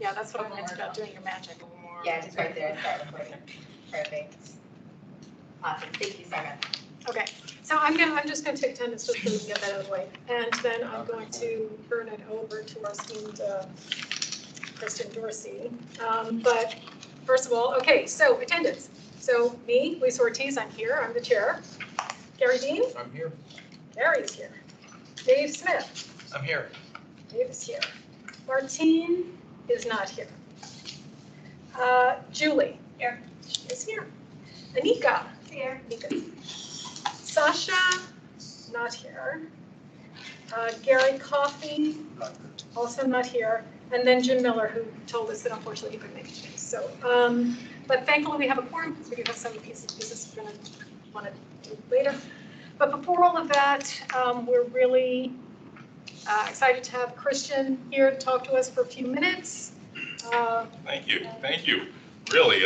Yeah, that's what I meant about doing your magic. Yeah, just right there, start recording. Perfect. Awesome, thank you, Sarah. Okay, so I'm just gonna take attendance just so we can get that out of the way. And then I'm going to turn it over to our esteemed Kristen Dorsey. But first of all, okay, so attendance. So me, Lisa Ortiz, I'm here, I'm the chair. Gary Dean? I'm here. Gary's here. Dave Smith? I'm here. Dave is here. Martine is not here. Julie? Here. She is here. Anika? Here. Anika. Sasha? Not here. Gary Coffey? Also not here. And then Jim Miller, who told us that unfortunately he couldn't make it today. So, but thankfully we have a quorum because we do have some pieces we're going to want to do later. But before all of that, we're really excited to have Christian here to talk to us for a few minutes. Thank you. Really,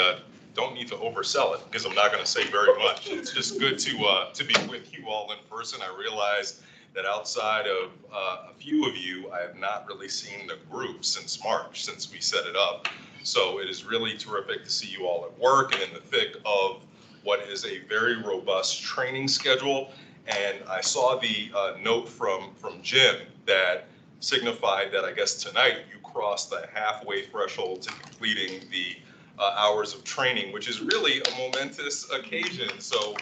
don't need to oversell it because I'm not going to say very much. It's just good to be with you all in person. I realize that outside of a few of you, I have not really seen the group since March, since we set it up. So it is really terrific to see you all at work and in the thick of what is a very robust training schedule. And I saw the note from Jim that signified that I guess tonight you crossed the halfway threshold to completing the hours of training, which is really a momentous occasion. So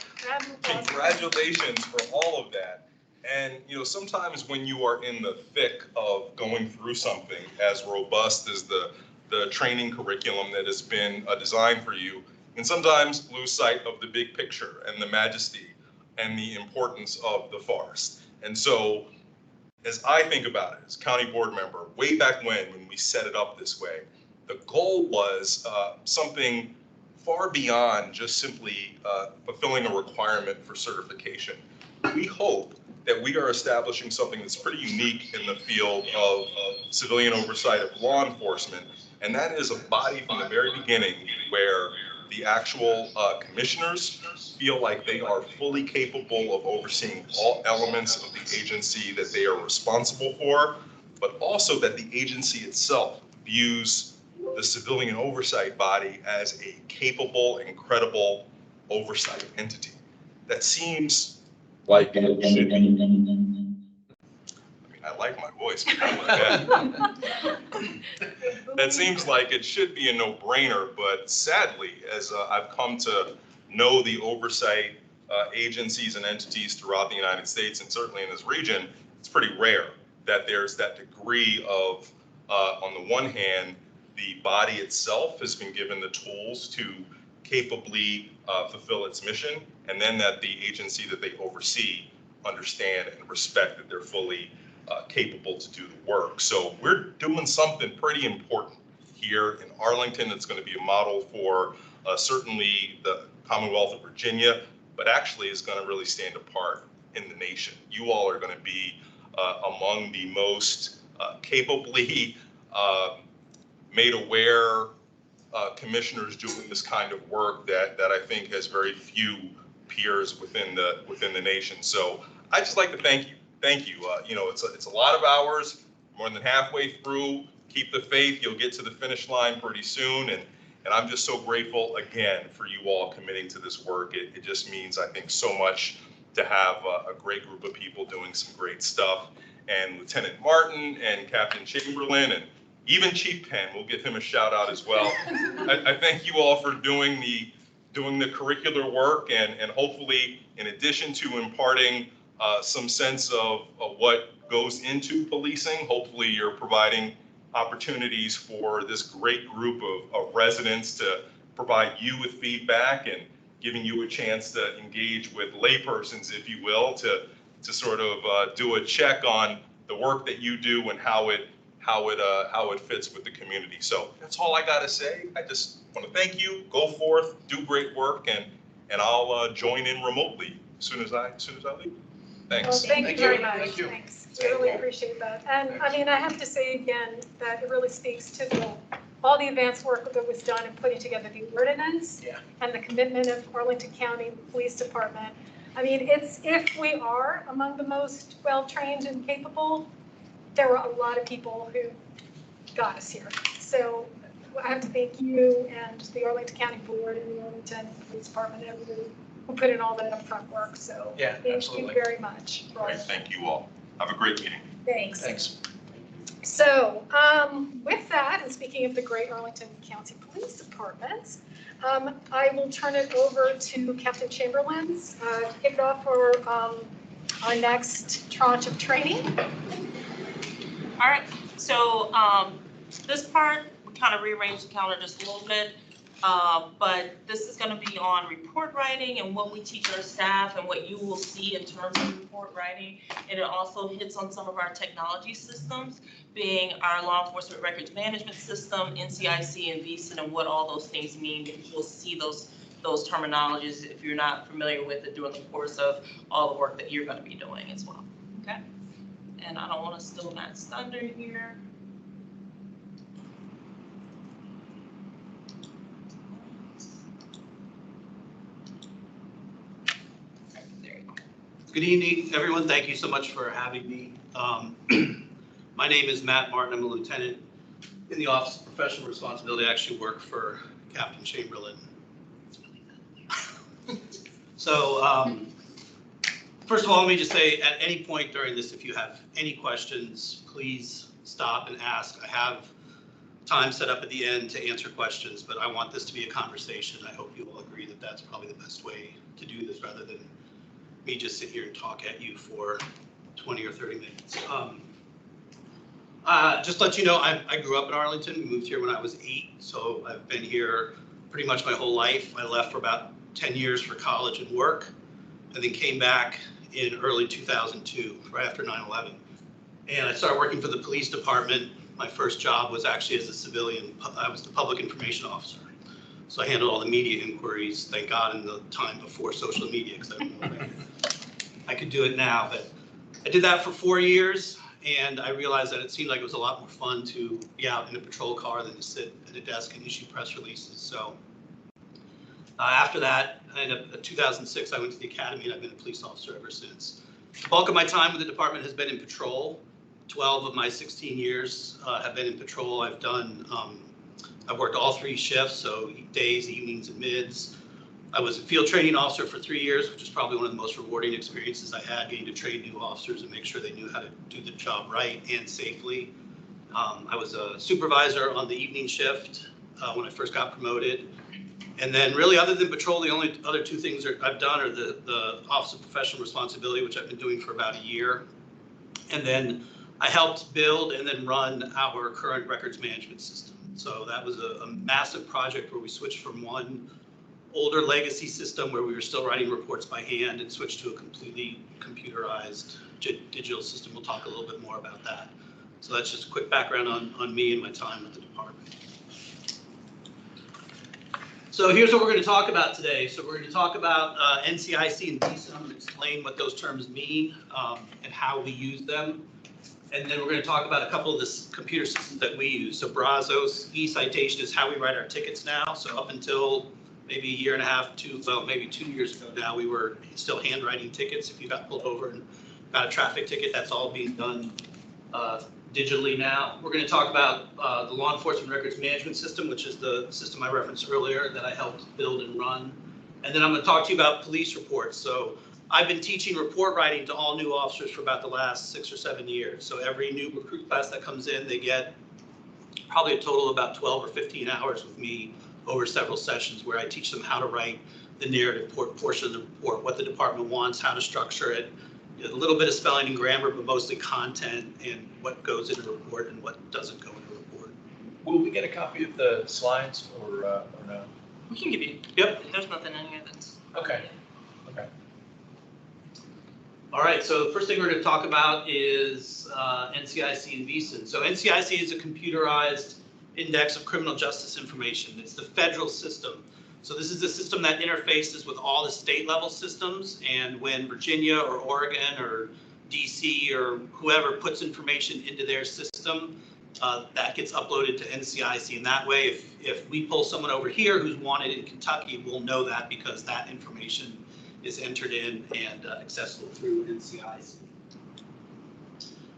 congratulations for all of that. And you know, sometimes when you are in the thick of going through something as robust as the training curriculum that has been designed for you, and sometimes lose sight of the big picture and the majesty and the importance of the forest. And so as I think about it as county board member, way back when we set it up this way, the goal was something far beyond just simply fulfilling a requirement for certification. We hope that we are establishing something that's pretty unique in the field of civilian oversight of law enforcement, and that is a body from the very beginning where the actual commissioners feel like they are fully capable of overseeing all elements of the agency that they are responsible for, but also that the agency itself views the civilian oversight body as a capable and credible oversight entity. That seems like it should be. I mean, I like my voice, but not like that. That seems like it should be a no-brainer, but sadly, as I've come to know the oversight agencies and entities throughout the United States, and certainly in this region, it's pretty rare that there's that degree of, on the one hand, the body itself has been given the tools to capably fulfill its mission, and then that the agency that they oversee understand and respect that they're fully capable to do the work. So we're doing something pretty important here in Arlington. It's going to be a model for certainly the Commonwealth of Virginia, but actually is going to really stand apart in the nation. You all are going to be among the most capably made aware commissioners doing this kind of work that I think has very few peers within the nation. So I just like to thank you. Thank you. You know, it's a lot of hours, more than halfway through. Keep the faith. You'll get to the finish line pretty soon. And I'm just so grateful again for you all committing to this work. It just means, I think, so much to have a great group of people doing some great stuff. And Lieutenant Martin and Captain Chamberlain and even Chief Penn, we'll give him a shout out as well. I thank you all for doing the curricular work and hopefully, in addition to imparting some sense of what goes into policing, hopefully you're providing opportunities for this great group of residents to provide you with feedback and giving you a chance to engage with laypersons, if you will, to sort of do a check on the work that you do and how it fits with the community. So that's all I got to say. I just want to thank you. Go forth, do great work, and I'll join in remotely as soon as I leave. Thanks. Well, thank you very much. Thank you. Thanks. We really appreciate that. And I mean, I have to say again that it really speaks to all the advanced work that was done in putting together the ordinance and the commitment of Arlington County Police Department. I mean, if we are among the most well-trained and capable, there were a lot of people who got us here. So I have to thank you and the Arlington County Board and the Arlington Police Department, everybody who put in all that upfront work. So Yeah, thank absolutely. you very much. for all Great, that. thank you all. Have a great meeting. Thanks. Thanks. So with that, and speaking of the great Arlington County Police Department, I will turn it over to Captain Chamberlain's kick it off for our next tranche of training. All right, so this part, we kind of rearranged the calendar just a little bit, but this is going to be on report writing and what we teach our staff and what you will see in terms of report writing. And it also hits on some of our technology systems, being our law enforcement records management system, NCIC and VESA, and what all those things mean. Because you'll see those terminologies if you're not familiar with it during the course of all the work that you're going to be doing as well. Okay. And I don't want to steal Matt's thunder here. There you go. Good evening, everyone. Thank you so much for having me. My name is Matt Martin. I'm a lieutenant in the Office of Professional Responsibility. I actually work for Captain Chamberlain. So, first of all, let me just say, at any point during this, if you have any questions, please stop and ask. I have time set up at the end to answer questions, but I want this to be a conversation. I hope you all agree that that's probably the best way to do this rather than me just sit here and talk at you for 20 or 30 minutes. Just to let you know, I grew up in Arlington. We moved here when I was 8, so I've been here pretty much my whole life. I left for about 10 years for college and work, and then came back in early 2002, right after 9/11. And I started working for the police department. My first job was actually as a civilian. I was the public information officer. So I handled all the media inquiries, thank God, in the time before social media, because I don't know if I could do it now. But I did that for 4 years, and I realized that it seemed like it was a lot more fun to be out in a patrol car than to sit at a desk and issue press releases. So after that, in 2006, I went to the academy, and I've been a police officer ever since. The bulk of my time with the department has been in patrol. 12 of my 16 years have been in patrol. I've worked all 3 shifts, so days, evenings, and mids. I was a field training officer for 3 years, which is probably one of the most rewarding experiences I had, getting to train new officers and make sure they knew how to do the job right and safely. I was a supervisor on the evening shift when I first got promoted. And then really, other than patrol, the only other 2 things I've done are the Office of Professional Responsibility, which I've been doing for about a year. And then I helped build and then run our current records management system. So that was a massive project where we switched from one older legacy system where we were still writing reports by hand and switched to a completely computerized digital system. We'll talk a little bit more about that. So that's just a quick background on me and my time with the department. So here's what we're going to talk about today. So we're going to talk about NCIC and VESA. I'm going to explain what those terms mean and how we use them. And then we're going to talk about a couple of the computer systems that we use. So Brazos eCitation is how we write our tickets now. So up until maybe a year and a half, maybe 2 years ago now, we were still handwriting tickets. If you got pulled over and got a traffic ticket, that's all being done digitally now. We're going to talk about the law enforcement records management system, which is the system I referenced earlier that I helped build and run. And then I'm going to talk to you about police reports. So I've been teaching report writing to all new officers for about the last 6 or 7 years. So every new recruit class that comes in, they get probably a total of about 12 or 15 hours with me over several sessions where I teach them how to write the narrative portion of the report, what the department wants, how to structure it, a little bit of spelling and grammar, but mostly content and what goes in a report and what doesn't go in a report. Will we get a copy of the slides or no? We can give you. Yep. There's nothing in here that's. Okay. Okay. All right, so the first thing we're going to talk about is NCIC and VESA. So NCIC is a computerized index of criminal justice information. It's the federal system. So this is the system that interfaces with all the state level systems. And when Virginia or Oregon or DC or whoever puts information into their system, that gets uploaded to NCIC. And that way, if we pull someone over here who's wanted in Kentucky, we'll know that because that information is entered in and accessible through NCIC.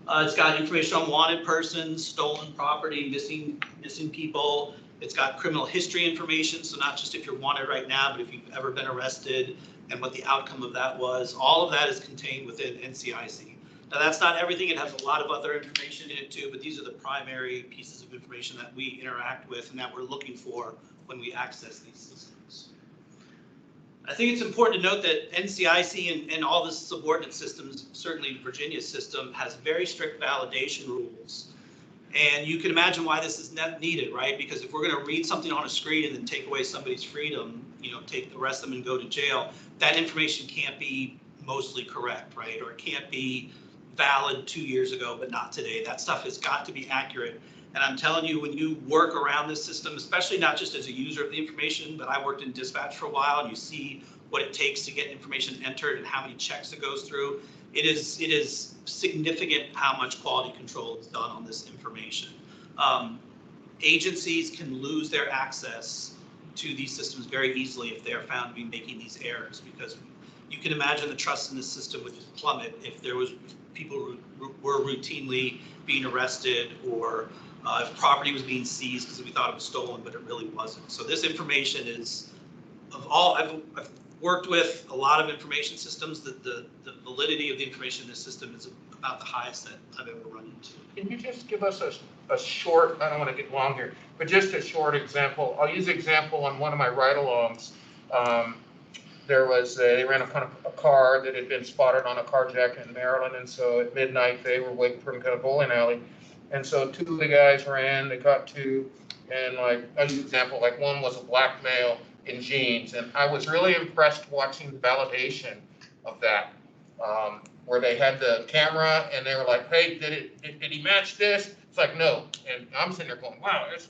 It's got information on wanted persons, stolen property, missing people. It's got criminal history information, so not just if you're wanted right now, but if you've ever been arrested and what the outcome of that was. All of that is contained within NCIC. Now, that's not everything. It has a lot of other information in it too, but these are the primary pieces of information that we interact with and that we're looking for when we access these systems. I think it's important to note that NCIC and all the subordinate systems, certainly Virginia's system, has very strict validation rules. And you can imagine why this is not needed, right? Because if we're going to read something on a screen and then take away somebody's freedom, take the rest of them and go to jail, that information can't be mostly correct, right? Or it can't be valid 2 years ago, but not today. That stuff has got to be accurate. And I'm telling you, when you work around this system, especially not just as a user of the information, but I worked in dispatch for a while, and you see what it takes to get information entered and how many checks it goes through, it is significant how much quality control is done on this information. Agencies can lose their access to these systems very easily if they're found to be making these errors, because you can imagine the trust in the system would just plummet if there was people who were routinely being arrested, or if property was being seized because we thought it was stolen, but it really wasn't. So this information is, of all, I've worked with a lot of information systems, the validity of the information in this system is about the highest that I've ever run into. Can you just give us a short, I don't want to get long here, but just a short example. I'll use an example on one of my ride-alongs. They ran a car that had been spotted on a carjack in Maryland, and so at midnight they were waiting for him to a bowling alley. And so two of the guys ran, they caught two, and like, an example, like one was a black male in jeans, and I was really impressed watching the validation of that, where they had the camera and they were like, hey, did he match this? It's like, no. And I'm sitting there going, wow, it's,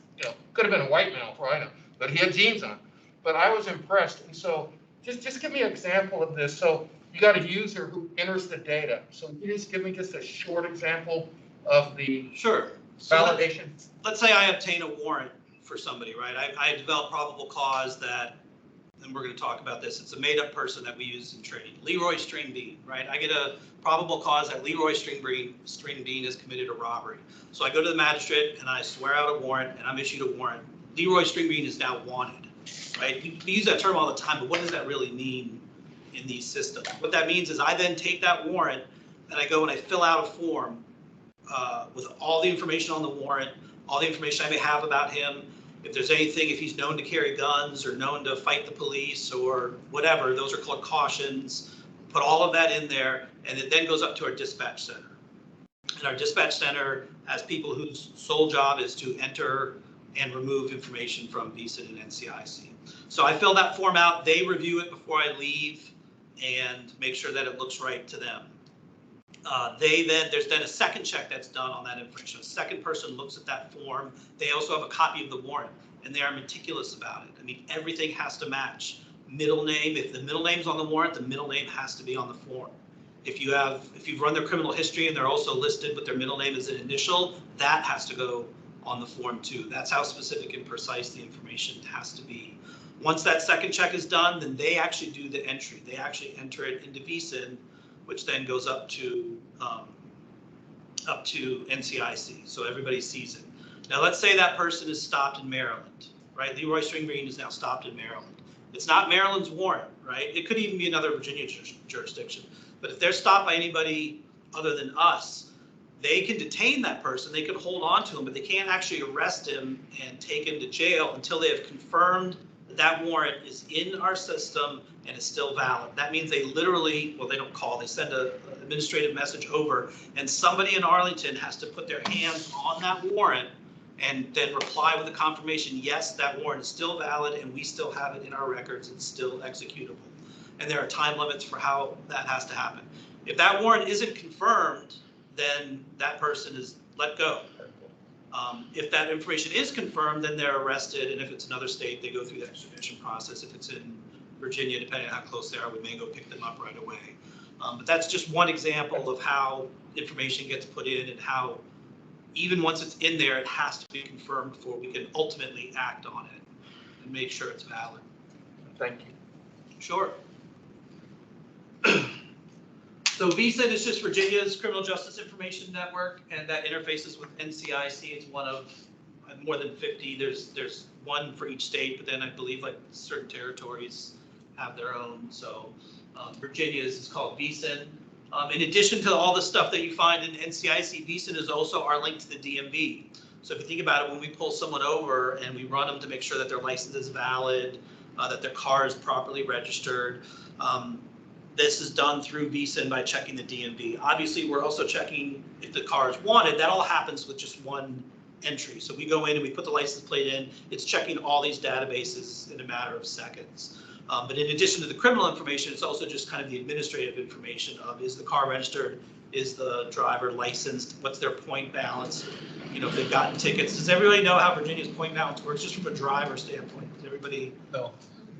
could have been a white male for all I know, but he had jeans on. But I was impressed, and so just give me an example of this. So you got a user who enters the data. So can you just give me just a short example of the validation? So let's say I obtain a warrant for somebody, right? I develop probable cause that, and we're going to talk about this, it's a made-up person that we use in training. Leroy Stringbean, right? I get a probable cause that Leroy Stringbean has committed a robbery. So I go to the magistrate and I swear out a warrant, and I'm issued a warrant. Leroy Stringbean is now wanted, right? We use that term all the time, but what does that really mean in these systems? What that means is I then take that warrant and I go and I fill out a form with all the information on the warrant, all the information I may have about him. If there's anything, if he's known to carry guns or known to fight the police or whatever, those are called cautions. Put all of that in there, and it then goes up to our dispatch center. And our dispatch center has people whose sole job is to enter and remove information from VSIN and NCIC. So I fill that form out, they review it before I leave and make sure that it looks right to them. There's then a second check that's done on that information. A second person looks at that form. They also have a copy of the warrant, and they are meticulous about it. I mean, everything has to match. Middle name, if the middle name's on the warrant, the middle name has to be on the form. If you've run their criminal history and they're also listed, but their middle name is an initial, that has to go on the form too. That's how specific and precise the information has to be. Once that second check is done, then they actually do the entry. They actually enter it into VSIN, which then goes up to NCIC, so everybody sees it. Now let's say that person is stopped in Maryland, right? Leroy Stringbean is now stopped in Maryland. It's not Maryland's warrant, right? It could even be another Virginia jurisdiction. But if they're stopped by anybody other than us, they can detain that person, they can hold on to him, but they can't actually arrest him and take him to jail until they have confirmed that that warrant is in our system and is still valid. That means they literally, well, they don't call, they send an administrative message over, and somebody in Arlington has to put their hands on that warrant and then reply with a confirmation, yes, that warrant is still valid and we still have it in our records, it's still executable. And there are time limits for how that has to happen. If that warrant isn't confirmed, then that person is let go. If that information is confirmed, then they're arrested, and if it's another state, they go through the extradition process. If it's in Virginia, depending on how close they are, we may go pick them up right away. But that's just one example of how information gets put in and how, even once it's in there, it has to be confirmed before we can ultimately act on it and make sure it's valid. Thank you. Sure. So VSIN is just Virginia's Criminal Justice Information Network, and that interfaces with NCIC. It's one of more than 50. There's one for each state, but then I believe like certain territories have their own. So Virginia's is called VSIN. In addition to all the stuff that you find in NCIC, VSIN is also our link to the DMV. So if you think about it, when we pull someone over and we run them to make sure that their license is valid, that their car is properly registered, this is done through VSIN by checking the DMV. Obviously, we're also checking if the car is wanted. That all happens with just one entry. So we go in and we put the license plate in. It's checking all these databases in a matter of seconds. But in addition to the criminal information, it's also just kind of the administrative information of, is the car registered? Is the driver licensed? What's their point balance? You know, if they've gotten tickets. Does everybody know how Virginia's point balance works just from a driver standpoint? Does everybody? No.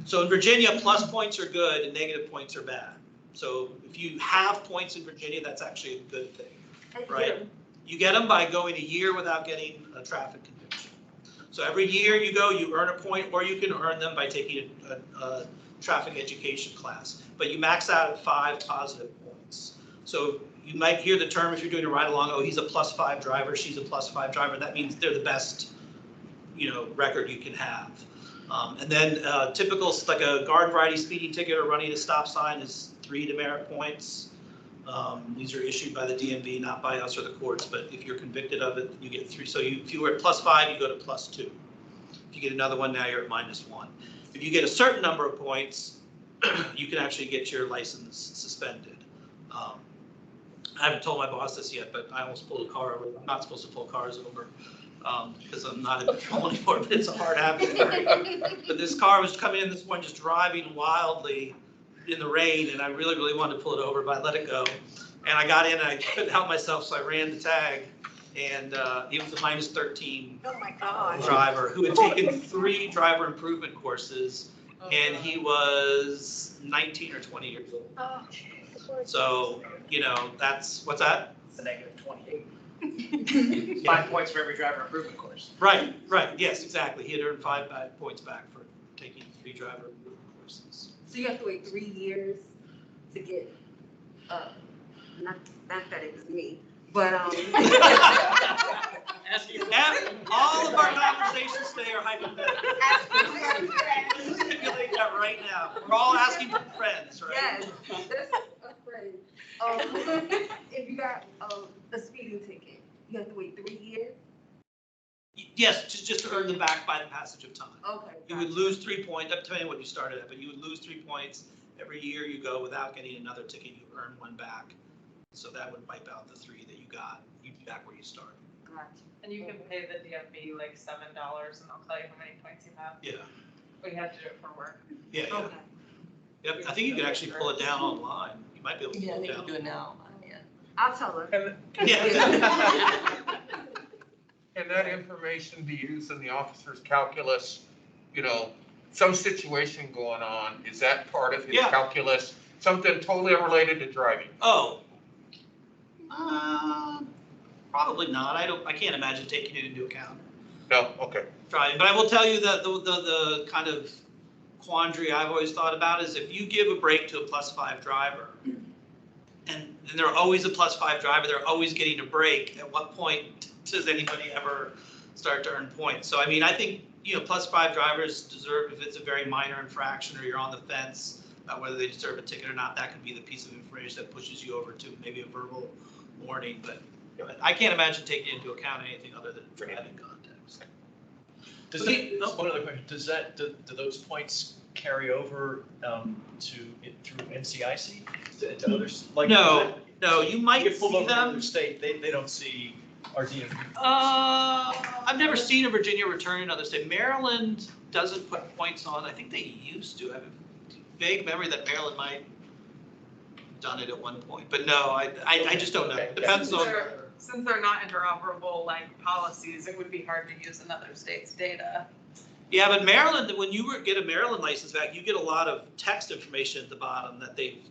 So in Virginia, plus points are good and negative points are bad. So if you have points in Virginia, that's actually a good thing, right? You get them by going a year without getting a traffic conviction. So every year you go, you earn a point, or you can earn them by taking a traffic education class. But you max out at 5 positive points. So you might hear the term, if you're doing a ride along, oh, he's a +5 driver, she's a +5 driver. That means they're the best, you know, record you can have. And then typical, like a garden variety speeding ticket or running a stop sign is 3 demerit points. These are issued by the DMV, not by us or the courts, but if you're convicted of it, you get 3. So if you were at +5, you go to +2. If you get another one, now you're at -1. If you get a certain number of points, you can actually get your license suspended. I haven't told my boss this yet, but I almost pulled a car over. I'm not supposed to pull cars over because I'm not in control anymore, but it's a hard habit. But this car was coming in this morning just driving wildly in the rain, and I really, really wanted to pull it over, but I let it go. And I got in and I couldn't help myself, so I ran the tag. And he was a -13 Oh my gosh. driver who had taken 3 driver improvement courses, and he was 19 or 20 years old. Oh, So, you know, that's, what's that? It's a -28. 5 points for every driver improvement course. Right, yes, exactly. He had earned 5 points back for taking 3 driver improvement courses. So you have to wait 3 years to get, not that it was me, but, All of our conversations today are hypothetical. Stipulate that right now. We're all asking for friends, right? yes, that's a friend. If you got, a speeding ticket, you have to wait 3 years? Yes, just to earn them back by the passage of time. Okay. You would lose 3 points, depending on what you started at, but you would lose 3 points every year you go without getting another ticket. You earn 1 back. So that would wipe out the 3 that you got. You'd be back where you started. Gotcha. And you can pay the DMV like $7 and they'll tell you how many points you have. Yeah, But you have to do it for work. yeah. Okay. Yep, I think you can actually pull it down online. You might be able to pull it down. it now. Yeah. I'll tell her. Yeah. Can that information be used in the officer's calculus? You know, some situation going on, is that part of his Yeah. calculus? Something totally unrelated to driving? Oh. Probably not. I can't imagine taking it into account. No, okay. Driving, but I will tell you that the kind of quandary I've always thought about is if you give a break to a +5 driver, and they're always a +5 driver, they're always getting a break, at what point does anybody ever start to earn points? So I mean, I think, you know, +5 drivers deserve, if it's a very minor infraction or you're on the fence about whether they deserve a ticket or not, that could be the piece of information that pushes you over to maybe a verbal warning. But I can't imagine taking into account anything other than driving context. Does that, one other question, do those points carry over through NCIC to others? Like, No, you might get pulled see over in them. another state, they don't see our DMV. I've never seen a Virginia return in another state. Maryland doesn't put points on. I think they used to. I have a vague memory that Maryland might have done it at one point, but no, I just don't know. Okay. Depends on. Since they're not interoperable like policies, it would be hard to use another state's data. Yeah, but Maryland, when you get a Maryland license back, you get a lot of text information at the bottom that they've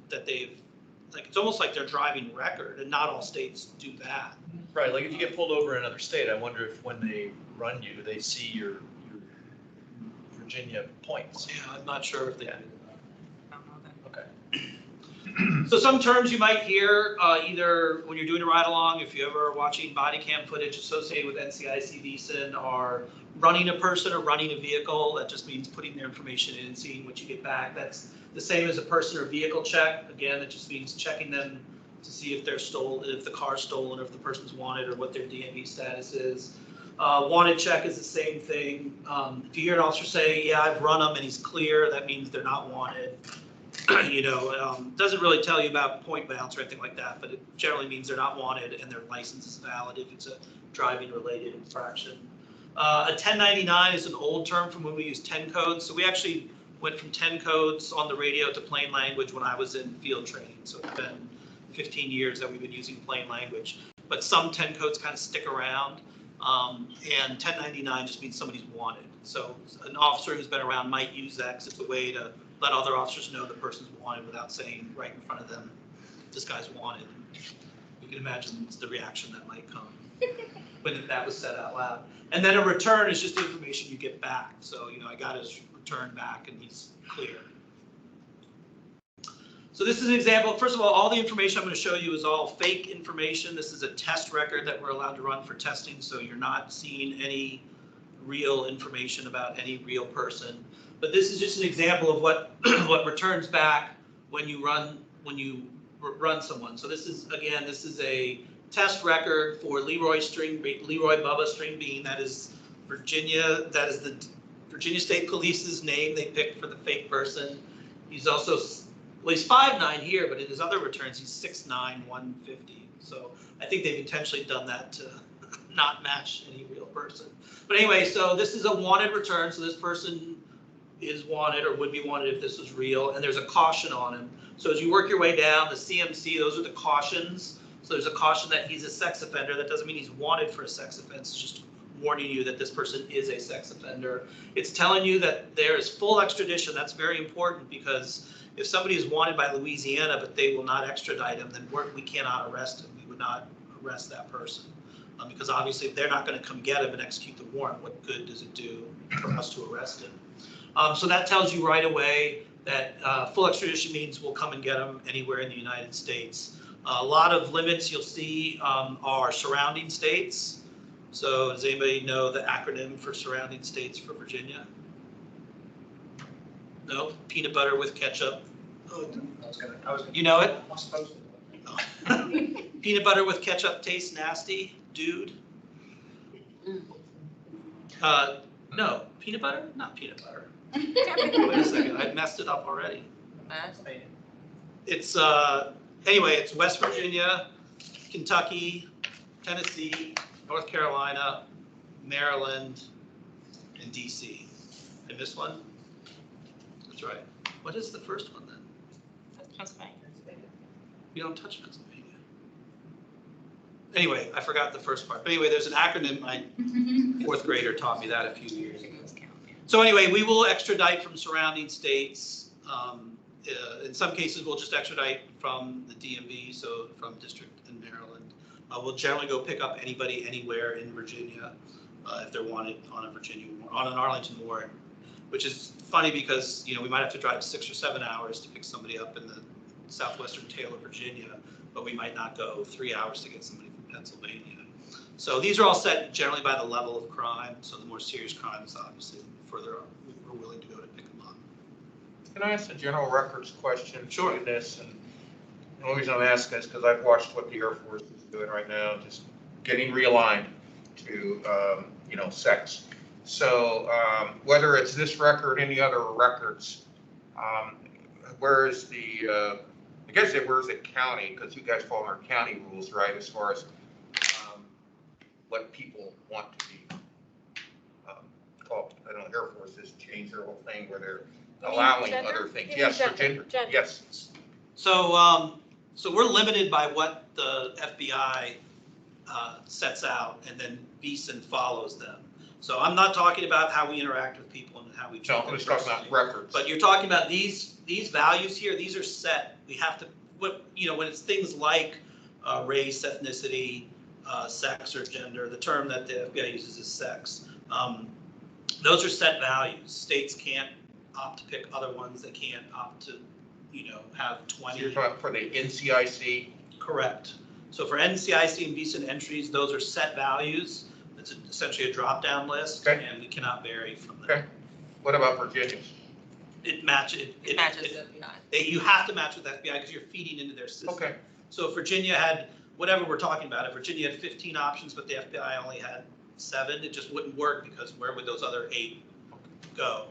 like, it's almost like their driving record, and not all states do that. Right, like if you get pulled over in another state, I wonder if when they run you, do they see your Virginia points? Yeah, I'm not sure if they do. I don't know that. Okay. So some terms you might hear either when you're doing a ride along, if you ever are watching body cam footage associated with NCIC VEASAN, or running a person or running a vehicle. That just means putting their information in and seeing what you get back. That's the same as a person or vehicle check. Again, that just means checking them to see if they're stolen, if the car's stolen, or if the person's wanted, or what their DMV status is. Wanted check is the same thing. If you hear an officer say, yeah, I've run him and he's clear, that means they're not wanted. Doesn't really tell you about point bounce or anything like that, but it generally means they're not wanted and their license is valid if it's a driving related infraction. A 1099 is an old term from when we used 10 codes. So we actually went from 10 codes on the radio to plain language when I was in field training. So it's been 15 years that we've been using plain language, but some 10 codes kind of stick around. And 1099 just means somebody's wanted. So an officer who's been around might use that because it's a way to let other officers know the person's wanted without saying right in front of them, this guy's wanted. You can imagine the reaction that might come when that was said out loud. And then a return is just information you get back. So, I got his return back and he's clear. So this is an example. First of all the information I'm going to show you is all fake information. This is a test record that we're allowed to run for testing. So you're not seeing any real information about any real person. But this is just an example of what what returns back when you run someone. So this is a test record for Leroy Bubba String Bean. That is Virginia. That is the Virginia State Police's name they picked for the fake person. He's also, well, he's 5'9" here, but in his other returns he's 6'9", 150. So I think they've intentionally done that to not match any real person. But anyway, so this is a wanted return. So this person is wanted or would be wanted if this was real, and there's a caution on him. So as you work your way down, the CMC, those are the cautions. So there's a caution that he's a sex offender. That doesn't mean he's wanted for a sex offense. It's just warning you that this person is a sex offender. It's telling you that there is full extradition. That's very important, because if somebody is wanted by Louisiana but they will not extradite him, then we cannot arrest him. We would not arrest that person. Because obviously if they're not going to come get him and execute the warrant, what good does it do for us to arrest him? So that tells you right away that full extradition means we'll come and get him anywhere in the United States. A lot of limits you'll see are surrounding states. So does anybody know the acronym for surrounding states for Virginia? No? Peanut butter with ketchup. You know it? I'm supposed to. Peanut butter with ketchup tastes nasty, dude. No, peanut butter? Not peanut butter. Wait a second, I messed it up already. It's, anyway, it's West Virginia, Kentucky, Tennessee, North Carolina, Maryland, and DC. I missed one? That's right. What is the first one then? That's Pennsylvania. You don't touch Pennsylvania. Anyway, I forgot the first part. But anyway, there's an acronym. My fourth grader taught me that a few years ago. So anyway, we will extradite from surrounding states. In some cases, we'll just extradite from the DMV, so from District in Maryland. We'll generally go pick up anybody anywhere in Virginia if they're wanted on an Arlington warrant, which is funny because we might have to drive 6 or 7 hours to pick somebody up in the southwestern tail of Virginia, but we might not go 3 hours to get somebody from Pennsylvania. So these are all set generally by the level of crime. So the more serious crimes, obviously, the further we're willing to go to pick them up. Can I ask a general records question? Sure. To this, and the only reason I'm asking is because I've watched what the Air Force is doing right now, just getting realigned to, sex. So whether it's this record or any other records, where is the, I guess where's the county? Because you guys follow our county rules, right? As far as what people want to be called. I don't know, Air Force has changed their whole thing where they're allowing other things. Yes, for gender. Yes. So, so we're limited by what the FBI sets out, and then VEASAN follows them. So I'm not talking about how we interact with people and how we. No, I'm just talking about records. But you're talking about these values here. These are set. We have to, when it's things like race, ethnicity, sex or gender. The term that the FBI uses is sex. Those are set values. States can't opt to pick other ones. They can't opt to have So 20. you're talking for the NCIC? Correct. So for NCIC and VSIN entries, those are set values. It's essentially a drop-down list, Okay. and we cannot vary from Okay. that. What about Virginia? It matches. It matches FBI. You have to match with FBI because you're feeding into their system. Okay, So if Virginia had, whatever we're talking about, if Virginia had 15 options, but the FBI only had 7, it just wouldn't work because where would those other 8 go?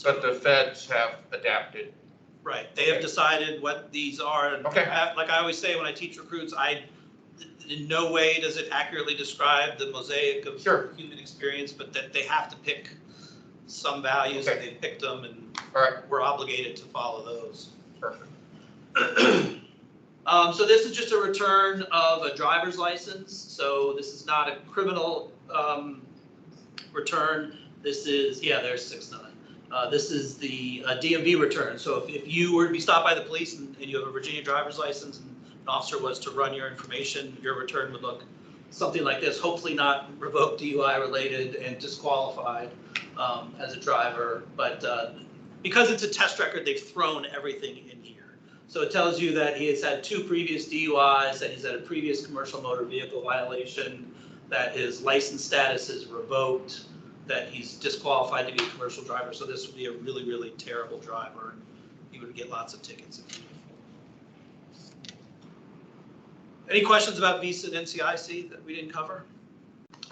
but the feds have adapted. Right, they have decided what these are. And Okay. like I always say when I teach recruits, in no way does it accurately describe the mosaic of Sure. human experience, but that they have to pick some values and Okay. they picked them, and All right, we're obligated to follow those. perfect. So this is just a return of a driver's license. So this is not a criminal return. This is, yeah, there's 6-9. This is the DMV return. So if you were to be stopped by the police and you have a Virginia driver's license and an officer was to run your information, your return would look something like this, hopefully not revoked DUI related and disqualified as a driver. But because it's a test record, they've thrown everything in here. So it tells you that he has had 2 previous DUIs, that he's had a previous commercial motor vehicle violation, that his license status is revoked, that he's disqualified to be a commercial driver. So this would be a really, really terrible driver. He would get lots of tickets. Any questions about Visa and NCIC that we didn't cover?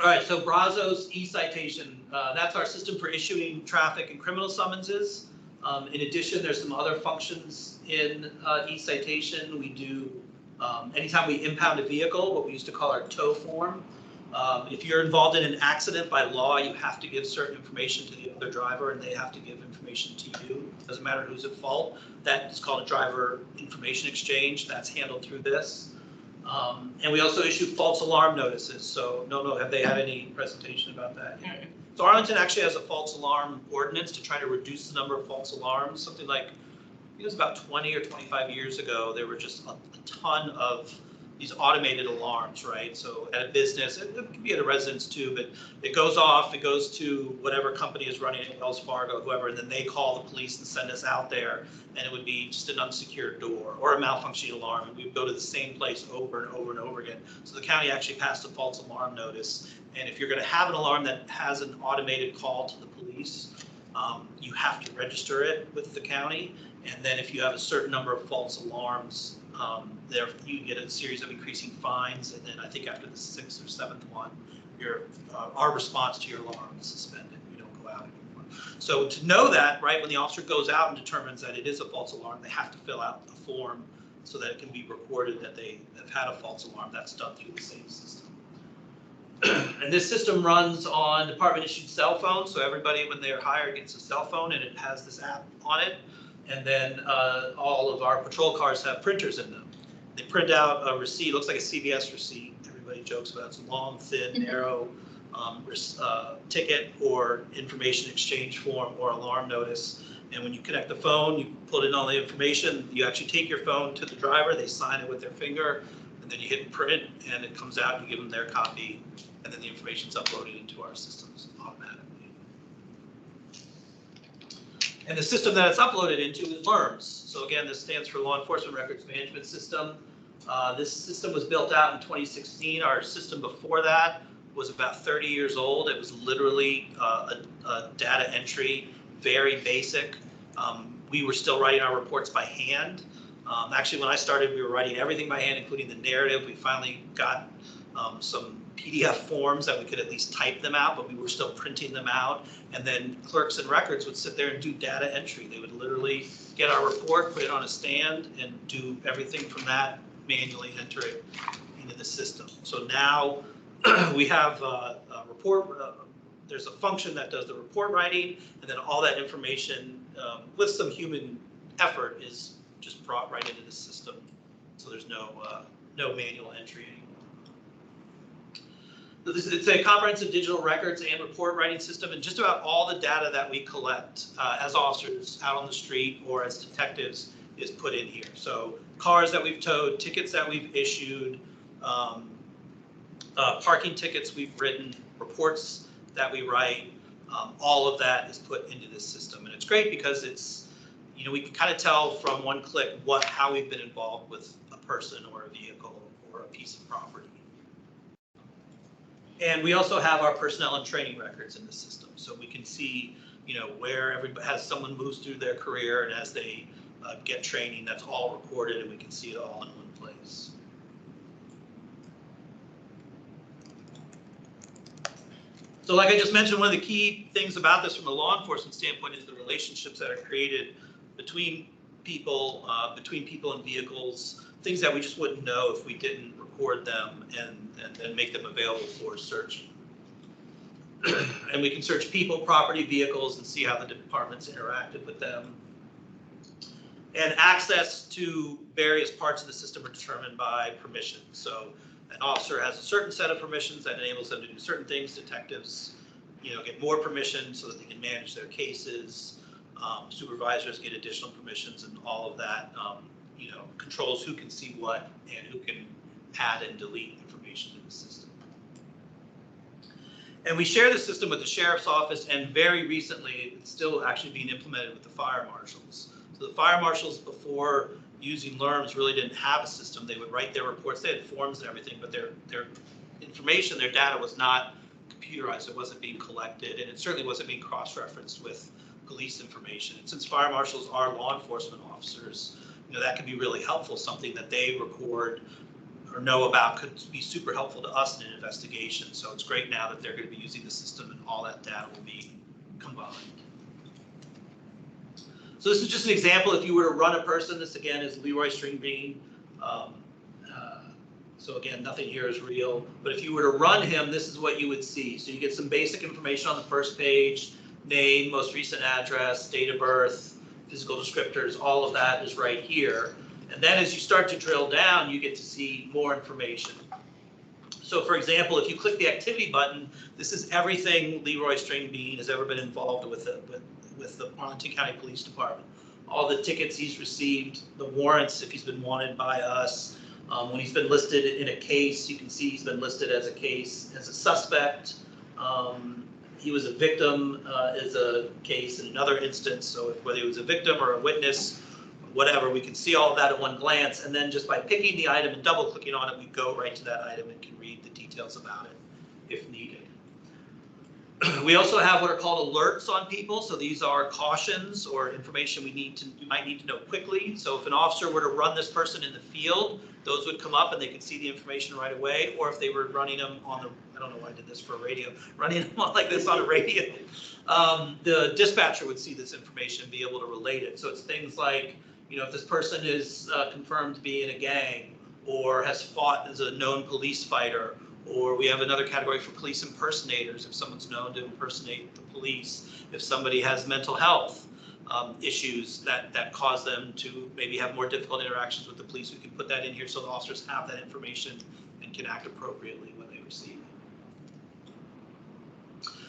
All right, so Brazos e-citation, that's our system for issuing traffic and criminal summonses. In addition, there's some other functions in e-citation. We do, anytime we impound a vehicle, what we used to call our tow form. If you're involved in an accident, by law, you have to give certain information to the other driver and they have to give information to you. Doesn't matter who's at fault. That is called a driver information exchange. That's handled through this. And we also issue false alarm notices. So no, have they had any presentation about that? So Arlington actually has a false alarm ordinance to try to reduce the number of false alarms. Something like, I think it was about 20 or 25 years ago, there were just a ton of these automated alarms, right? So at a business, it could be at a residence too, but it goes off, it goes to whatever company is running it, Wells Fargo, whoever, and then they call the police and send us out there, and it would be just an unsecured door or a malfunctioning alarm, and we would go to the same place over and over and over again. So the county actually passed a false alarm notice, and if you're going to have an alarm that has an automated call to the police, you have to register it with the county, and then if you have a certain number of false alarms, there you get a series of increasing fines, and then I think after the 6th or 7th one, our response to your alarm is suspended. We don't go out anymore. So to know that, right, when the officer goes out and determines that it is a false alarm, they have to fill out a form so that it can be recorded that they have had a false alarm. That's done through the same system. And this system runs on department-issued cell phones, so everybody, when they're hired, gets a cell phone, and it has this app on it. And then all of our patrol cars have printers in them. They print out a receipt, looks like a CVS receipt. Everybody jokes about it. It's a long, thin, narrow ticket or information exchange form or alarm notice. And when you connect the phone, you put in all the information. You actually take your phone to the driver. They sign it with their finger. And then you hit print, and it comes out. You give them their copy. And then the information's uploaded into our systems automatically. And the system that it's uploaded into is LERMS. So again, this stands for Law Enforcement Records Management System. This system was built out in 2016. Our system before that was about 30 years old. It was literally a data entry, very basic. We were still writing our reports by hand. Actually, when I started, we were writing everything by hand, including the narrative. We finally got some PDF forms that we could at least type them out, but we were still printing them out. And then clerks and records would sit there and do data entry. They would literally get our report, put it on a stand, and do everything from that, manually enter it into the system. So now we have a report, there's a function that does the report writing, and then all that information with some human effort is just brought right into the system. So there's no manual entry anymore. So it's a comprehensive digital records and report writing system, and just about all the data that we collect as officers out on the street or as detectives is put in here. So cars that we've towed, tickets that we've issued, parking tickets we've written, reports that we write, all of that is put into this system. And it's great because it's we can kind of tell from one click how we've been involved with a person or a vehicle or a piece of property. And we also have our personnel and training records in the system, so we can see, where everybody has someone moves through their career, and as they get training, that's all recorded, and we can see it all in one place. So like I just mentioned, one of the key things about this from a law enforcement standpoint is the relationships that are created between people and vehicles, things that we just wouldn't know if we didn't record them and make them available for search. And we can search people, property, vehicles, and see how the departments interacted with them. And access to various parts of the system are determined by permission. So an officer has a certain set of permissions that enables them to do certain things. Detectives, get more permission so that they can manage their cases. Supervisors get additional permissions, and all of that, controls who can see what and who can add and delete information in the system. And we share the system with the sheriff's office, and very recently, it's still actually being implemented with the fire marshals. So the fire marshals, before using LERMs, really didn't have a system. They would write their reports. They had forms and everything, but their information, their data was not computerized. It wasn't being collected, and it certainly wasn't being cross-referenced with police information. And since fire marshals are law enforcement officers, that can be really helpful. Something that they record or know about could be super helpful to us in an investigation. So it's great now that they're going to be using the system, and all that data will be combined. So this is just an example. If you were to run a person, this again is Leroy String Bean. So again, nothing here is real. But if you were to run him, this is what you would see. So you get some basic information on the first page: name, most recent address, date of birth, physical descriptors. All of that is right here. And then as you start to drill down, you get to see more information. So for example, if you click the activity button, this is everything Leroy String Bean has ever been involved with the Arlington County Police Department. All the tickets he's received, the warrants if he's been wanted by us. When he's been listed in a case, you can see he's been listed as a suspect. He was a victim as a case in another instance. So whether he was a victim or a witness, whatever, we can see all of that at one glance. And then just by picking the item and double clicking on it, we go right to that item and can read the details about it if needed. We also have what are called alerts on people. So these are cautions or information you might need to know quickly. So if an officer were to run this person in the field, those would come up and they could see the information right away. Or if they were running them on the, I don't know why I did this for a radio, running them like this on a radio, the dispatcher would see this information and be able to relate it. So it's things like, if this person is confirmed to be in a gang or has fought as a known police fighter, or we have another category for police impersonators, if someone's known to impersonate the police, if somebody has mental health issues that cause them to maybe have more difficult interactions with the police, we can put that in here so the officers have that information and can act appropriately when they receive it.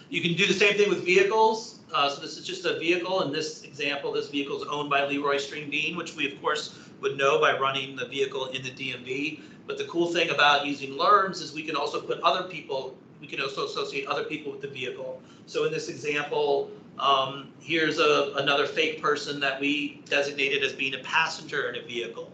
You can do the same thing with vehicles. So this is just a vehicle. In this example, this vehicle is owned by Leroy String Bean, which we of course would know by running the vehicle in the DMV. But the cool thing about using LERMs is we can also put we can also associate other people with the vehicle. So in this example, here's another fake person that we designated as being a passenger in a vehicle.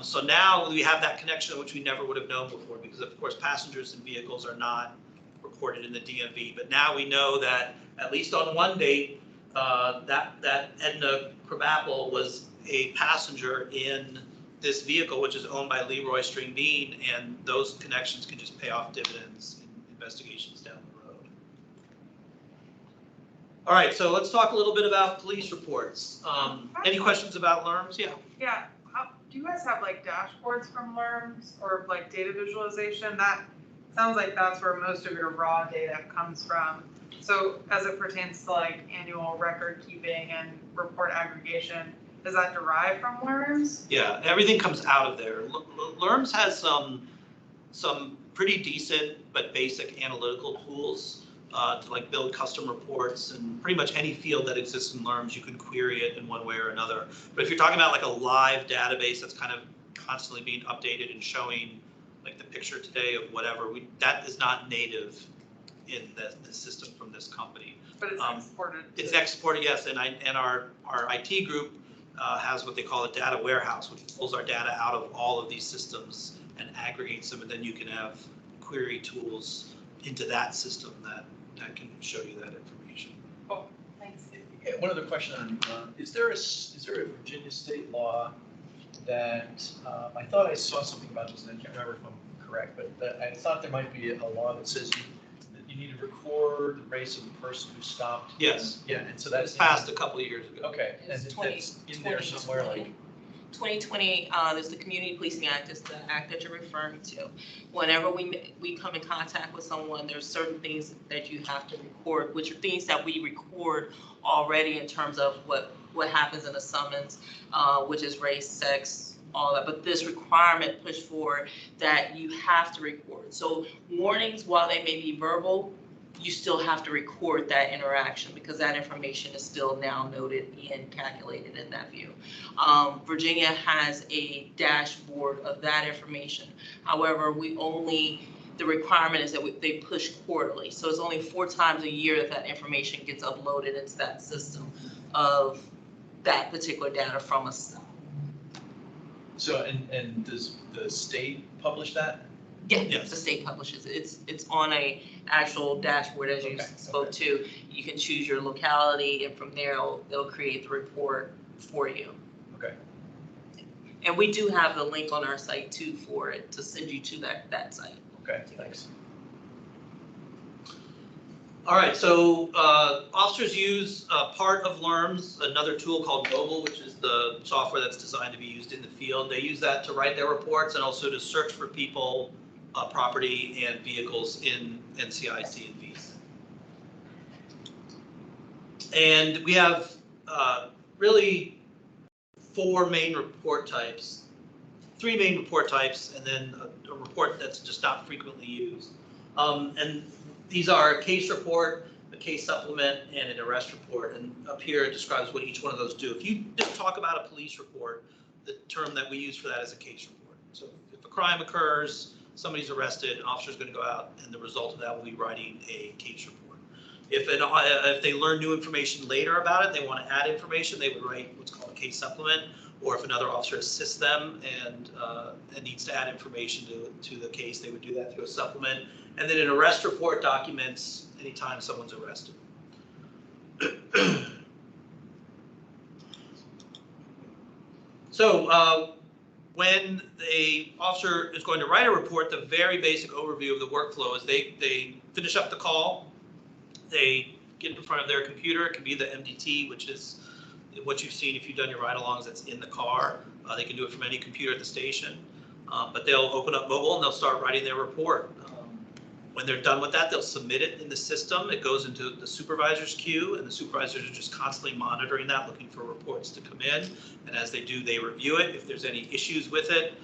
So now we have that connection, which we never would have known before, because of course passengers in vehicles are not recorded in the DMV. But now we know that at least on one date, that Edna Crabapple was a passenger in this vehicle, which is owned by Leroy String Bean, and those connections can just pay off dividends in investigations down the road. All right, so let's talk a little bit about police reports. Any questions about LERMs? Yeah. Yeah, do you guys have like dashboards from LERMs or like data visualization? That sounds like that's where most of your raw data comes from. So as it pertains to like annual record keeping and report aggregation, is that derived from LERMs? Yeah, everything comes out of there. LERMs has some pretty decent but basic analytical tools to like build custom reports, and pretty much any field that exists in LERMs, you can query it in one way or another. But if you're talking about like a live database that's kind of constantly being updated and showing like the picture today of whatever, that is not native in the system from this company. But it's exported. It's exported, yes, and our IT group has what they call a data warehouse, which pulls our data out of all of these systems and aggregates them, and then you can have query tools into that system that can show you that information. Thanks. Yeah, one other question on, is there a Virginia state law that, I thought I saw something about this, and I can't remember if I'm correct, but that I thought there might be a law that says that you need to record the race of the person who stopped. Yes. Yeah, and so That's that's passed a couple of years ago. Okay, and It's that's in there somewhere, like, 2020, there's the Community Policing Act, is the act that you're referring to. Whenever we come in contact with someone, there's certain things that you have to record, which are things that we record already in terms of what happens in a summons, which is race, sex, all that. But this requirement pushed forward that you have to record. So warnings, while they may be verbal, you still have to record that interaction because that information is still now noted and calculated in that view. Virginia has a dashboard of that information. However, the requirement is that they push quarterly. So it's only 4 times a year that information gets uploaded into that system of that particular data from a stop. so, and does the state publish that? Yeah, Yes. the state publishes it. It's on a actual dashboard, as you Okay, spoke to. You can choose your locality, and from there, they'll create the report for you. Okay. And we do have the link on our site too for it to send you to that site. Okay, thanks. All right, so officers use part of LERMS, another tool called Mobile, which is the software that's designed to be used in the field. They use that to write their reports and also to search for people, property, and vehicles in NCIC and VEAS. And we have really 3 main report types, and then a report that's just not frequently used. And these are a case report, a case supplement, and an arrest report. And up here it describes what each one of those do. If you just talk about a police report, the term that we use for that is a case report. So if a crime occurs, somebody's arrested, an officer's going to go out, and the result of that will be writing a case report. If they learn new information later about it, they want to add information, they would write what's called a case supplement. Or if another officer assists them and needs to add information to the case, they would do that through a supplement. And then an arrest report documents anytime someone's arrested. So when the officer is going to write a report, the very basic overview of the workflow is they finish up the call, they get in front of their computer. It can be the MDT, which is what you've seen if you've done your ride-alongs that's in the car. They can do it from any computer at the station, but they'll open up Mobile and they'll start writing their report. When they're done with that, they'll submit it in the system. It goes into the supervisor's queue, and the supervisors are just constantly monitoring that, looking for reports to come in. And as they do, they review it. If there's any issues with it,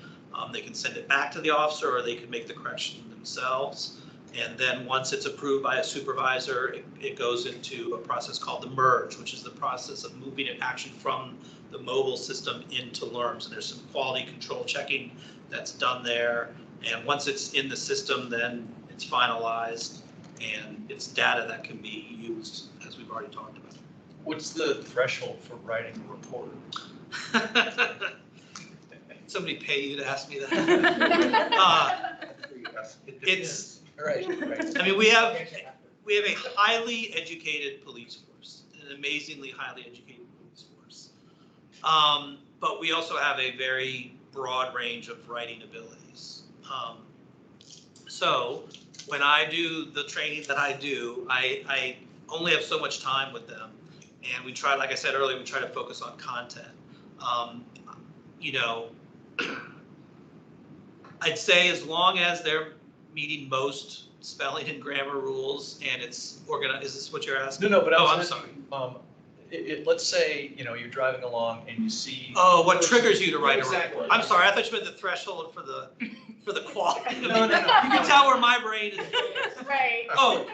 they can send it back to the officer, or they can make the correction themselves. And then once it's approved by a supervisor, it goes into a process called the merge, which is the process of moving an action from the Mobile system into LERMS. And there's some quality control checking that's done there. And once it's in the system, then it's finalized and it's data that can be used, as we've already talked about. What's the threshold for writing a report? Somebody pay you to ask me that? It's, Right. I mean, we have a highly educated police force, an amazingly highly educated police force. But we also have a very broad range of writing abilities. So when I do the training that I do, I only have so much time with them. And we try, like I said earlier, we try to focus on content. You know, I'd say as long as they're meeting most spelling and grammar rules and it's organized, is this what you're asking? No, but I'm asking, sorry. Let's say, you're driving along and you see. Oh, what triggers you to write a Exactly. report? I'm sorry, I thought you meant the threshold for the quality. No. You can tell where my brain is. Right. Oh,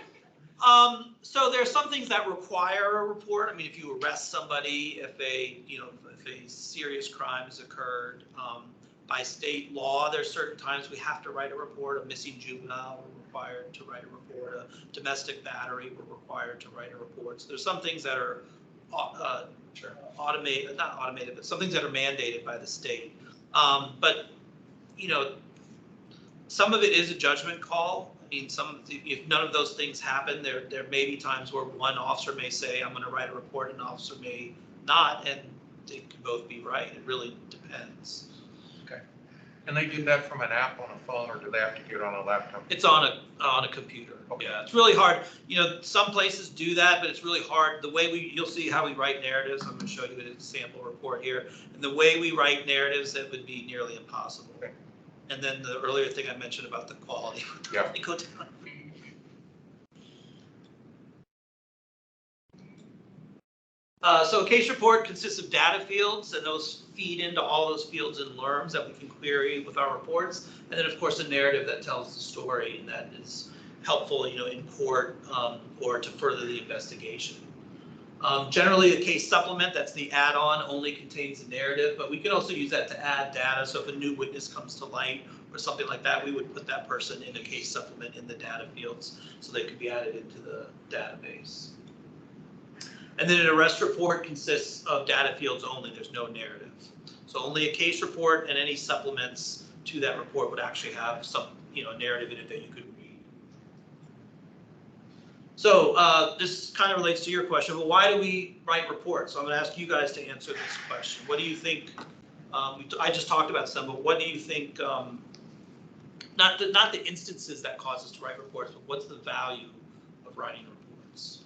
so there are some things that require a report. I mean, if you arrest somebody, if a serious crime has occurred, by state law, there's certain times we have to write a report. A missing juvenile, we're required to write a report. A domestic battery, we're required to write a report. So there's some things that are automated, not automated, but some things that are mandated by the state. But, you know, some of it is a judgment call. I mean, if none of those things happen, there may be times where one officer may say, I'm going to write a report, and an officer may not, and they can both be right. It really depends. Okay. And they do that from an app on a phone, or do they have to get it on a laptop? It's on a computer. Okay. Yeah, it's really hard. You know, some places do that, but it's really hard. The way you'll see how we write narratives. I'm going to show you a sample report here. And the way we write narratives, that would be nearly impossible. Okay. And then the earlier thing I mentioned about the quality would probably go down. So a case report consists of data fields, and those feed into all those fields in LERMs that we can query with our reports. And then, of course, a narrative that tells the story, and that is helpful, you know, in court or to further the investigation. Generally, a case supplement, that's the add-on, only contains a narrative, but we can also use that to add data. So if a new witness comes to light or something like that, we would put that person in a case supplement in the data fields so they could be added into the database. And then an arrest report consists of data fields only. There's no narrative. So only a case report and any supplements to that report would actually have some, you know, narrative in it that you could read. So this kind of relates to your question, but why do we write reports? So I'm going to ask you guys to answer this question. What do you think? I just talked about some, but what do you think? Not the instances that cause us to write reports, but what's the value of writing reports?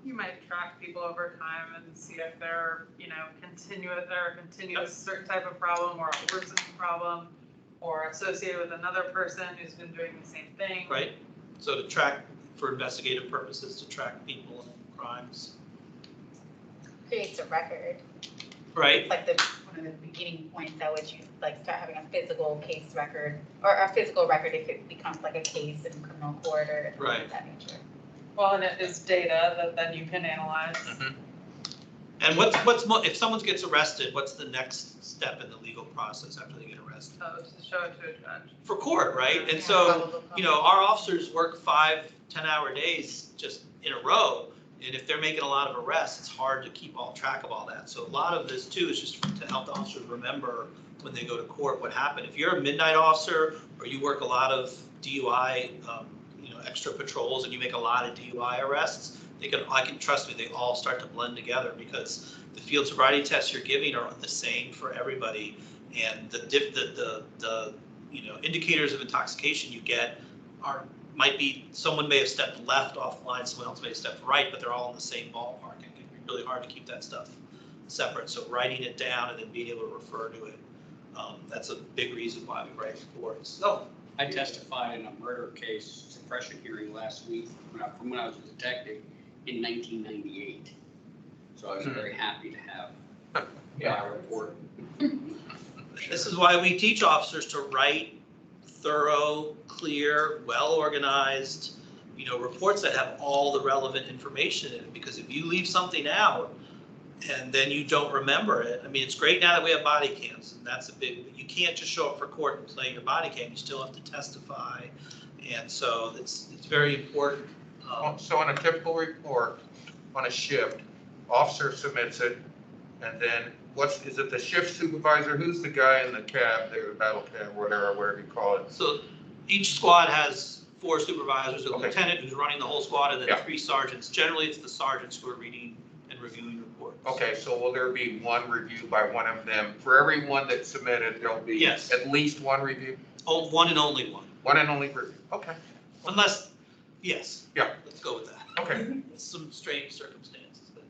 You might track people over time and see if they're, you know, continuous certain type of problem or a worsened problem or associated with another person who's been doing the same thing. Right. So to track for investigative purposes, to track people and crimes. Creates a record. Right. It's like one of the beginning points at which you like start having a physical case record or a physical record if it becomes like a case in criminal court or something of that nature. Well, and it is data that then you can analyze. Mm-hmm. And if someone gets arrested, what's the next step in the legal process after they get arrested? So to show it to a judge. For court, right? And so, you know, our officers work 5-10 hour days just in a row. And if they're making a lot of arrests, it's hard to keep track of all that. So a lot of this too is just to help the officers remember when they go to court what happened. If you're a midnight officer or you work a lot of DUI, you know, extra patrols, and you make a lot of DUI arrests, I can trust me, they all start to blend together because the field sobriety tests you're giving are the same for everybody, and the you know, indicators of intoxication you get might be someone may have stepped left off line, someone else may have stepped right, but they're all in the same ballpark. It can be really hard to keep that stuff separate. So writing it down and then being able to refer to it, that's a big reason why we write reports. So I testified in a murder case suppression hearing last week from when I was a detective in 1998. So I was very happy to have my report. this is why we teach officers to write thorough, clear, well-organized, you know, reports that have all the relevant information in it. Because if you leave something out and then you don't remember it, I mean, it's great now that we have body cams, and that's a big. You can't just show up for court and play your body cam. You still have to testify, and so it's very important. So in a typical report on a shift, officer submits it, and then is it the shift supervisor? Who's the guy in the cab, the battle cab, whatever you call it? So each squad has 4 supervisors, a Okay. lieutenant who's running the whole squad, and then Yeah. 3 sergeants. Generally, it's the sergeants who are reading and reviewing reports. Okay, so will there be one review by one of them? For every one that's submitted, there'll be Yes. at least one review? Oh, one and only one. One and only review, okay. Unless, yes. Yeah. Let's go with that. Okay. Some strange circumstances. But.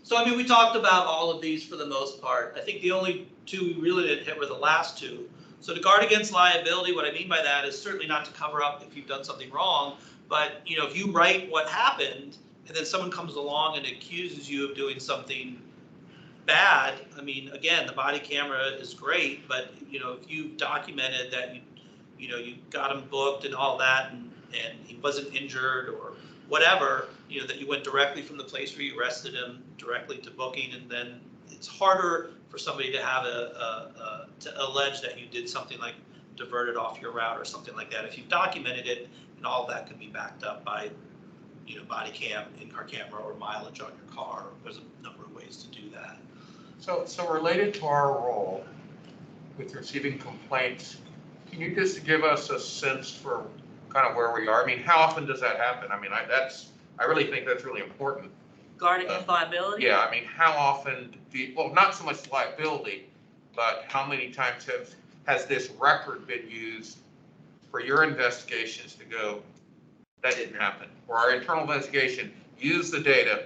So, I mean, we talked about all of these for the most part. I think the only 2 we really didn't hit were the last 2. So to guard against liability, what I mean by that is certainly not to cover up if you've done something wrong, but, you know, if you write what happened and then someone comes along and accuses you of doing something bad, I mean, again, the body camera is great, but, you know, if you've documented that you know, you got him booked and all that, and he wasn't injured or whatever, you know, that you went directly from the place where you arrested him directly to booking, and then it's harder for somebody to have to allege that you did something like diverted off your route or something like that. If you've documented it, and all of that can be backed up by body cam, in-car camera, or mileage on your car. There's a number of ways to do that. So related to our role with receiving complaints, can you just give us a sense for kind of where we are? I mean, how often does that happen? I mean, I really think that's really important. Guarding against liability? Yeah, I mean, how often well, not so much liability, but how many times has this record been used for your investigations to go, that didn't happen? Or our internal investigation, use the data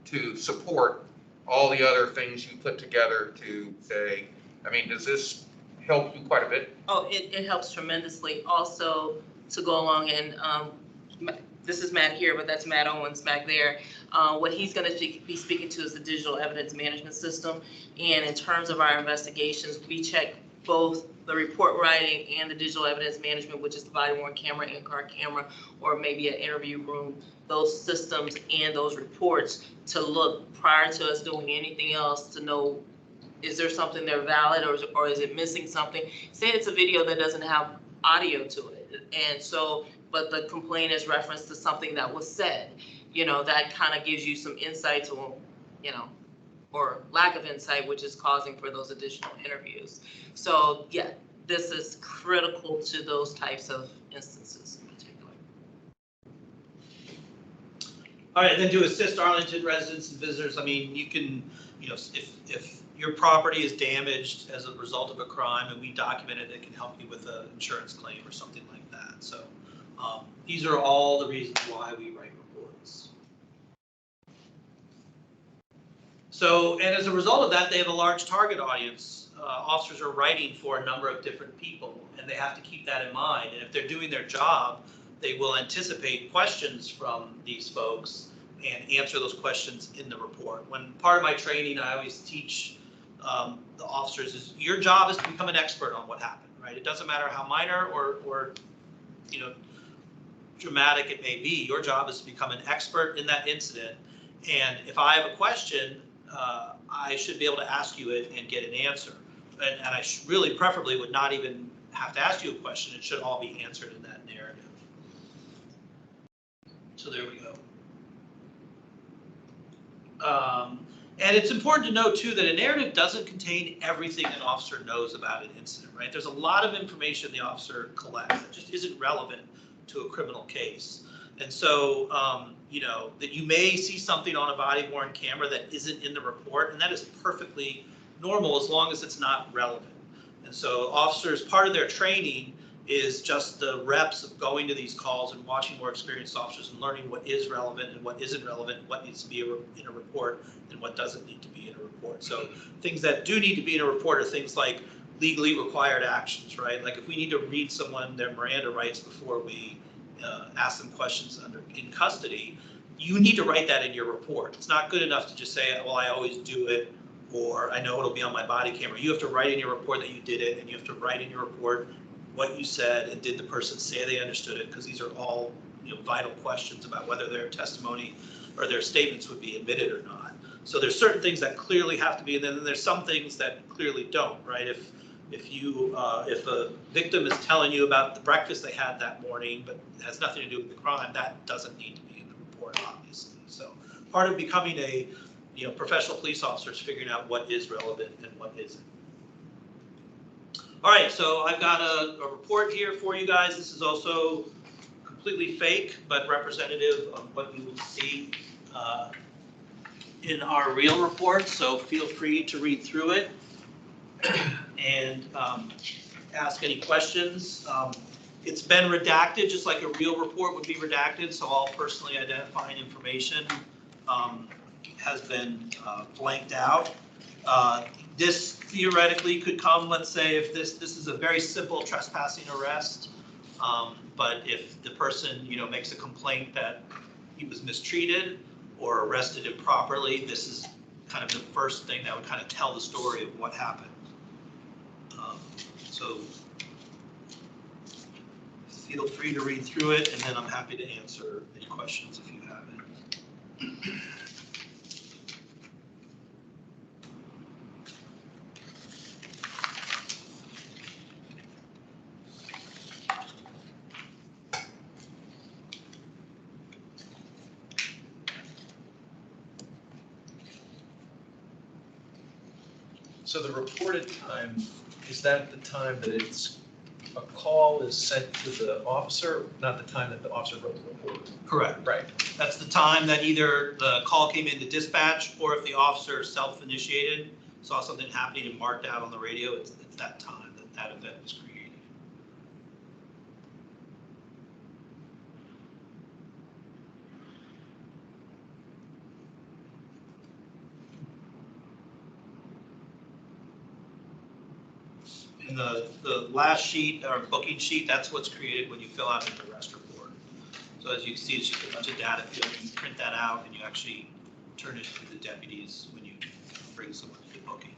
to support all the other things you put together to say, I mean, does this help you quite a bit? Oh, it helps tremendously. Also, to go along and, this is Matt here, but that's Matt Owens back there. What he's going to be speaking to is the digital evidence management system. And in terms of our investigations, we check both the report writing and the digital evidence management, which is the body worn camera, in-car camera, or maybe an interview room, those systems and those reports to look prior to us doing anything else to know, is there something they're valid or is it missing something? Say it's a video that doesn't have audio to it. And so, but the complaint is referenced to something that was said, that kind of gives you some insight to, or lack of insight, which is causing for those additional interviews. So yeah, this is critical to those types of instances in particular. All right, and then to assist Arlington residents and visitors, I mean, you can, if your property is damaged as a result of a crime and we document it, it can help you with an insurance claim or something like that. So these are all the reasons why we write reports. So, and as a result of that, they have a large target audience. Officers are writing for a number of different people, and they have to keep that in mind. And if they're doing their job, they will anticipate questions from these folks and answer those questions in the report. When part of my training, I always teach the officers is your job is to become an expert on what happened, right? It doesn't matter how minor or dramatic it may be. Your job is to become an expert in that incident. And if I have a question, I should be able to ask you it and get an answer. And I really preferably would not even have to ask you a question. It should all be answered in that narrative. So there we go. And it's important to note too that a narrative doesn't contain everything an officer knows about an incident, right? There's a lot of information the officer collects that just isn't relevant to a criminal case. And so, that you may see something on a body worn camera that isn't in the report, and that is perfectly normal as long as it's not relevant. And so officers, part of their training is just the reps of going to these calls and watching more experienced officers and learning what is relevant and what isn't relevant, what needs to be in a report and what doesn't need to be in a report. So things that do need to be in a report are things like legally required actions, right? Like if we need to read someone their Miranda rights before we ask them questions in custody, you need to write that in your report. It's not good enough to just say, well, I always do it, or I know it'll be on my body camera. You have to write in your report that you did it, and you have to write in your report what you said and did the person say they understood it, because these are all vital questions about whether their testimony or their statements would be admitted or not. So there's certain things that clearly have to be, and then there's some things that clearly don't, right? If a victim is telling you about the breakfast they had that morning, but it has nothing to do with the crime, that doesn't need to be in the report, obviously. So part of becoming a professional police officer is figuring out what is relevant and what isn't. All right, so I've got a report here for you guys. This is also completely fake, but representative of what you will see in our real report. So feel free to read through it and ask any questions. It's been redacted, just like a real report would be redacted. So all personally identifying information has been blanked out. This theoretically could come, let's say, if this is a very simple trespassing arrest, but if the person makes a complaint that he was mistreated or arrested improperly, this is kind of the first thing that would kind of tell the story of what happened. So feel free to read through it, and then I'm happy to answer any questions if you have it. So the reported time, is that the time that a call is sent to the officer, not the time that the officer wrote the report? Correct. Right. That's the time that either the call came into dispatch, or if the officer self-initiated, saw something happening and marked out on the radio, it's that time that that event was created. In the last sheet, or booking sheet, that's what's created when you fill out an arrest report. So as you can see, it's just a bunch of data field. You print that out and you actually turn it to the deputies when you bring someone to the booking.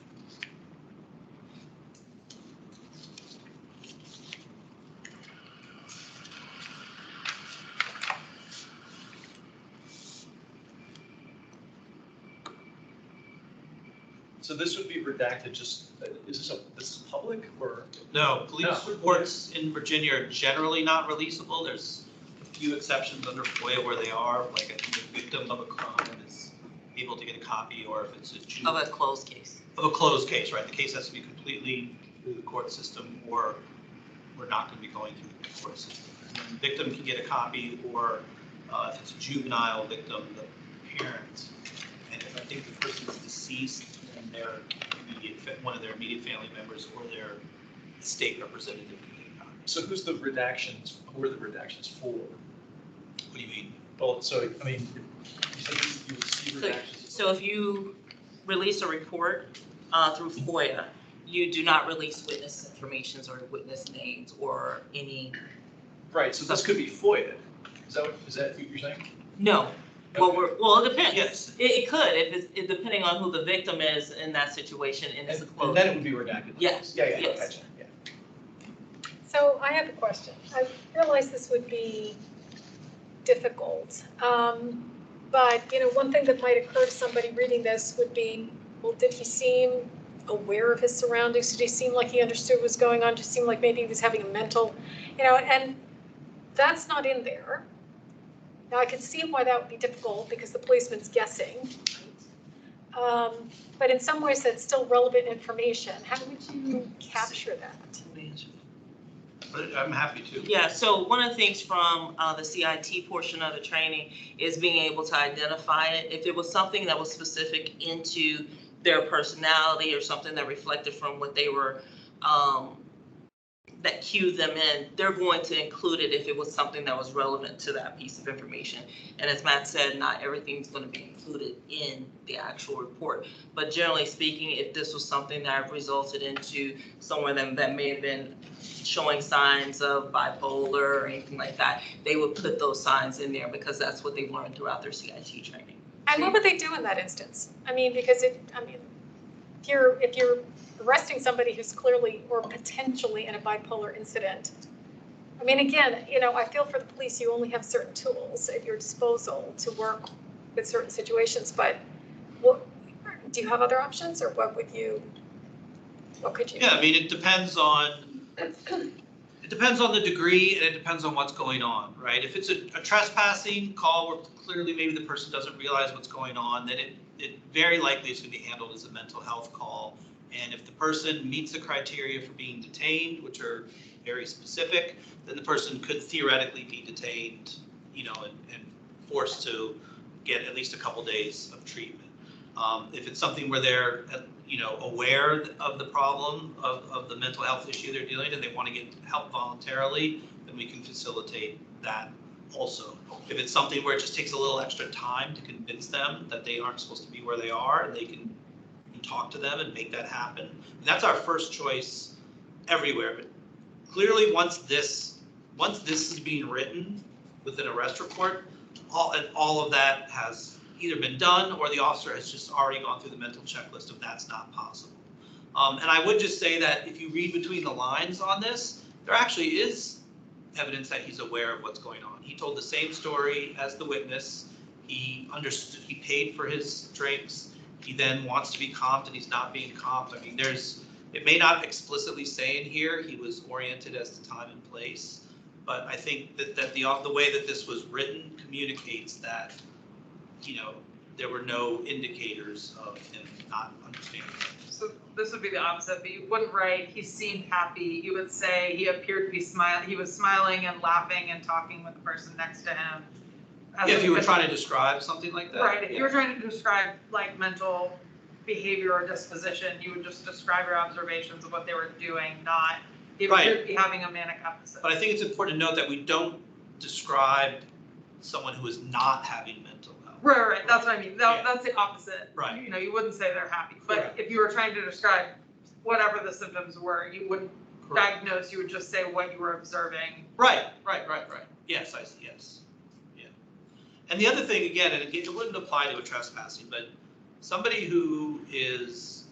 So this would be redacted, just, this is public or? No, police No. reports in Virginia are generally not releasable. There's a few exceptions under FOIA where they are, like I think a victim of a crime is able to get a copy, or if it's Of a closed case. of a closed case, right? The case has to be completely through the court system, or we're not going to be going through the court system. And the victim can get a copy, or if it's a juvenile victim, the parent. And if I think the person is deceased, then their one of their immediate family members or their state representative can get a copy. So who's the redactions, who are the redactions for? What do you mean? Well, so, I mean, you said you would see redactions. So if you release a report through FOIA, you do not release witness information or witness names or any. Right, so this could be FOIA. Is that what you're saying? No. Well, it depends. Yes. It could, if it's depending on who the victim is in that situation, and it's a And closed. then it would be redacted? Yes, Yeah, yes. gotcha, yeah. So I have a question. I realize this would be difficult. But, one thing that might occur to somebody reading this would be, well, did he seem aware of his surroundings? Did he seem like he understood what was going on? Did he seem like maybe he was having a mental, and that's not in there. Now, I can see why that would be difficult because the policeman's guessing. But in some ways, that's still relevant information. How would you capture that? But I'm happy to. Yeah, so one of the things from the CIT portion of the training is being able to identify it. If it was something that was specific into their personality or something that reflected from what they were, that cued them in, they're going to include it if it was something that was relevant to that piece of information. And as Matt said, not everything's going to be included in the actual report. But generally speaking, if this was something that resulted into someone that may have been showing signs of bipolar or anything like that, they would put those signs in there because that's what they've learned throughout their CIT training. And what would they do in that instance? I mean, because if you're arresting somebody who's clearly or potentially in a bipolar incident, I mean, again, I feel for the police, you only have certain tools at your disposal to work with certain situations, but do you have other options, or what could you Yeah, I mean, it depends on the degree, and it depends on what's going on, right? If it's a trespassing call where clearly maybe the person doesn't realize what's going on, then it very likely is going to be handled as a mental health call. And if the person meets the criteria for being detained, which are very specific, then the person could theoretically be detained, and forced to get at least a couple days of treatment. If it's something where they're, aware of the problem of the mental health issue they're dealing with, and they want to get help voluntarily, then we can facilitate that also. If it's something where it just takes a little extra time to convince them that they aren't supposed to be where they are, and they can talk to them and make that happen. And that's our first choice everywhere. But clearly, once this is being written with an arrest report, all of that has either been done or the officer has just already gone through the mental checklist of that's not possible. And I would just say that if you read between the lines on this, there actually is evidence that he's aware of what's going on. He told the same story as the witness. He understood, he paid for his drinks. He then wants to be comped and he's not being comped. I mean, it may not explicitly say in here he was oriented as to time and place, but I think that the way that this was written communicates that, there were no indicators of him not understanding. So this would be the opposite, but you wouldn't write, he seemed happy. You would say he appeared to be he was smiling and laughing and talking with the person next to him. If you were trying to describe something like that. Right, if you were trying to describe like mental behavior or disposition, you would just describe your observations of what they were doing, not he appeared to be having a manic episode. But I think it's important to note that we don't describe someone who is not having mental health. Right, that's what I mean. That's the opposite. Right. You know, you wouldn't say they're happy, but Correct. if you were trying to describe whatever the symptoms were, you wouldn't Correct. diagnose, you would just say what you were observing. Right. Yes, I see, yes. Yeah. And the other thing, again, and it wouldn't apply to a trespassing, but somebody who is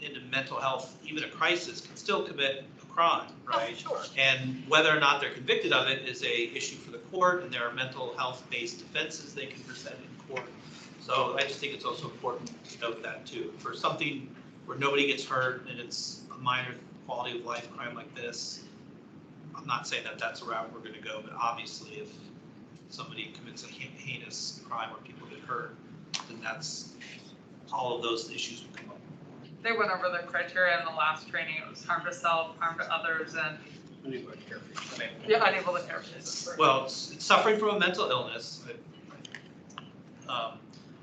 in a mental health, even a crisis, can still commit a crime, right? Oh, sure. And whether or not they're convicted of it is a issue for the court, and there are mental health-based defenses they can present in court. So I just think it's also important to note that too. For something where nobody gets hurt and it's a minor quality of life crime like this, I'm not saying that that's a route we're gonna go, but obviously if somebody commits a heinous crime where people get hurt, then that's, all of those issues would come up. They went over the criteria in the last training. It was harm to self, harm to others, and unable to care for yourself. Well, it's suffering from a mental illness.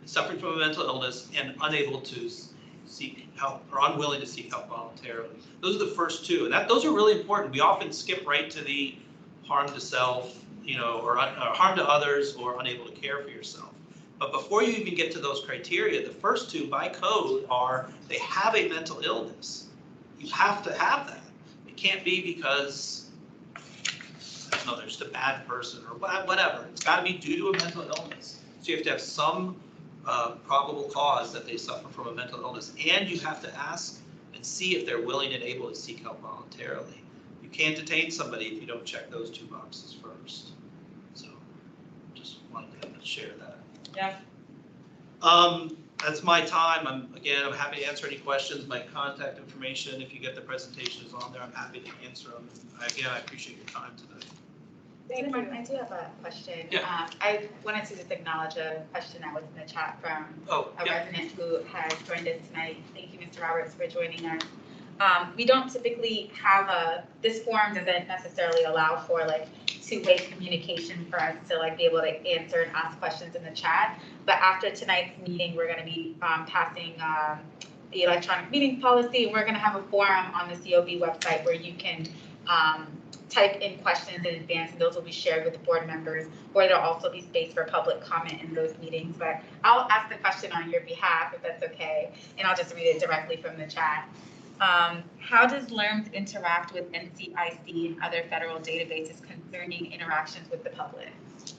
Suffering from a mental illness and unable to seek help or unwilling to seek help voluntarily. Those are the first two, and those are really important. We often skip right to the harm to self, you know, or harm to others, or unable to care for yourself. But before you even get to those criteria, the first two by code are they have a mental illness. You have to have that. It can't be because, I don't know, they're just a bad person or whatever. It's got to be due to a mental illness. So you have to have some probable cause that they suffer from a mental illness, and you have to ask and see if they're willing and able to seek help voluntarily. You can't detain somebody if you don't check those two boxes first. So just wanted to share that. Yeah. That's my time. I'm happy to answer any questions. My contact information, if you get the presentation, is on there. I'm happy to answer them. Again, I appreciate your time tonight. I do have a question. Yeah. I wanted to just acknowledge a question that was in the chat from a resident who has joined us tonight. Thank you, Mr. Roberts, for joining us. We don't typically have this forum doesn't necessarily allow for like two-way communication for us to like be able to answer and ask questions in the chat. But after tonight's meeting, we're going to be passing the electronic meeting policy. We're going to have a forum on the COB website where you can type in questions in advance, and those will be shared with the board members, or there'll also be space for public comment in those meetings. But I'll ask the question on your behalf if that's okay, and I'll just read it directly from the chat. How does LERMS interact with NCIC and other federal databases concerning interactions with the public?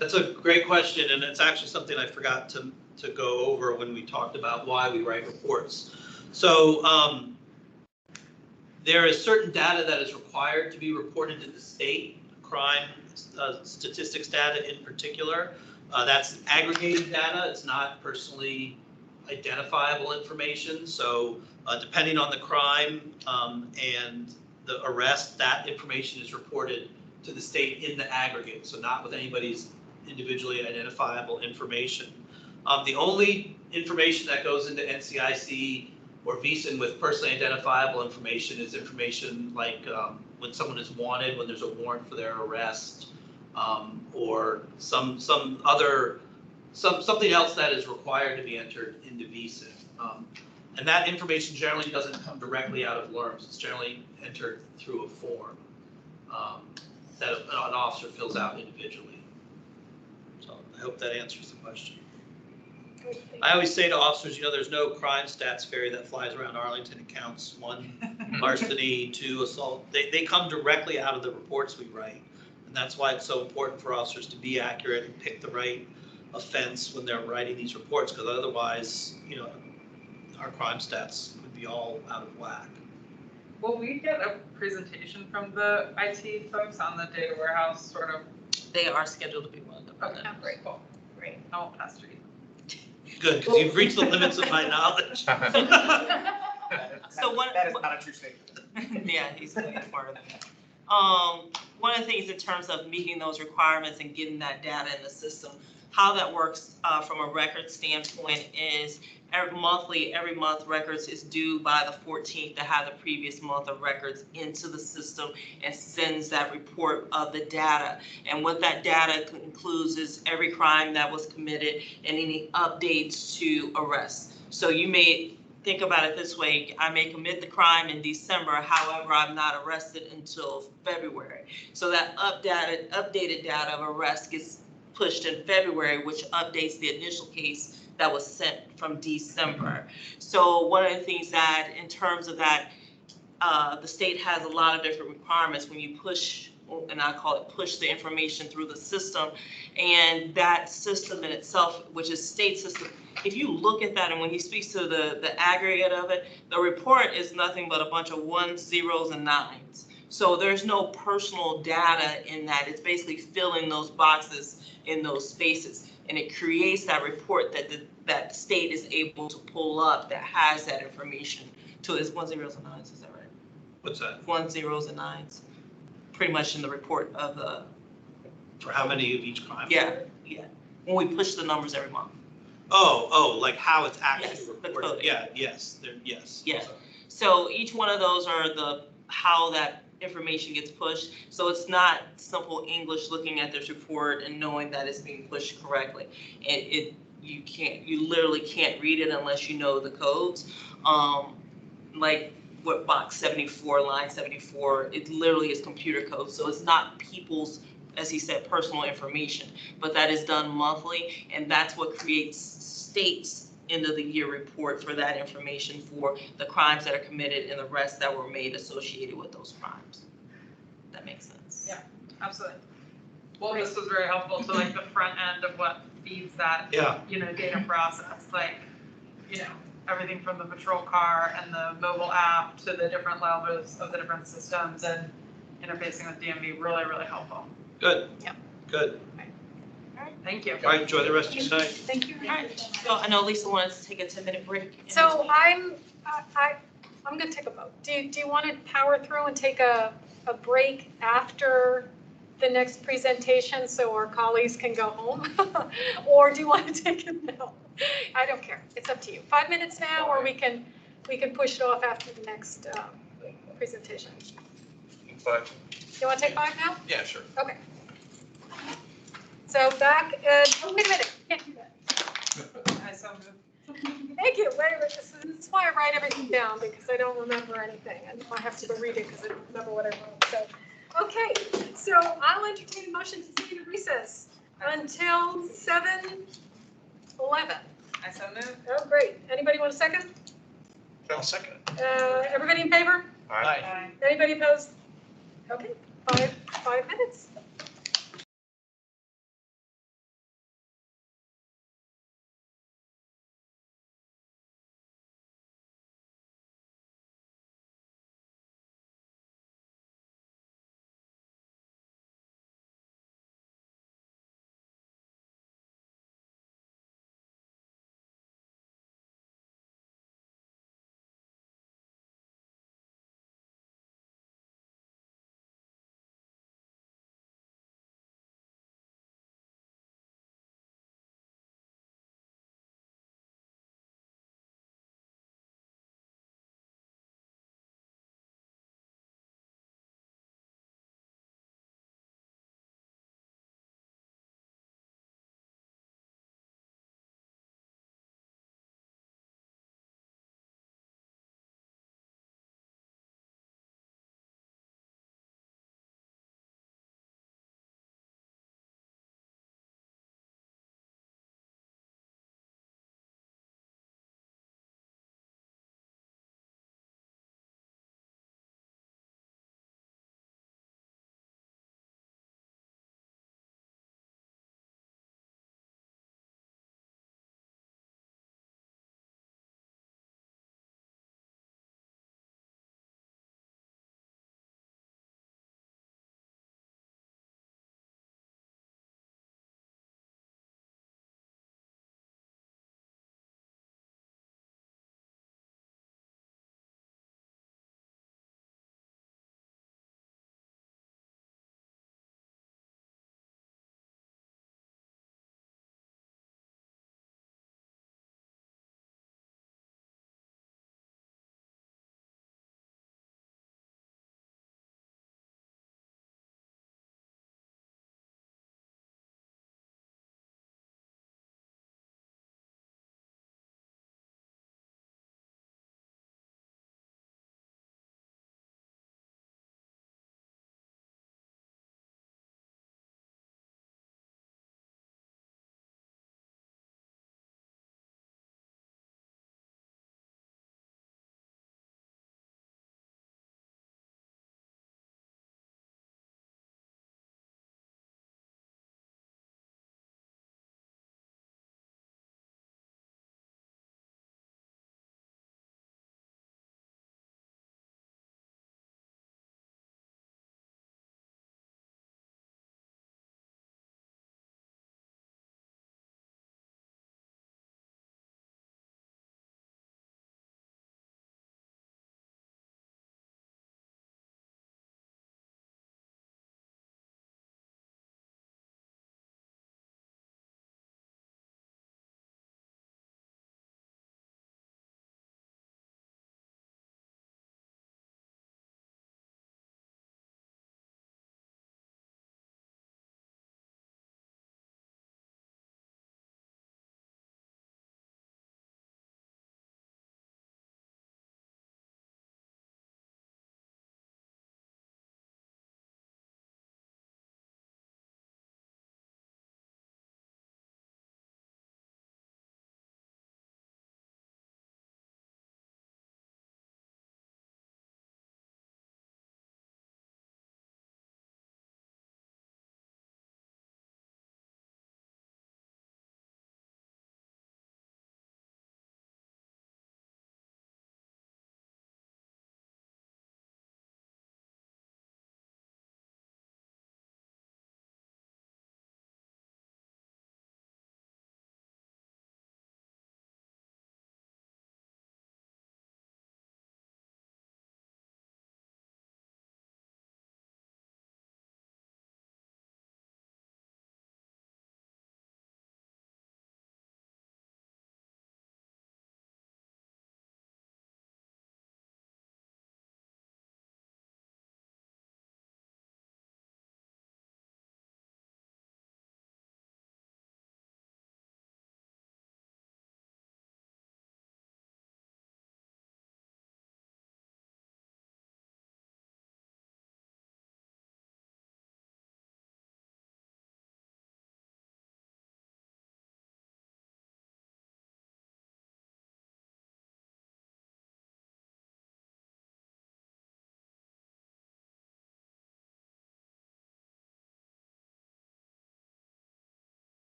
That's a great question, and it's actually something I forgot to go over when we talked about why we write reports. So there is certain data that is required to be reported to the state, crime statistics data in particular. That's aggregated data. It's not personally identifiable information. So depending on the crime and the arrest, that information is reported to the state in the aggregate. So not with anybody's individually identifiable information. The only information that goes into NCIC or VEASAN with personally identifiable information is information like when someone is wanted, when there's a warrant for their arrest, or something else that is required to be entered into VEASAN. And that information generally doesn't come directly out of LERMS. It's generally entered through a form that an officer fills out individually. So I hope that answers the question. I always say to officers, you know, there's no crime stats fairy that flies around Arlington and counts 1 larceny, 2 assault. They come directly out of the reports we write. And that's why it's so important for officers to be accurate and pick the right offense when they're writing these reports, because otherwise, you know, our crime stats would be all out of whack. Will we get a presentation from the IT folks on the data warehouse sort of? They are scheduled to be one of them. Okay, great, cool. Great. I won't pass through you. Good, because you've reached the limits of my knowledge. So that is not a true statement. Yeah, he's way part of that. One of the things in terms of meeting those requirements and getting that data in the system, how that works from a record standpoint is every month records is due by the 14th to have the previous month of records into the system and sends that report of the data. And what that data includes is every crime that was committed and any updates to arrests. So you may think about it this way: I may commit the crime in December, however, I'm not arrested until February. So that updated data of arrest gets pushed in February, which updates the initial case that was sent from December. So one of the things that, in terms of that, the state has a lot of different requirements when you push, and I call it push the information through the system. And that system in itself, which is state system, if you look at that and when he speaks to the aggregate of it, the report is nothing but a bunch of 1s, 0s, and 9s. So there's no personal data in that. It's basically filling those boxes in those spaces. And it creates that report that the state is able to pull up that has that information to its 1s, 0s, and 9s. Is that right? What's that? 1s, 0s, and 9s. Pretty much in the report of the. For how many of each crime? Yeah. When we push the numbers every month. Oh, like how it's Yes, actually the reported. coding. Yeah, yes, yes. Yeah. So each one of those are how that information gets pushed. So it's not simple English looking at this report and knowing that it's being pushed correctly. You literally can't read it unless you know the codes. Like what box 74, line 74, it literally is computer code. So it's not people's, as he said, personal information, but that is done monthly. And that's what creates state's end of the year report for that information for the crimes that are committed and the arrests that were made associated with those crimes. That makes sense. Yeah. Absolutely. Well, this was very helpful to like the front end of what feeds that, data process, like, everything from the patrol car and the mobile app to the different levels of the different systems and interfacing with DMV, really, really helpful. Good. Yep. Good. Thank you. All right, enjoy the rest of your night. Thank you. All right. So I know Lisa wanted to take a 10-minute break. So I'm gonna take a vote. Do you want to power through and take a break after the next presentation so our colleagues can go home? Or do you want to take it now? I don't care. It's up to you. 5 minutes now, or we can push it off after the next presentation. 5. You want to take 5 now? Yeah, sure. Okay. So back, oh, wait a minute. Can't do that. I so moved. Thank you. Wait, this is why I write everything down, because I don't remember anything, and I have to go read it because I don't remember what I wrote. So, okay. So I'll entertain a motion to take a recess until 7:11. I so moved. Oh, great. Anybody want a second? I'll second. Everybody in favor? Aye. Anybody opposed? Okay, 5 minutes.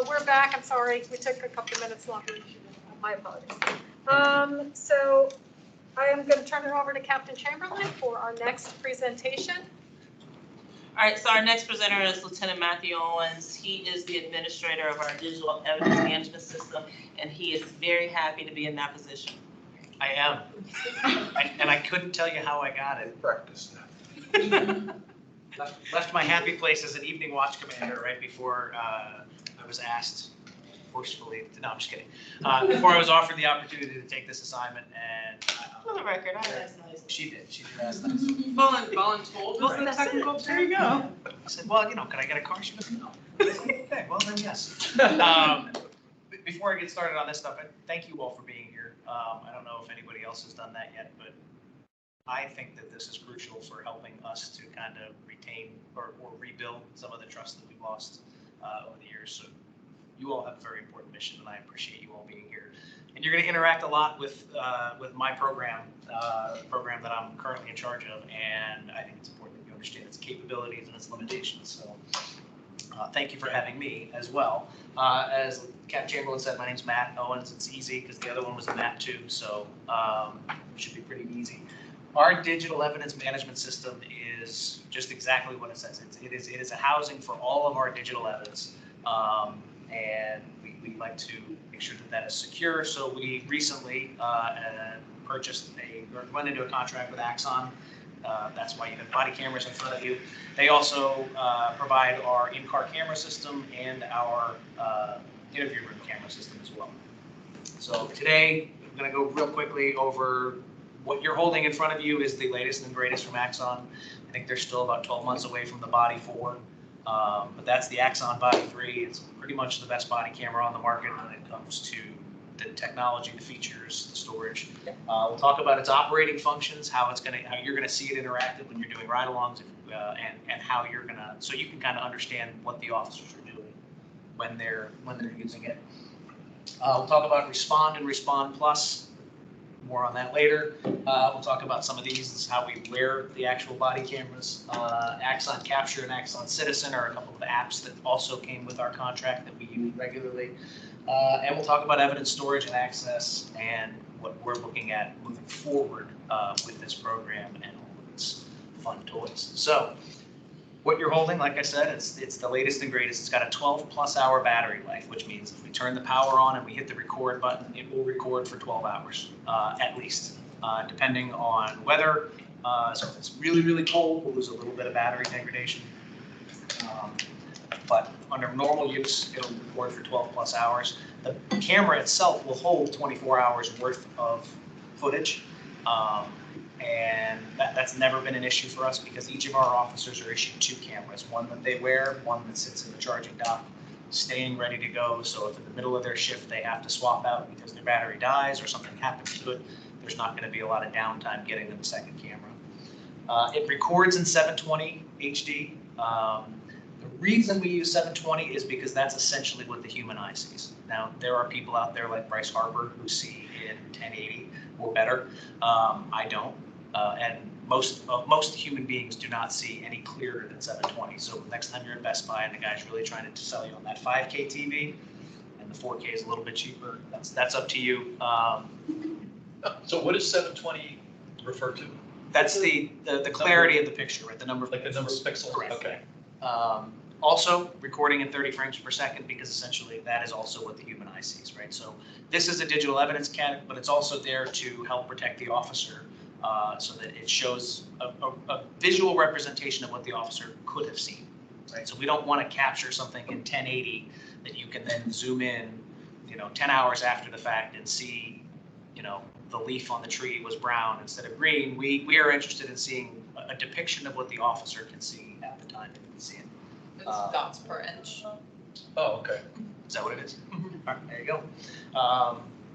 we're back. I'm sorry. We took a couple minutes longer. My apologies. So I am going to turn it over to Captain Chamberlain for our next presentation. All right, so our next presenter is Lieutenant Matthew Owens. He is the administrator of our digital evidence management system, and he is very happy to be in that position. I am. And I couldn't tell you how I got it. Practice. Left my happy place as an evening watch commander right before I was asked forcefully, no, I'm just kidding. Before I was offered the opportunity to take this assignment, and For the record, I asked nice. she did ask nice. Voluntold was the technical, there you go. I said, well, could I get a car? She goes, no. I said, okay, well then yes. Before I get started on this stuff, thank you all for being here. I don't know if anybody else has done that yet, but I think that this is crucial for helping us to kind of retain or rebuild some of the trust that we've lost over the years. So you all have a very important mission, and I appreciate you all being here. And you're going to interact a lot with my program, program that I'm currently in charge of, and I think it's important that you understand its capabilities and its limitations. So thank you for having me as well. As Captain Chamberlain said, my name's Matt Owens. It's easy because the other one was a Matt too, so it should be pretty easy. Our digital evidence management system is just exactly what it says. It is a housing for all of our digital evidence. And we like to make sure that that is secure. So we recently went into a contract with Axon. That's why you have body cameras in front of you. They also provide our in-car camera system and our interview room camera system as well. So today, I'm going to go real quickly over what you're holding in front of you is the latest and greatest from Axon. I think they're still about 12 months away from the Body 4. But that's the Axon Body 3. It's pretty much the best body camera on the market when it comes to the technology, the features, the storage. We'll talk about its operating functions, how you're gonna see it interactive when you're doing ride-alongs, and how you're gonna, so you can kind of understand what the officers are doing when they're using it. We'll talk about Respond and Respond Plus. More on that later. We'll talk about some of these. This is how we wear the actual body cameras. Axon Capture and Axon Citizen are a couple of apps that also came with our contract that we use regularly. And we'll talk about evidence storage and access and what we're looking at moving forward with this program and all of its fun toys. So what you're holding, like I said, it's the latest and greatest. It's got a 12+ hour battery life, which means if we turn the power on and we hit the record button, it will record for 12 hours at least, depending on weather. So if it's really, really cold, we'll lose a little bit of battery degradation. But under normal use, it'll record for 12+ hours. The camera itself will hold 24 hours worth of footage. And that's never been an issue for us because each of our officers are issued 2 cameras, one that they wear, one that sits in the charging dock, staying ready to go. So if in the middle of their shift they have to swap out because their battery dies or something happens to it, there's not going to be a lot of downtime getting them a second camera. It records in 720 HD. The reason we use 720 is because that's essentially what the human eye sees. Now, there are people out there like Bryce Harper who see in 1080 or better. I don't. And most human beings do not see any clearer than 720. So next time you're at Best Buy and the guy's really trying to sell you on that 5K TV and the 4K is a little bit cheaper, that's up to you. So what does 720 refer to? That's the clarity of the picture, right? The number of the number of pixels. Correct. Okay. Also recording in 30 frames per second because essentially that is also what the human eye sees, right? So this is a digital evidence cabinet, but it's also there to help protect the officer so that it shows a visual representation of what the officer could have seen, right? So we don't want to capture something in 1080 that you can then zoom in, 10 hours after the fact and see, the leaf on the tree was brown instead of green. We are interested in seeing a depiction of what the officer can see at the time that he can see it. It's dots per inch. Oh, okay. Is that what it is? All right, there you go.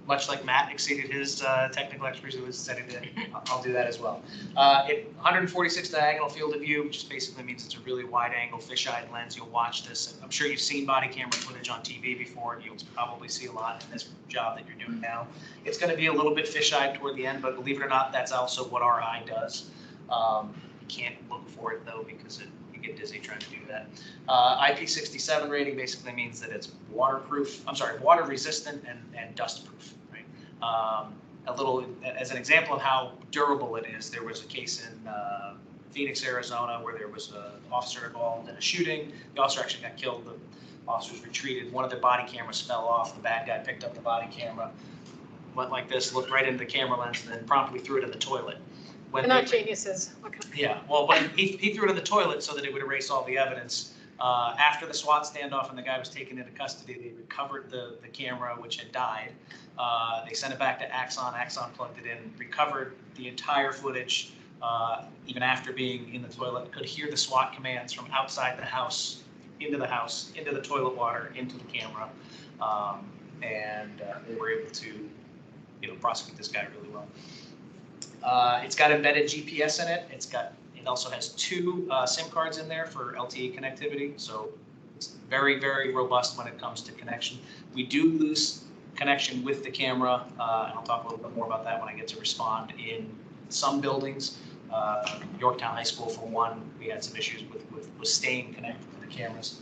Much like Matt exceeded his technical expertise, who said he did, I'll do that as well. 146 diagonal field of view, which just basically means it's a really wide angle fisheye lens. You'll watch this. I'm sure you've seen body camera footage on TV before. You'll probably see a lot in this job that you're doing now. It's going to be a little bit fisheye toward the end, but believe it or not, that's also what our eye does. You can't look for it though because you get dizzy trying to do that. IP67 rating basically means that it's water resistant and dust proof, right? A little, as an example of how durable it is, there was a case in Phoenix, Arizona, where there was an officer involved in a shooting. The officer actually got killed. The officers retreated. One of their body cameras fell off. The bad guy picked up the body camera, went like this, looked right into the camera lens, and then promptly threw it in the toilet. They're not geniuses. Okay. Yeah, well, when he threw it in the toilet so that it would erase all the evidence. After the SWAT standoff and the guy was taken into custody, they recovered the camera, which had died. They sent it back to Axon. Axon plugged it in, recovered the entire footage, even after being in the toilet, could hear the SWAT commands from outside the house, into the toilet water, into the camera. And they were able to, prosecute this guy really well. It's got embedded GPS in it. It also has 2 SIM cards in there for LTE connectivity. So it's very, very robust when it comes to connection. We do lose connection with the camera, and I'll talk a little bit more about that when I get to respond. In some buildings, Yorktown High School for one, we had some issues with staying connected to the cameras.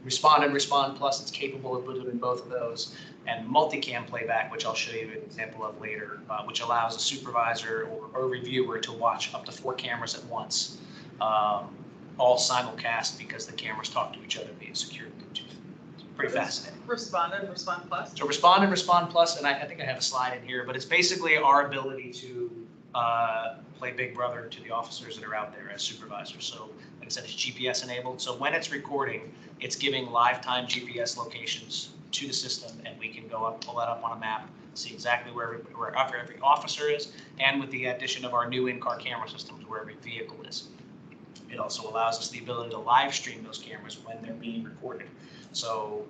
Respond and Respond Plus, it's capable of doing both of those. And multicam playback, which I'll show you an example of later, which allows a supervisor or a reviewer to watch up to 4 cameras at once, all simulcast because the cameras talk to each other via secure Bluetooth. It's pretty fascinating. Respond and Respond Plus? So Respond and Respond Plus, and I think I have a slide in here, but it's basically our ability to play big brother to the officers that are out there as supervisors. So like I said, it's GPS enabled. So when it's recording, it's giving live time GPS locations to the system, and we can go up, pull that up on a map, see exactly where every officer is, and with the addition of our new in-car camera systems, where every vehicle is. It also allows us the ability to live stream those cameras when they're being recorded. So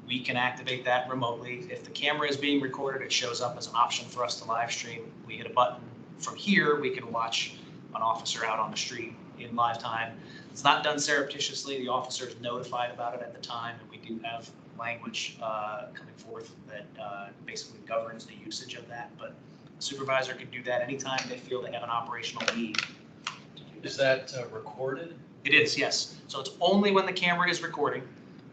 we can activate that remotely. If the camera is being recorded, it shows up as an option for us to live stream. We hit a button. From here, we can watch an officer out on the street in live time. It's not done surreptitiously. The officer is notified about it at the time, and we do have language coming forth that basically governs the usage of that. But a supervisor can do that anytime they feel they have an operational need. Is that recorded? It is, yes. So it's only when the camera is recording,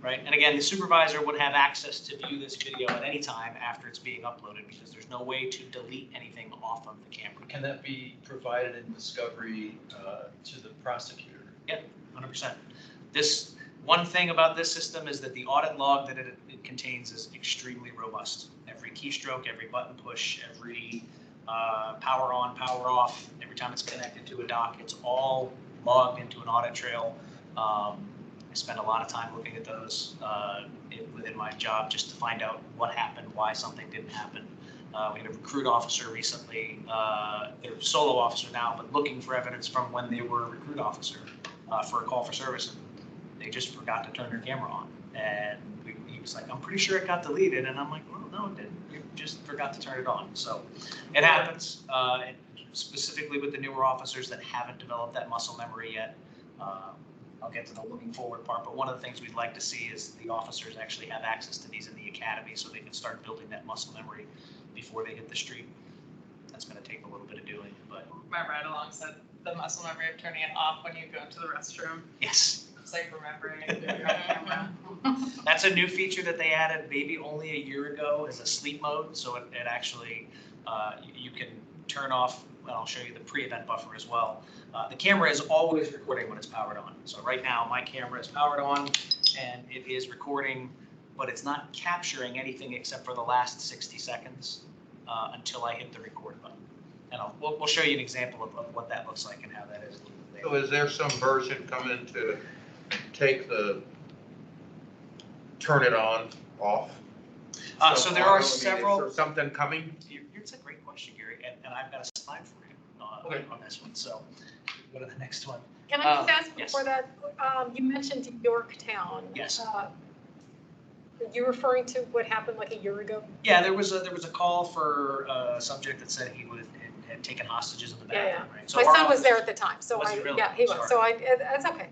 right? And again, the supervisor would have access to view this video at any time after it's being uploaded, because there's no way to delete anything off of the camera. Can that be provided in discovery to the prosecutor? Yep, 100%. This one thing about this system is that the audit log that it contains is extremely robust. Every keystroke, every button push, every power on, power off, every time it's connected to a dock, it's all logged into an audit trail. I spend a lot of time looking at those within my job just to find out what happened, why something didn't happen. We had a recruit officer recently, they're a solo officer now, but looking for evidence from when they were a recruit officer for a call for service, and they just forgot to turn their camera on. And he was like, I'm pretty sure it got deleted. And I'm like, well, no, it didn't. You just forgot to turn it on. So it happens, and specifically with the newer officers that haven't developed that muscle memory yet. I'll get to the looking forward part, but one of the things we'd like to see is the officers actually have access to these in the academy so they can start building that muscle memory before they hit the street. That's going to take a little bit of doing, but. My ride along said the muscle memory of turning it off when you go into the restroom. Yes. It's like remembering your camera. That's a new feature that they added maybe only a year ago as a sleep mode. So it actually, you can turn off, and I'll show you the pre-event buffer as well. The camera is always recording when it's powered on. So right now my camera is powered on and it is recording, but it's not capturing anything except for the last 60 seconds until I hit the record button. And we'll show you an example of what that looks like and how that is. So is there some version coming to take turn it on, off? So there are several. Is there something coming? It's a great question, Gary, and I've got a slide for you on this one. So go to the next one. Can I just ask yes. before that, you mentioned Yorktown. Yes. You referring to what happened like a year ago? Yeah, there was a call for a subject that said he had taken hostages in the bathroom. Yeah. Right? So my son was there at the time, so really? Yeah, he was. Sorry. So that's okay.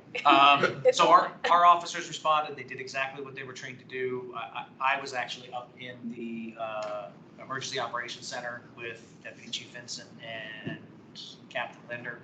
So our officers responded. They did exactly what they were trained to do. I was actually up in the emergency operations center with Deputy Chief Vincent and Captain Linder.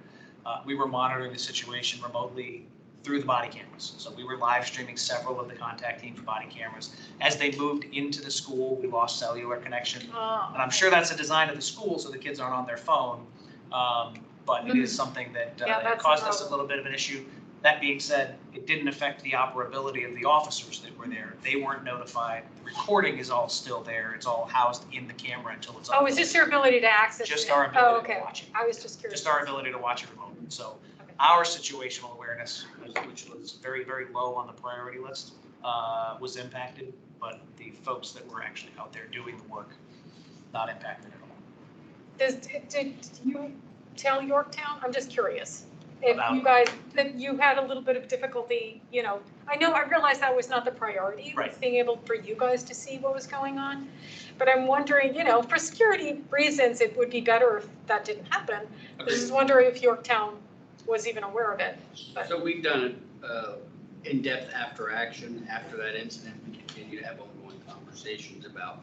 We were monitoring the situation remotely. through the body cameras. So we were live streaming several of the contact team's body cameras. As they moved into the school, we lost cellular connection. And I'm sure that's a design of the school so the kids aren't on their phone. But it is something that caused us a little bit of an issue. That being said, it didn't affect the operability of the officers that were there. They weren't notified. The recording is all still there. It's all housed in the camera until it's up. Oh, is this your ability to access? Just our ability to okay. watch it. I was just curious. Just our ability to watch it remotely. So our situational awareness, which was very, very low on the priority list, was impacted, but the folks that were actually out there doing the work, not impacted at all. Did you tell Yorktown? I'm just curious. If About- you guys, that you had a little bit of difficulty, I realized that was not the priority, was Right. being able for you guys to see what was going on. But I'm wondering, for security reasons, it would be better if that didn't happen. I was just wondering if Yorktown was even aware of it. But So we've done in-depth after action, after that incident, we continue to have ongoing conversations about,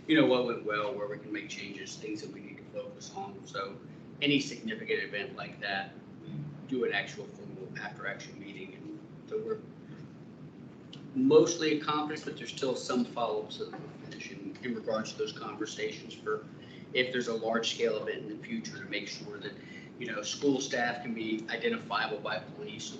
what went well, where we can make changes, things that we need to focus on. So any significant event like that, we do an actual formal after action meeting. And so we're mostly accomplished, but there's still some follow-ups that we're finishing in regards to those conversations for if there's a large scale event in the future to make sure that school staff can be identifiable by police. So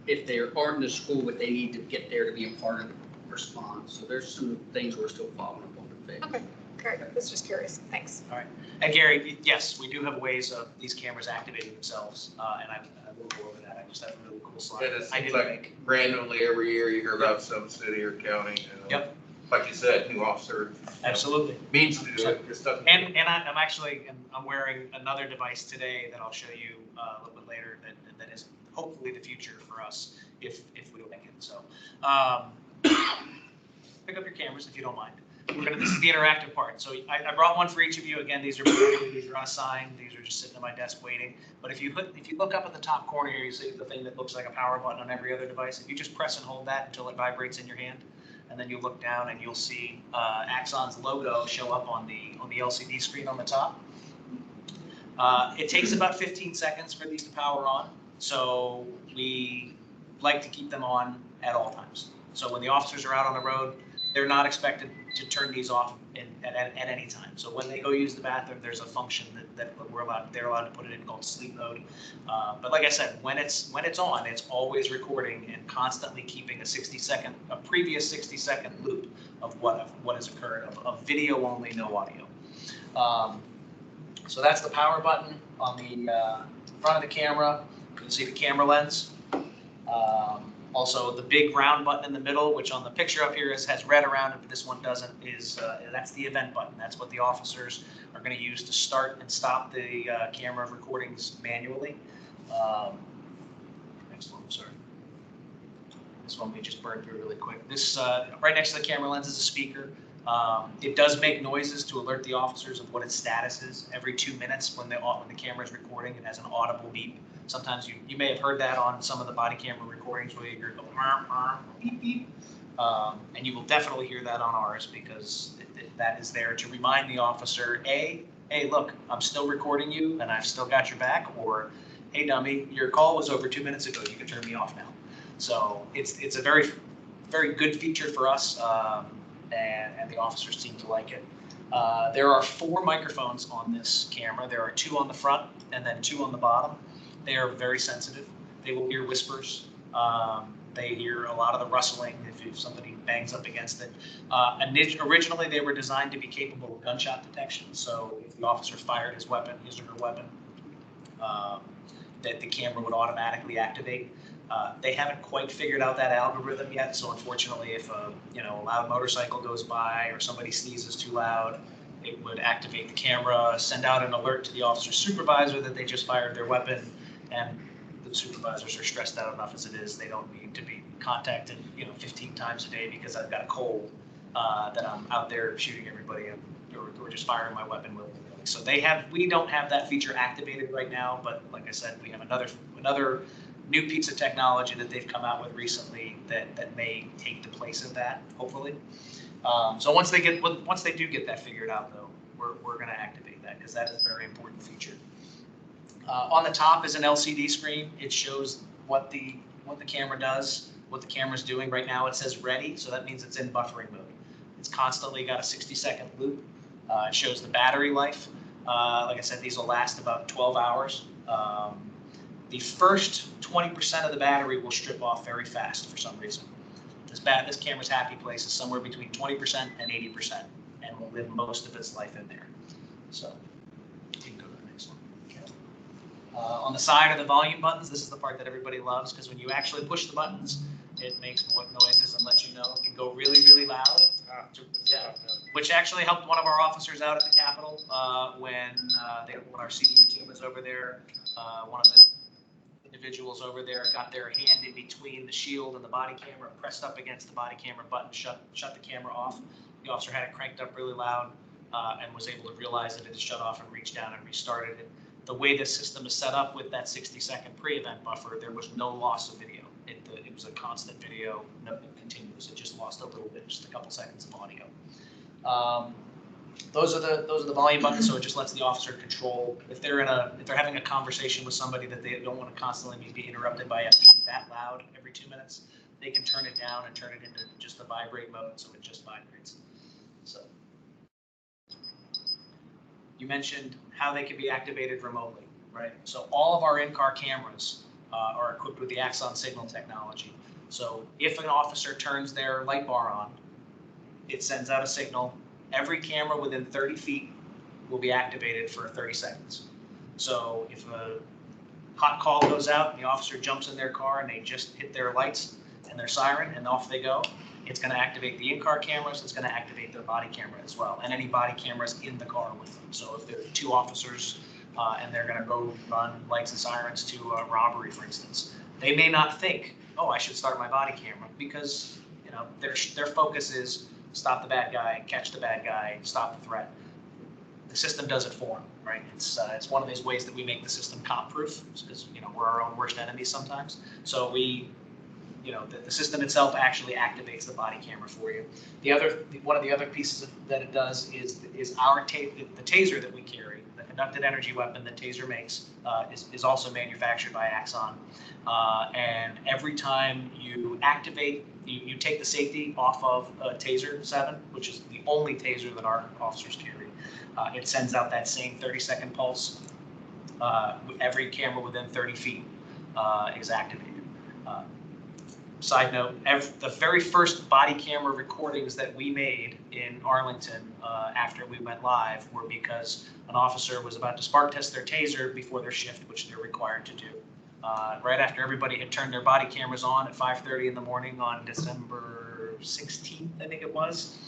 if they aren't in the school, but they need to get there to be a part of the response. So there's some things we're still following up on to fix. okay, great. I was just curious. Thanks. All right. And Gary, yes, we do have ways of these cameras activating themselves, and I will go over that. I just have a really cool slide. And it I seems didn't like make. randomly every year you hear about some city or county. Yep. Like you said, new officer. Absolutely. Means to do it, just doesn't. And I'm actually, I'm wearing another device today that I'll show you a little bit later that is hopefully the future for us if we don't make it. So pick up your cameras if you don't mind. This is the interactive part. So I brought one for each of you. Again, these are unassigned. These are just sitting at my desk waiting. But if you look up at the top corner here, you see the thing that looks like a power button on every other device. If you just press and hold that until it vibrates in your hand, and then you look down and you'll see Axon's logo show up on the LCD screen on the top. It takes about 15 seconds for these to power on. So we like to keep them on at all times. So when the officers are out on the road, they're not expected to turn these off at any time. So when they go use the bathroom, there's a function that they're allowed to put it in called sleep mode. But like I said, when it's on, it's always recording and constantly keeping a previous 60-second loop of what has occurred of video only, no audio. So that's the power button on the front of the camera. You can see the camera lens. Also, the big round button in the middle, which on the picture up here has red around it, but this one doesn't, that's the event button. That's what the officers are going to use to start and stop the camera recordings manually. Next one, sorry. This one we just burned through really quick. This right next to the camera lens is a speaker. It does make noises to alert the officers of what its status is. Every 2 minutes when the camera is recording, it has an audible beep. Sometimes you may have heard that on some of the body camera recordings where you hear the beep, beep. And you will definitely hear that on ours because that is there to remind the officer, hey, look, I'm still recording you and I've still got your back, or hey, dummy, your call was over 2 minutes ago. You can turn me off now. So it's a very, very good feature for us. And the officers seem to like it. There are 4 microphones on this camera. There are 2 on the front and then 2 on the bottom. They are very sensitive. They will hear whispers. They hear a lot of the rustling if somebody bangs up against it. Originally, they were designed to be capable of gunshot detection. So if the officer fired his or her weapon, that the camera would automatically activate. They haven't quite figured out that algorithm yet, so unfortunately, if a loud motorcycle goes by or somebody sneezes too loud, it would activate the camera, send out an alert to the officer's supervisor that they just fired their weapon, and the supervisors are stressed out enough as it is. They don't need to be contacted 15 times a day because I've got a cold that I'm out there shooting everybody or just firing my weapon willy-nilly. So we don't have that feature activated right now, but like I said, we have another new piece of technology that they've come out with recently that may take the place of that, hopefully. So once they do get that figured out, though, we're going to activate that because that is a very important feature. On the top is an LCD screen. It shows what the what the camera does, what the camera's doing. Right now it says ready, so that means it's in buffering mode. It's constantly got a 60-second loop. It shows the battery life. Like I said, these will last about 12 hours. The first 20% of the battery will strip off very fast for some reason. This camera's happy place is somewhere between 20% and 80%, and will live most of its life in there. So you can go to the next one. On the side are the volume buttons. This is the part that everybody loves, because when you actually push the buttons, it makes what noises and lets you know. It can go really, really loud. Yeah. Which actually helped one of our officers out at the Capitol when our CDU team was over there. One of the individuals over there got their hand in between the shield and the body camera, pressed up against the body camera button, shut the camera off. The officer had it cranked up really loud and was able to realize that it had shut off and reached down and restarted it. The way this system is set up with that 60-second pre-event buffer, there was no loss of video. It was a constant video, no continuous. It just lost a little bit, just a couple seconds of audio. Those are the volume buttons, so it just lets the officer control if they're having a conversation with somebody that they don't want to constantly be interrupted by it being that loud every 2 minutes. They can turn it down and turn it into just the vibrate mode, so it just vibrates. So you mentioned how they can be activated remotely, right? So all of our in-car cameras are equipped with the Axon signal technology. So if an officer turns their light bar on, it sends out a signal. Every camera within 30 feet will be activated for 30 seconds. So if a hot call goes out and the officer jumps in their car and they just hit their lights and their siren and off they go, it's going to activate the in-car cameras. It's going to activate their body camera as well, and any body cameras in the car with them. So if there are two officers and they're going to go run lights and sirens to a robbery, for instance, they may not think, oh, I should start my body camera, because their focus is stop the bad guy, catch the bad guy, stop the threat. The system does it for them, right? It's one of these ways that we make the system cop-proof, because we're our own worst enemies sometimes. So the system itself actually activates the body camera for you. One of the other pieces that it does is the taser that we carry, the conducted energy weapon that Taser makes, is also manufactured by Axon. And every time you activate, you take the safety off of a Taser 7, which is the only Taser that our officers carry. It sends out that same 30-second pulse. Every camera within 30 feet is activated. Side note, the very first body camera recordings that we made in Arlington after we went live were because an officer was about to spark test their Taser before their shift, which they're required to do. Right after everybody had turned their body cameras on at 5:30 in the morning on December 16th, I think it was,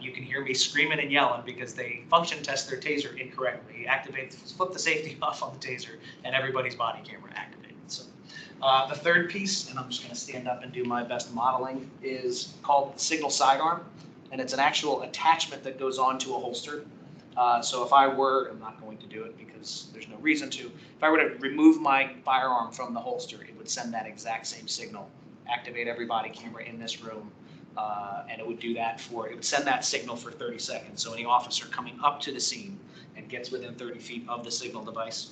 you can hear me screaming and yelling because they function test their Taser incorrectly. Flip the safety off on the Taser, and everybody's body camera activated. So the third piece, and I'm just going to stand up and do my best modeling, is called the signal sidearm, and it's an actual attachment that goes onto a holster. So if I'm not going to do it because there's no reason to, if I were to remove my firearm from the holster, it would send that exact same signal, activate every body camera in this room, and it would send that signal for 30 seconds. So any officer coming up to the scene and gets within 30 feet of the signal device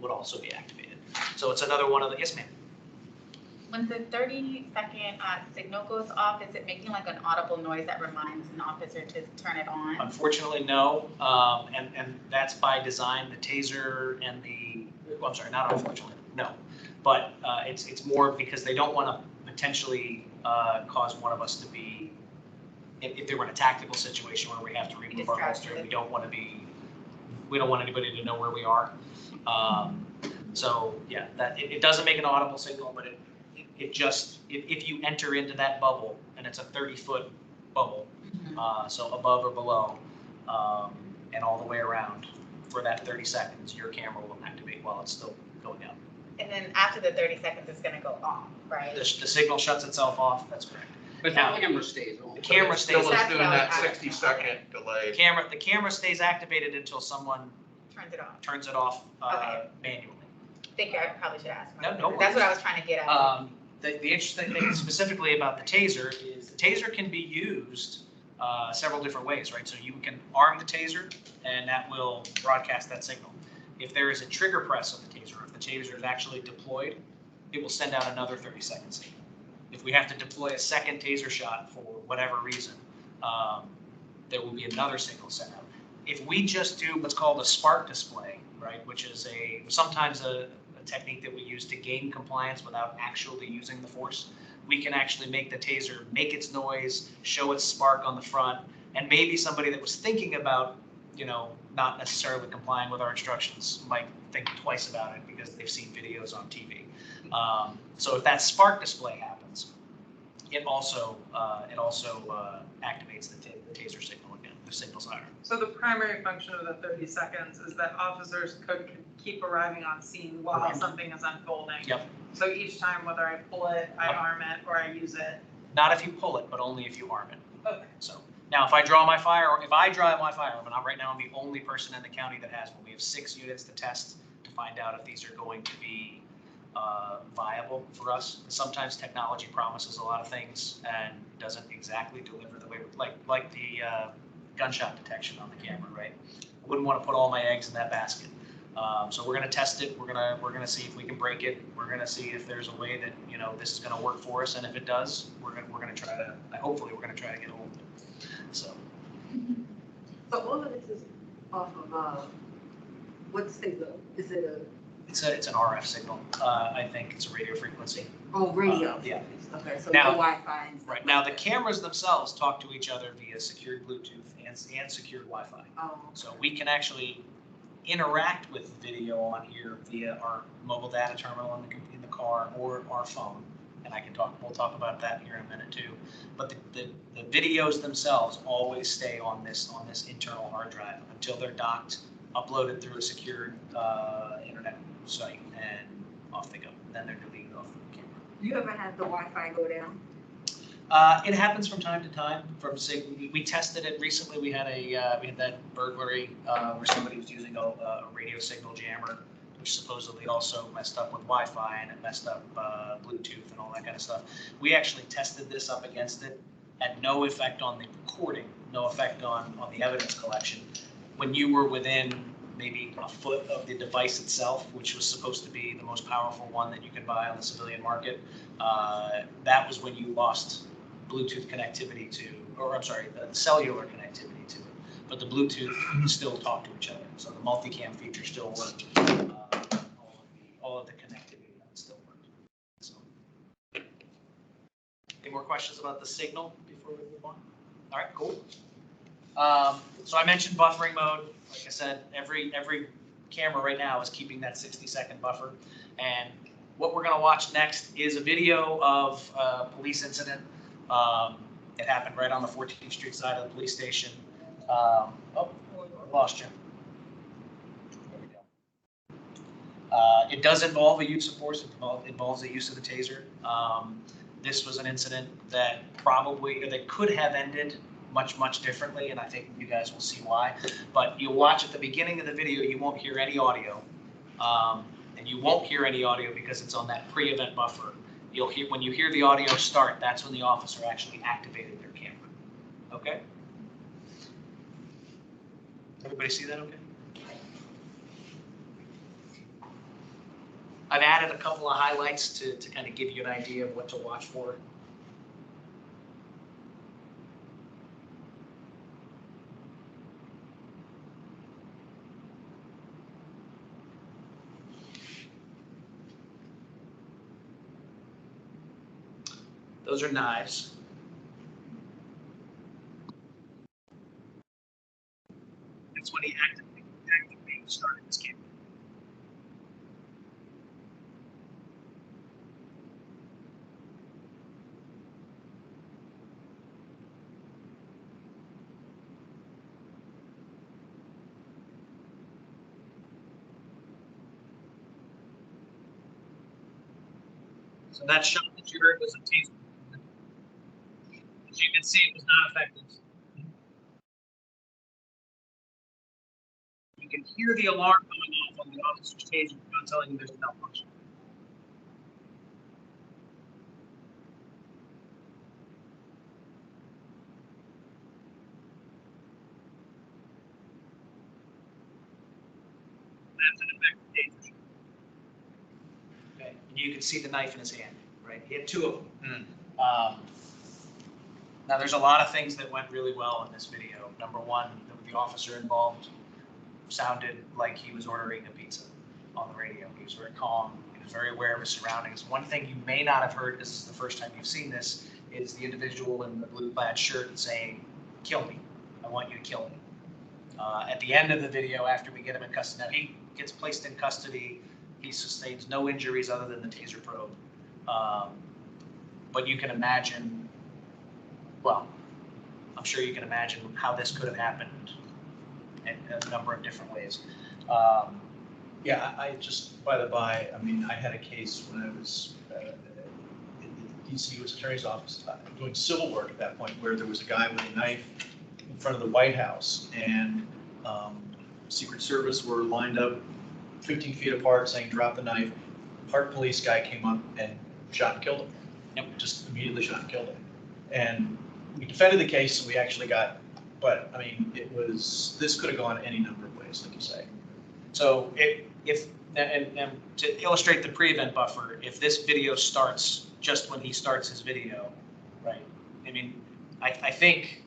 would also be activated. So it's another one of the, yes ma'am. When the 30-second signal goes off, is it making like an audible noise that reminds an officer to turn it on? Unfortunately, no. And that's by design. The Taser and I'm sorry, not unfortunately, no. But it's more because they don't want to potentially cause one of us to be, if they were in a tactical situation where we have to remove our holster, we don't want anybody to know where we are. So yeah, it doesn't make an audible signal, but it just, if you enter into that bubble, and it's a 30-foot bubble, so above or below, and all the way around, for that 30 seconds, your camera will activate while it's still going out. And then after the 30 seconds, it's going to go off, right? The signal shuts itself off, that's correct. But the camera stays on. The camera stays Still is doing that That's 60-second delay. The camera stays activated until someone turns it off. Okay. Manually. I think I probably should ask. No That's what I was trying to get at. The interesting thing specifically about the Taser is the Taser can be used several different ways, right? So you can arm the Taser, and that will broadcast that signal. If there is a trigger press of the Taser, if the Taser is actually deployed, it will send out another 30-second signal. If we have to deploy a second taser shot for whatever reason, there will be another signal sent out. If we just do what's called a spark display, right, which is sometimes a technique that we use to gain compliance without actually using the force, we can actually make the taser make its noise, show its spark on the front, and maybe somebody that was thinking about, not necessarily complying with our instructions might think twice about it because they've seen videos on TV. So if that spark display happens, it also activates the taser signal again, the signal siren. So the primary function of the 30 seconds is that officers could keep arriving on scene while Correct. something is unfolding. Yep. So each time, whether I pull it, I arm it, or I use it. Not if you pull it, but only if you arm it. Okay. So now if I draw my firearm, and right now I'm the only person in the county that has one. We have 6 units to test to find out if these are going to be viable for us. Sometimes technology promises a lot of things and doesn't exactly deliver the way, like the gunshot detection on the camera, right? I wouldn't want to put all my eggs in that basket. So we're going to test it. We're going to see if we can break it. We're going to see if there's a way that this is going to work for us, and if it does, we're going to try to. Hopefully, we're going to try to get a hold of it. So all of this is off of what signal? Is it a? It's an RF signal. I think it's a radio frequency. Oh, radio. Yeah. Okay, so Now- no Wi-Fi and stuff. Right now, the cameras themselves talk to each other via secured Bluetooth and secured Wi-Fi. Oh, So we can actually interact with video on here via our mobile data terminal in the car or our phone. And we'll talk about that here in a minute too. But the videos themselves always stay on this internal hard drive until they're docked, uploaded through a secured internet site, and off they go. Then they're deleted off the camera. you ever had the Wi-Fi go down? It happens from time to time. We tested it recently. We had that burglary where somebody was using a radio signal jammer, which supposedly also messed up with Wi-Fi, and it messed up Bluetooth and all that kind of stuff. We actually tested this up against it. Had no effect on the recording, no effect on the evidence collection. When you were within maybe a foot of the device itself, which was supposed to be the most powerful one that you could buy on the civilian market, that was when you lost Bluetooth connectivity the cellular connectivity to it. But the Bluetooth still talked to each other. So the multicam feature still worked. All of the connectivity still worked. So, any more questions about the signal before we move on? All right, cool. So I mentioned buffering mode. Like I said, every camera right now is keeping that 60-second buffer. And what we're going to watch next is a video of a police incident. It happened right on the 14th Street side of the police station. Lost you. There we go. It does involve a use of force. It involves the use of the taser. This was an incident that could have ended much differently, and I think you guys will see why. But you'll watch at the beginning of the video, you won't hear any audio, and you won't hear any audio because it's on that pre-event buffer. You'll hear when you hear the audio start. That's when the officer actually activated their camera. Okay. Everybody see that? Okay. I've added a couple of highlights to kind of give you an idea of what to watch for. Those are knives. That's when he actively started his camera. So that shot that you heard was a taser. As you can see, it was not effective. You can hear the alarm going off on the officer's taser without telling him there's a malfunction. That's an effective taser. Okay. And you could see the knife in his hand, right? He had two of them. Hmm. Now, there's a lot of things that went really well in this video. Number one, the officer involved sounded like he was ordering a pizza on the radio. He was very calm. He was very aware of his surroundings. One thing you may not have heard, this is the first time you've seen this, is the individual in the blue plaid shirt saying, "Kill me. I want you to kill me." At the end of the video, after we get him in custody, now he gets placed in custody. He sustains no injuries other than the taser probe. But you can imagine, well, I'm sure you can imagine how this could have happened in a number of different ways. Yeah, I just, by the by, I mean, I had a case when I was in the DC U.S. Attorney's Office doing civil work at that point, where there was a guy with a knife in front of the White House, and Secret Service were lined up 15 feet apart saying, "Drop the knife." Park police guy came up and shot and killed him. Yep. Just immediately shot and killed him. And we defended the case, and we actually got, but I mean, this could have gone any number of ways, like you say. So and to illustrate the pre-event buffer, if this video starts just when he starts his video, right? I mean, I think,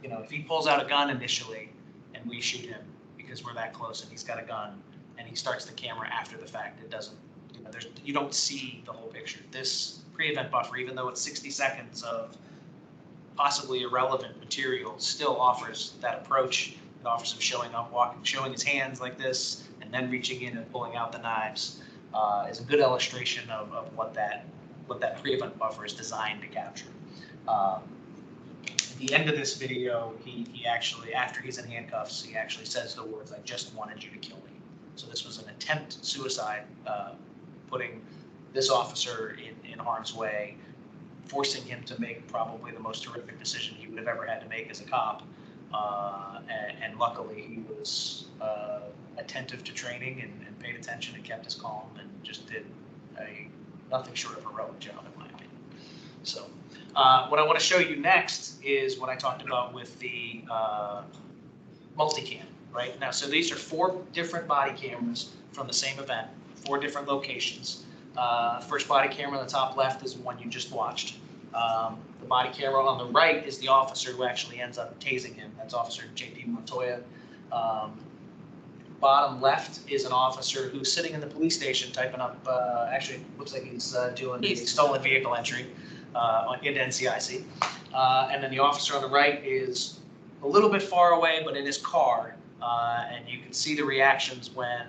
you know, if he pulls out a gun initially and we shoot him because we're that close and he's got a gun and he starts the camera after the fact, it doesn't, you know, you don't see the whole picture. This pre-event buffer, even though it's 60 seconds of possibly irrelevant material, still offers that approach. It offers him showing up, walking, showing his hands like this, and then reaching in and pulling out the knives. Is a good illustration of what that pre-event buffer is designed to capture. At the end of this video, he actually, after he's in handcuffs, he actually says the words, "I just wanted you to kill me." So this was an attempt suicide, putting this officer in harm's way, forcing him to make probably the most horrific decision he would have ever had to make as a cop. And luckily he was attentive to training and paid attention and kept his calm and just did a nothing short of heroic job, in my opinion. So what I want to show you next is what I talked about with the multicam, right? Now, so these are 4 different body cameras from the same event, 4 different locations. First body camera on the top left is the one you just watched. The body camera on the right is the officer who actually ends up tasing him. That's Officer J.P. Montoya. Bottom left is an officer who's sitting in the police station typing up, actually looks like he's doing a stolen vehicle entry into NCIC. And then the officer on the right is a little bit far away, but in his car. And you can see the reactions when,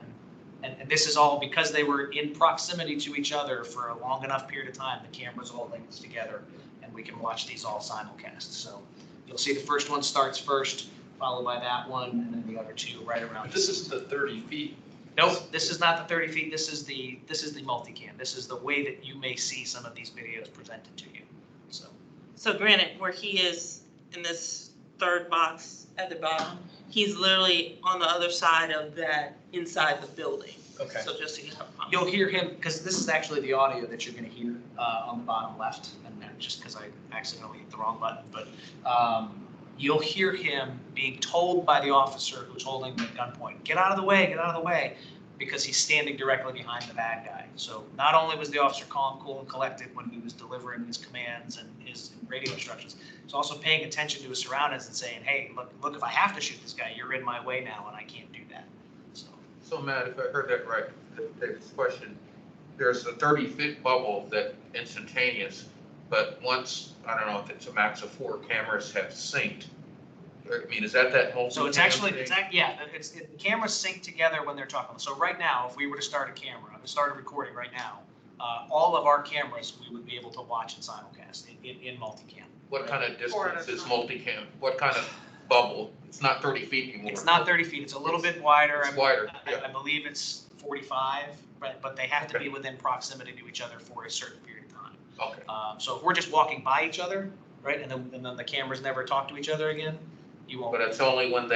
and this is all because they were in proximity to each other for a long enough period of time. The cameras all linked together, and we can watch these all simulcast. So you'll see the first one starts first, followed by that one, and then the other 2 right around. But this is the 30 feet. Nope, this is not the 30 feet. This is the multicam. This is the way that you may see some of these videos presented to you. So granted, where he is in this third box at the bottom, he's literally on the other side of that inside the building. Okay. So just to get up. You'll hear him, because this is actually the audio that you're going to hear on the bottom left, and just because I accidentally hit the wrong button, but you'll hear him being told by the officer who's holding the gunpoint, "Get out of the way, get out of the way," because he's standing directly behind the bad guy. So not only was the officer calm, cool, and collected when he was delivering his commands and his radio instructions, he's also paying attention to his surroundings and saying, "Hey, look, if I have to shoot this guy, you're in my way now, and I can't do that." So Matt, if I heard that right, the question, there's a 30-foot bubble that instantaneous, but once, I don't know if it's a max of 4 cameras have synced. I mean, is that whole? So it's actually, the cameras sync together when they're talking. So right now, if we were to start a camera, start a recording right now, all of our cameras, we would be able to watch in simulcast in multicam. What kind of distance is multicam? What kind of bubble? It's not 30 feet anymore. It's not 30 feet. It's a little bit wider. It's wider, yeah. I believe it's 45, but they have to be within proximity to each other for a certain period of time. Okay. So if we're just walking by each other, right, and then the cameras never talk to each other again, you won't. But it's only when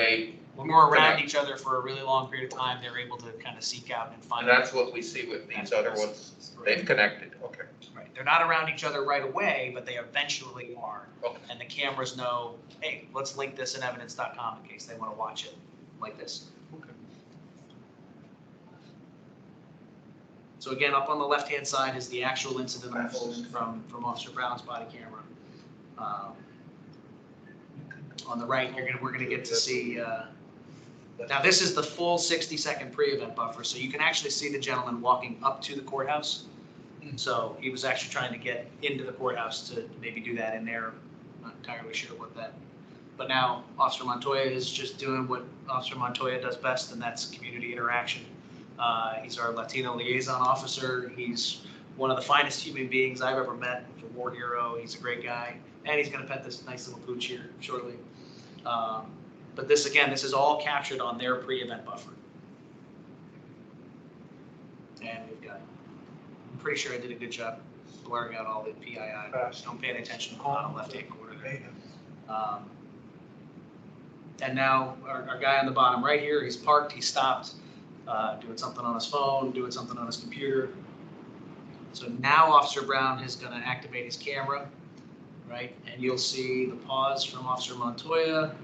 we're around each other for a really long period of time, they're able to kind of seek out and find. And that's what we see with these other ones. They've connected. Okay. Right. They're not around each other right away, but they eventually are. Okay. And the cameras know, hey, let's link this in evidence.com in case they want to watch it like this. Okay. So again, up on the left-hand side is the actual incident unfolding from Officer Brown's body camera. On the right, we're gonna get to see, now this is the full 60-second pre-event buffer, so you can actually see the gentleman walking up to the courthouse. So he was actually trying to get into the courthouse to maybe do that in there. Not entirely sure what that. But now Officer Montoya is just doing what Officer Montoya does best, and that's community interaction. He's our Latino liaison officer. He's one of the finest human beings I've ever met. He's a war hero. He's a great guy. And he's going to pet this nice little pooch here shortly. But this, again, this is all captured on their pre-event buffer. And we've got, I'm pretty sure I did a good job blurring out all the PII. Don't pay any attention to the bottom left-hand corner there. And now our guy on the bottom right here, he's parked, he stopped, doing something on his phone, doing something on his computer. So now Officer Brown is going to activate his camera, right? And you'll see the pause from Officer Montoya,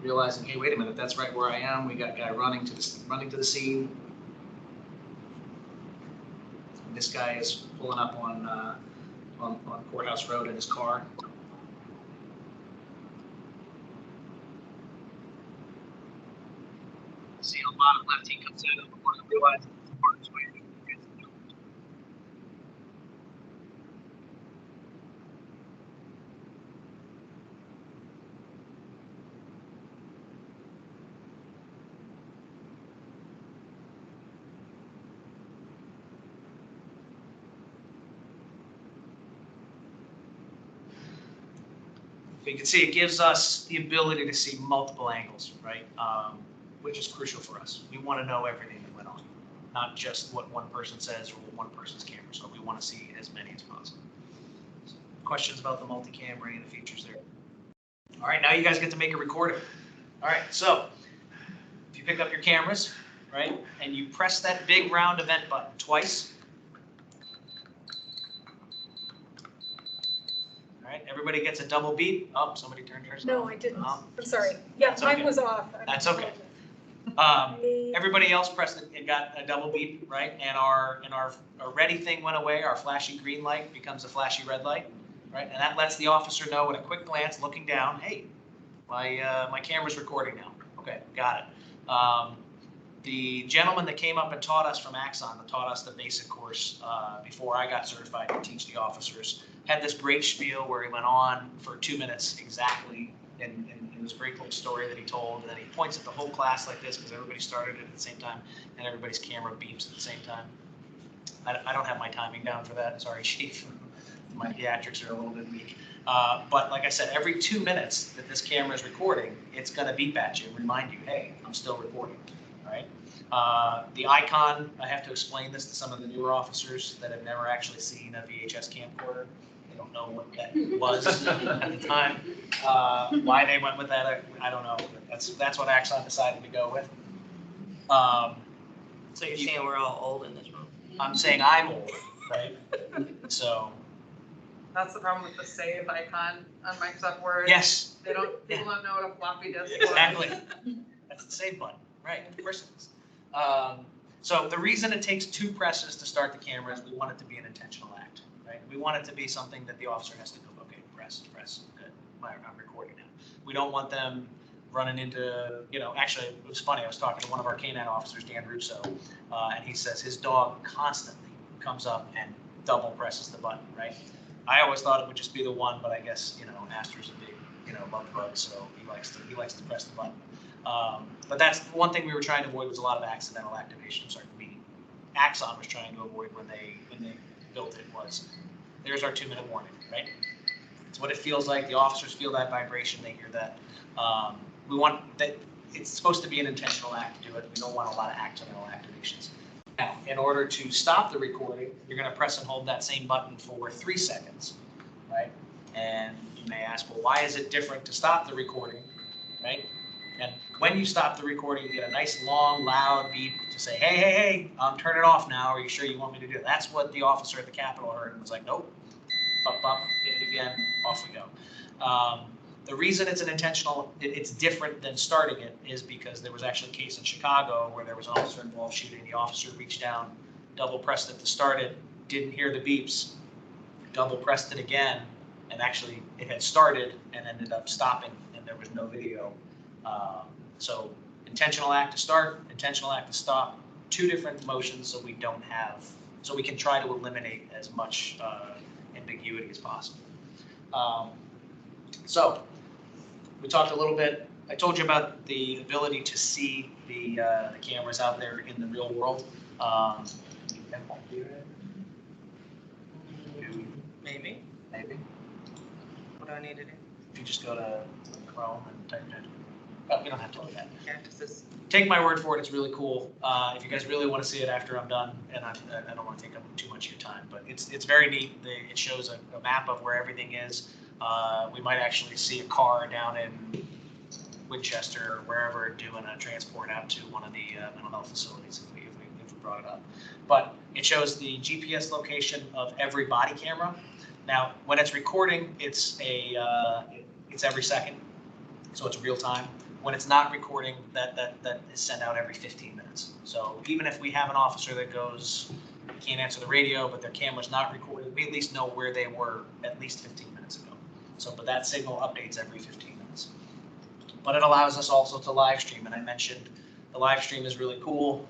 realizing, hey, wait a minute, that's right where I am. We got a guy running to the scene. And this guy is pulling up on Courthouse Road in his car. See a lot of left, he comes in and realizes it's part of his way. So you can see it gives us the ability to see multiple angles, right? Which is crucial for us. We want to know everything that went on, not just what one person says or what one person's camera. So we want to see as many as possible. So, questions about the multicam or any of the features there? All right, now you guys get to make a recording. All right, so if you pick up your cameras, right, and you press that big round event button twice. All right, everybody gets a double beep. Oh, somebody turned theirs on. No, I didn't. I'm sorry. Yeah, mine was off. That's okay. Everybody else pressed it and got a double beep, right? And our ready thing went away. Our flashy green light becomes a flashy red light, right? And that lets the officer know at a quick glance, looking down, hey, my camera's recording now. Okay, got it. The gentleman that came up and taught us from Axon, that taught us the basic course before I got certified to teach the officers, had this great spiel where he went on for 2 minutes exactly. And it was a great little story that he told, and then he points at the whole class like this because everybody started it at the same time, and everybody's camera beeps at the same time. I don't have my timing down for that. Sorry, Chief. My theatrics are a little bit weak. But like I said, every 2 minutes that this camera is recording, it's going to beep at you and remind you, hey, I'm still recording. All right. The icon, I have to explain this to some of the newer officers that have never actually seen a VHS camcorder. They don't know what that was at the time. Why they went with that, I don't know. That's what Axon decided to go with. So you're saying we're all old in this room? I'm saying I'm old, right? So. That's the problem with the save icon on Microsoft Word. Yes. People don't know what a floppy disk is. Exactly. That's the save button, right? Of course it is. So the reason it takes 2 presses to start the camera is we want it to be an intentional act, right? We want it to be something that the officer has to go, okay, press, good. I'm recording now. We don't want them running into, actually it was funny. I was talking to one of our K9 officers, Dan Russo, and he says his dog constantly comes up and double presses the button, right? I always thought it would just be the one, but I guess, Astor's a big, love bug, so he likes to press the button. But that's one thing we were trying to avoid was a lot of accidental activations. Axon was trying to avoid when they built it was, there's our 2-minute warning, right? It's what it feels like. The officers feel that vibration. They hear that. We want that. It's supposed to be an intentional act to do it. We don't want a lot of accidental activations. Now, in order to stop the recording, you're going to press and hold that same button for 3 seconds, right? And you may ask, well, why is it different to stop the recording, right? And when you stop the recording, you get a nice, long, loud beep to say, hey, turn it off now. Are you sure you want me to do it? That's what the officer at the Capitol heard and was like, nope, up, hit it again, off we go. The reason it's it's different than starting it is because there was actually a case in Chicago where there was an officer involved shooting. The officer reached down double pressed it to start it, didn't hear the beeps, double pressed it again, and actually it had started and ended up stopping and there was no video. So intentional act to start, intentional act to stop, two different motions so we don't have, so we can try to eliminate as much ambiguity as possible. So we talked a little bit, I told you about the ability to see the cameras out there in the real world. Maybe. Maybe. What do I need to do? If you just go to Chrome and type it in. Oh, you don't have to do that. Yeah, 'cause this, Take my word for it, it's really cool. If you guys really want to see it after I'm done, and I don't want to take up too much of your time, but it's very neat. It shows a map of where everything is. We might actually see a car down in Winchester or wherever doing a transport out to one of the mental health facilities if we brought it up. But it shows the GPS location of every body camera. Now, when it's recording, it's every second, so it's real time. When it's not recording, that is sent out every 15 minutes. So even if we have an officer that goes, can't answer the radio, but their camera's not recorded, we at least know where they were at least 15 minutes ago. So, but that signal updates every 15 minutes. But it allows us also to live stream, and I mentioned the live stream is really cool.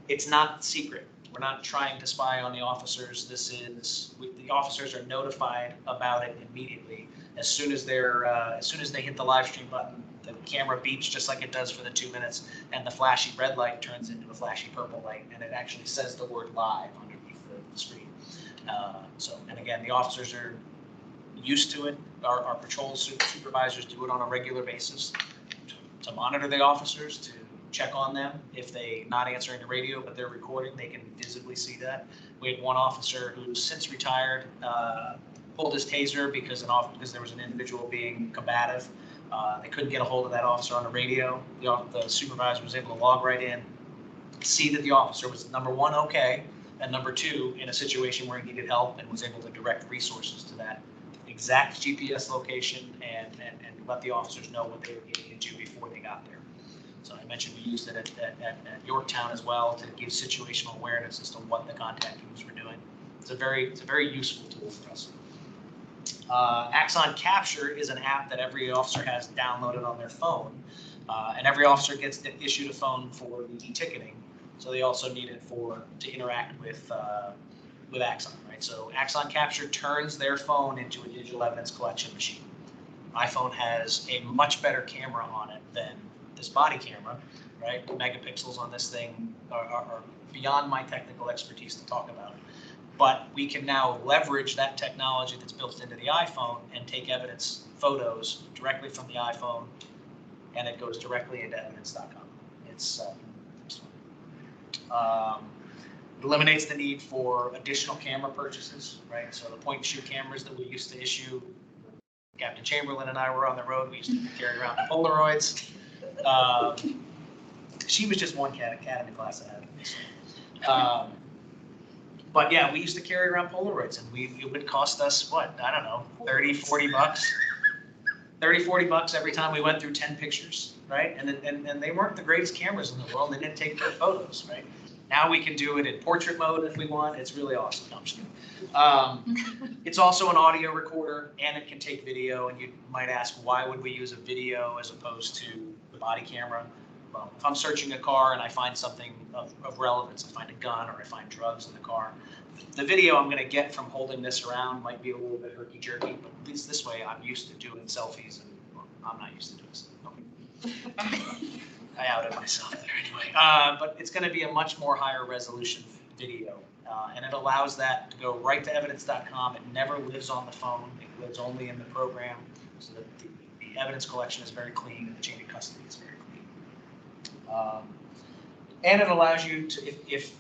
It's not secret. We're not trying to spy on the officers. The officers are notified about it immediately. As soon as they hit the live stream button, the camera beeps just like it does for the 2 minutes, and the flashy red light turns into a flashy purple light, and it actually says the word live underneath the screen. And again, the officers are used to it. Our patrol supervisors do it on a regular basis to monitor the officers, to check on them. If they're not answering the radio but they're recording, they can visibly see that. We had one officer who's since retired, pulled his taser because there was an individual being combative. They couldn't get a hold of that officer on the radio. The supervisor was able to log right in, see that the officer was, number one, okay, and number two, in a situation where he needed help, and was able to direct resources to that exact GPS location and let the officers know what they were getting into before they got there. So I mentioned we used it at Yorktown as well to give situational awareness as to what the contact teams were doing. It's a very useful tool for us. Axon Capture is an app that every officer has downloaded on their phone, and every officer gets issued a phone for the ticketing. So they also need it to interact with Axon, right? So Axon Capture turns their phone into a digital evidence collection machine. My phone has a much better camera on it than this body camera, right? The megapixels on this thing are beyond my technical expertise to talk about. But we can now leverage that technology that's built into the iPhone and take evidence photos directly from the iPhone, and it goes directly into evidence.com. It eliminates the need for additional camera purchases, right? So the point and shoot cameras that we used to issue, Captain Chamberlain and I were on the road, we used to carry around the Polaroids. She was just one cat in the class ahead of me. So. But yeah, we used to carry around Polaroids, and it would cost us, what, I don't know, 30, 40 bucks. 30, 40 bucks every time we went through 10 pictures, right? And they weren't the greatest cameras in the world. They didn't take good photos, right? Now we can do it in portrait mode if we want. It's really awesome. No, I'm just kidding. It's also an audio recorder, and it can take video. And you might ask, why would we use a video as opposed to the body camera? Well, if I'm searching a car and I find something of relevance, I find a gun or I find drugs in the car, the video I'm going to get from holding this around might be a little bit herky-jerky, but at least this way I'm used to doing selfies, and well, I'm not used to doing selfies. I outed myself there anyway. But it's going to be a much more higher resolution video, and it allows that to go right to evidence.com. It never lives on the phone. It lives only in the program, so that the evidence collection is very clean and the chain of custody is very clean. And it allows you to, if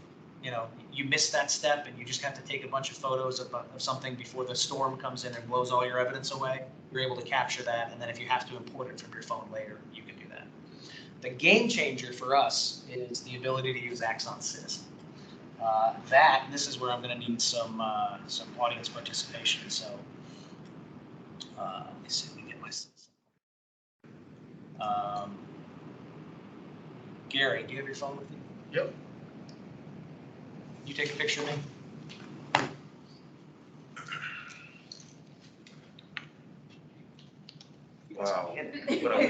you miss that step and you just have to take a bunch of photos of something before the storm comes in and blows all your evidence away, you're able to capture that, and then if you have to import it from your phone later, you can do that. The game changer for us is the ability to use Axon Citizen. This is where I'm going to need some audience participation. So let me see if we get my Citizen. Gary, do you have your phone with you? Yep. you take a picture of me? Wow.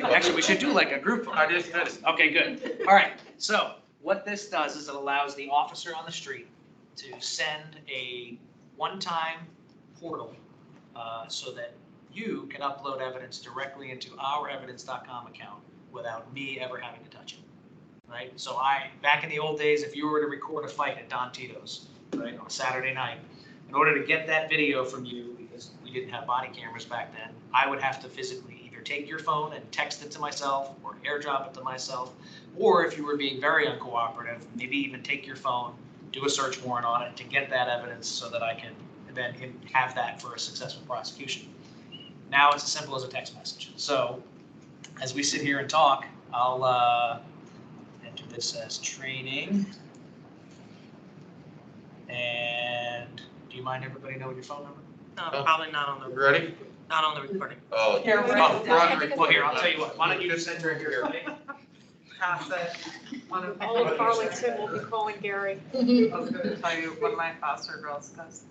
Actually, we should do like a group. I just did it. Okay, good. All right, so what this does is it allows the officer on the street to send a one-time portal so that you can upload evidence directly into our evidence.com account without me ever having to touch it, right? So back in the old days, if you were to record a fight at Don Tito's, right, on a Saturday night, in order to get that video from you, because we didn't have body cameras back then, I would have to physically either take your phone and text it to myself or airdrop it to myself, or if you were being very uncooperative, maybe even take your phone, do a search warrant on it to get that evidence so that I can then have that for a successful prosecution. Now it's as simple as a text message. So as we sit here and talk, I'll enter this as training. And do you mind everybody knowing your phone number? No, probably not on the, Ready? not on the recording. Oh. Here, we're Well, here, I'll tell you what, why don't you just enter it here, right? Pass it. All of Arlington will be calling Gary. I was gonna tell you, one of my foster girls goes,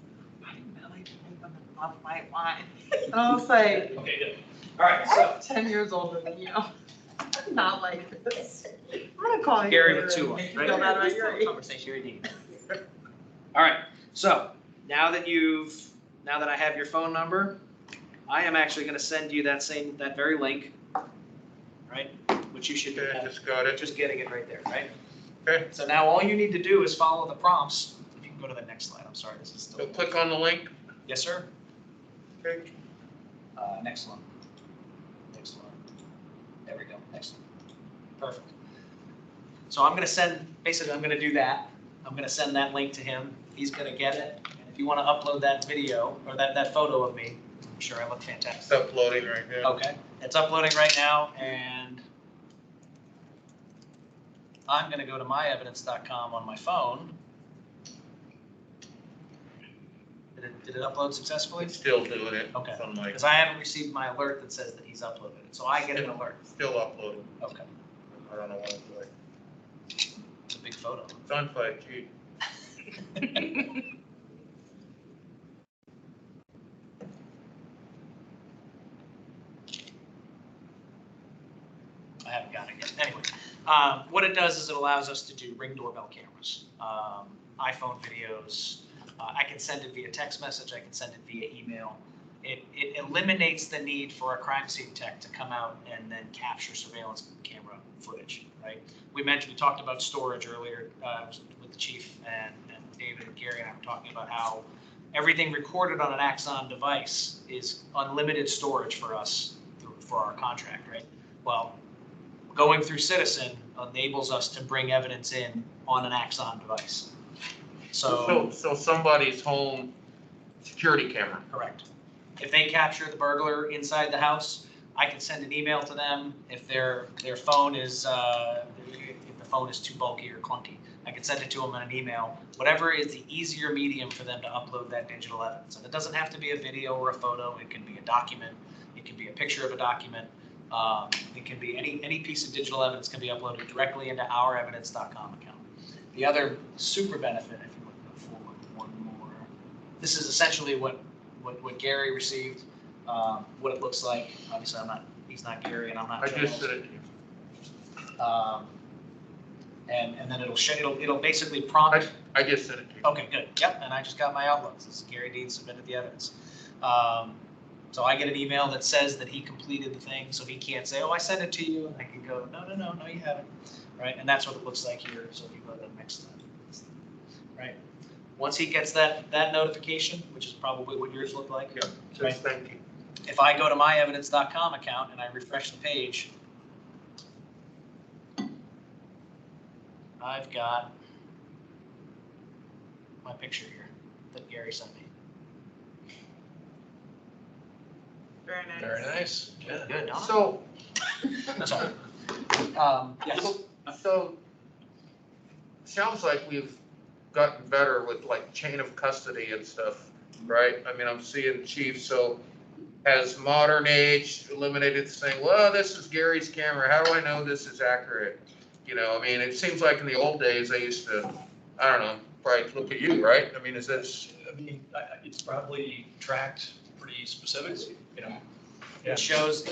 I didn't really believe them in love white wine. And I was like, Okay, good. All right, so 10 years older than you. I'm not like this. I'm gonna call you. Gary with two Make R's, you right? feel bad about your age. Conversation you need. All right, so now that I have your phone number, I am actually gonna send you that very link, right? Which you should Okay, have, just got it. just getting it right there, right? Okay. So now all you need to do is follow the prompts. If you can go to the next slide, I'm sorry, this is still. So click on the link. Yes, sir. Okay. Next one. Next one. There we go, next one. Perfect. So I'm gonna basically I'm gonna do that. I'm gonna send that link to him. He's gonna get it. And if you wanna upload that video or that photo of me, I'm sure I look It's fantastic. uploading right now. Okay, it's uploading right now, and I'm gonna go to myevidence.com on my phone. Did it upload successfully? It's still doing it. Okay. On my, Because I haven't received my alert that says that he's uploaded it, so I get an alert. still uploading. Okay, I don't know what it's like. it's a big photo. It's on 5G. I haven't gotten it yet. Anyway, what it does is it allows us to do Ring doorbell cameras, iPhone videos. I can send it via text message. I can send it via email. It eliminates the need for a crime scene tech to come out and then capture surveillance camera footage, right? We talked about storage earlier with the chief and David and Gary and I were talking about how everything recorded on an Axon device is unlimited storage for us for our contract, right? Well, going through Citizen enables us to bring evidence in on an Axon device. So somebody's home security camera. correct. If they capture the burglar inside the house, I can send an email to them. If their phone is if the phone is too bulky or clunky, I can send it to them in an email. Whatever is the easier medium for them to upload that digital evidence. And it doesn't have to be a video or a photo. It can be a document. It can be a picture of a document. It can be any piece of digital evidence can be uploaded directly into our evidence.com account. The other super benefit, if you want to go forward one more, this is essentially what Gary received, what it looks like. Obviously, he's not Gary, and I'm not. I just did it. And then it'll basically prompt. I just sent it to you. Okay, good. Yep, and I just got my outlook. This is Gary Dean submitted the evidence. So I get an email that says that he completed the thing, so he can't say, oh, I sent it to you. And I can go, no, you haven't. Right, and that's what it looks like here. So if you go to the next slide. Right. Once he gets that notification, which is probably what yours look like. Yeah, right? thank you. If I go to myevidence.com account and I refresh the page, I've got my picture here that Gary sent me. Very nice. Very nice. Yeah. Good, Donna? So, That's all. Yes. so sounds like we've gotten better with like chain of custody and stuff, right? I mean, I'm seeing chief, so has modern age eliminated this thing, well, this is Gary's camera, how do I know this is accurate? You know, I mean, it seems like in the old days, they used to, I don't know, probably look at you, right? I mean, is this, I mean, it's probably tracked pretty specific, you know. It shows,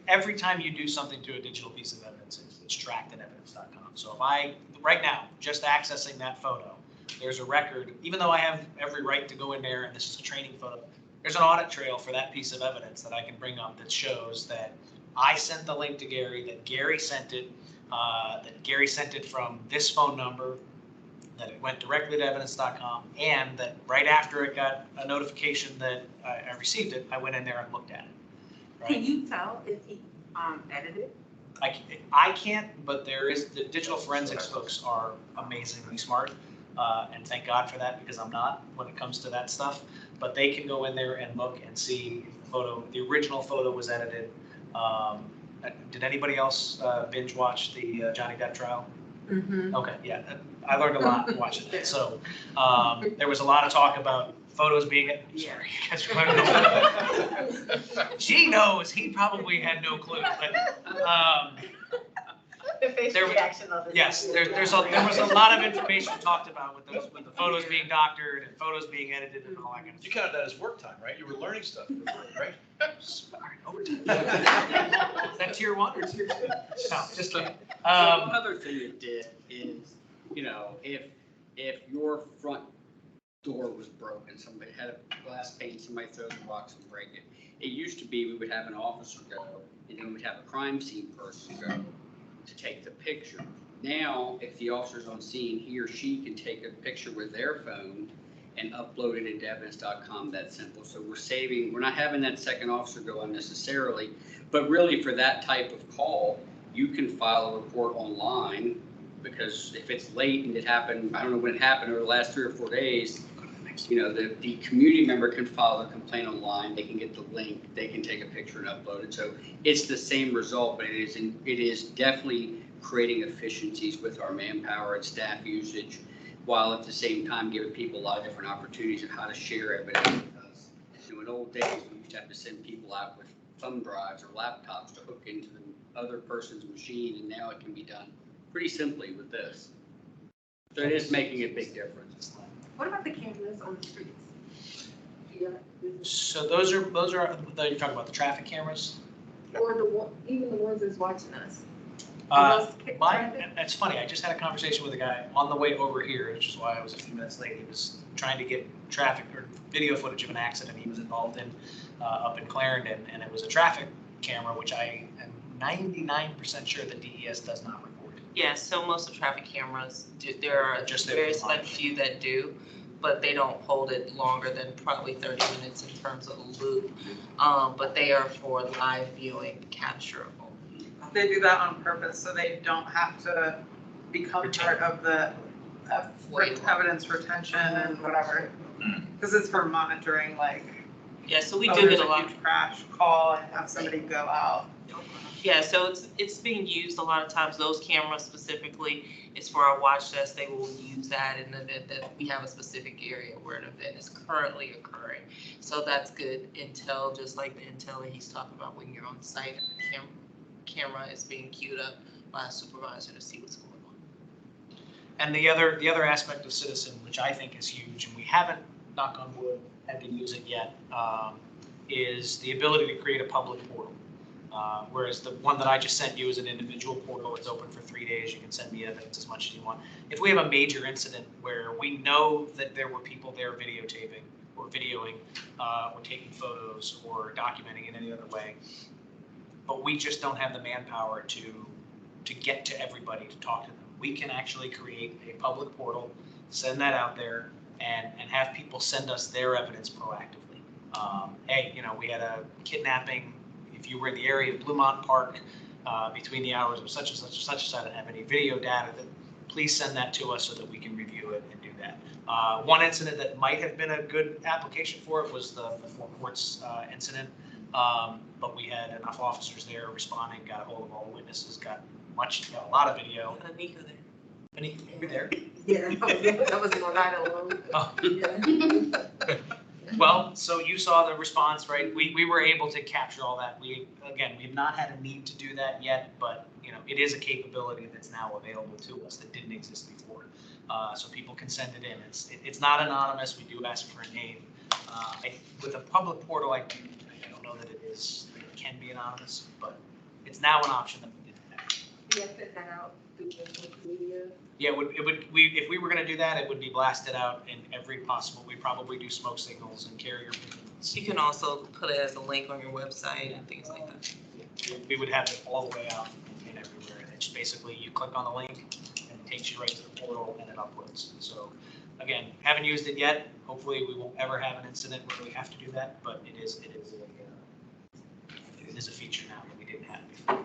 every time you do something to a digital piece of evidence, it's tracked at evidence.com. So if right now, just accessing that photo, there's a record, even though I have every right to go in there and this is a training photo, there's an audit trail for that piece of evidence that I can bring up that shows that I sent the link to Gary, that Gary sent it from this phone number, that it went directly to evidence.com, and that right after it got a notification that I received it, I went in there and looked at it. Right? Can you tell if he edited? I can't, but the digital forensics folks are amazingly smart, and thank God for that, because I'm not when it comes to that stuff. But they can go in there and look and see if the original photo was edited. Did anybody else binge watch the Johnny Depp trial? Mm-hmm. Okay, yeah, I learned a lot watching it. So there was a lot of talk about photos being. Sorry, you guys remember? She knows. He probably had no clue. But The facial reaction of it. yes, there was a lot of information talked about with the photos being doctored and photos being edited and all that kind of You stuff. counted that as work time, right? You were learning stuff, right? Sorry, overtime. Is that tier 1 or tier 2? No, just kidding. One other thing it did is, if your front door was broken, somebody had a glass pane, somebody throws a box and break it. It used to be we would have an officer go, and then we'd have a crime scene person go to take the picture. Now, if the officer's on scene, he or she can take a picture with their phone and upload it into evidence.com. That simple. So we're not having that second officer go unnecessarily, but really for that type of call, you can file a report online, because if it's late and it happened, I don't know when it happened, over the last 3 or 4 days, the community member can file a complaint online, they can get the link, they can take a picture and upload it. So it's the same result, but it is definitely creating efficiencies with our manpower and staff usage, while at the same time giving people a lot of different opportunities of how to share evidence with us. In old days, we used to have to send people out with thumb drives or laptops to hook into the other person's machine, and now it can be done pretty simply with this. So it is making a big difference. What about the cameras on the streets? Yeah. So those are you're talking about the traffic cameras? Or even the ones that's watching us. That's funny. I just had a conversation with a guy on the way over here, which is why I was a few minutes late. He was trying to get traffic or video footage of an accident he was involved in up in Clarendon, and it was a traffic camera, which I am 99% sure that DES does not record. Yeah, so most of the traffic cameras, there are Just very select few that do, but they don't hold it longer than probably 30 minutes in terms of a loop. But they are for live viewing, capturable. They do that on purpose, so they don't have to become part of the evidence retention and whatever. Because it's for monitoring, like. Yeah, so we do it a lot. Huge crash, call and have somebody go out. Yeah, so it's being used a lot of times. Those cameras specifically is for our watch desk. They will use that in the event that we have a specific area where an event is currently occurring. So that's good intel, just like the intel that he's talking about when you're on site and the camera is being queued up by a supervisor to see what's going on. And the other aspect of Citizen, which I think is huge, and we haven't, knock on wood, had to use it yet, is the ability to create a public portal. Whereas the one that I just sent you is an individual portal. It's open for 3 days. You can send me evidence as much as you want. If we have a major incident where we know that there were people there videotaping or videoing or taking photos or documenting in any other way, but we just don't have the manpower to get to everybody to talk to them, we can actually create a public portal, send that out there, and have people send us their evidence proactively. Hey, we had a kidnapping. If you were in the area of Bluemont Park between the hours of such and such and such, I don't have any video data, please send that to us so that we can review it and do that. One incident that might have been a good application for it was the Four Courts incident, but we had enough officers there responding, got a hold of all the witnesses, got a lot of video. Anika there. Anika, you were there? Yeah, that was Long Island. Oh. Yeah. Well, so you saw the response, right? We were able to capture all that. We have not had a need to do that yet, but it is a capability that's now available to us that didn't exist before. So people can send it in. It's not anonymous. We do ask for a name. With a public portal, I don't know that it can be anonymous, but it's now an option that we didn't have. You have to send that out through social media. Yeah, if we were gonna do that, it would be blasted out in every possible, we probably do smoke signals and carrier pigeons. You can also put it as a link on your website and things like that. We would have it all the way out and everywhere. And it's basically, you click on the link and it takes you right to the portal and it uploads. So again, haven't used it yet. Hopefully we won't ever have an incident where we have to do that, but it is a feature now that we didn't have before.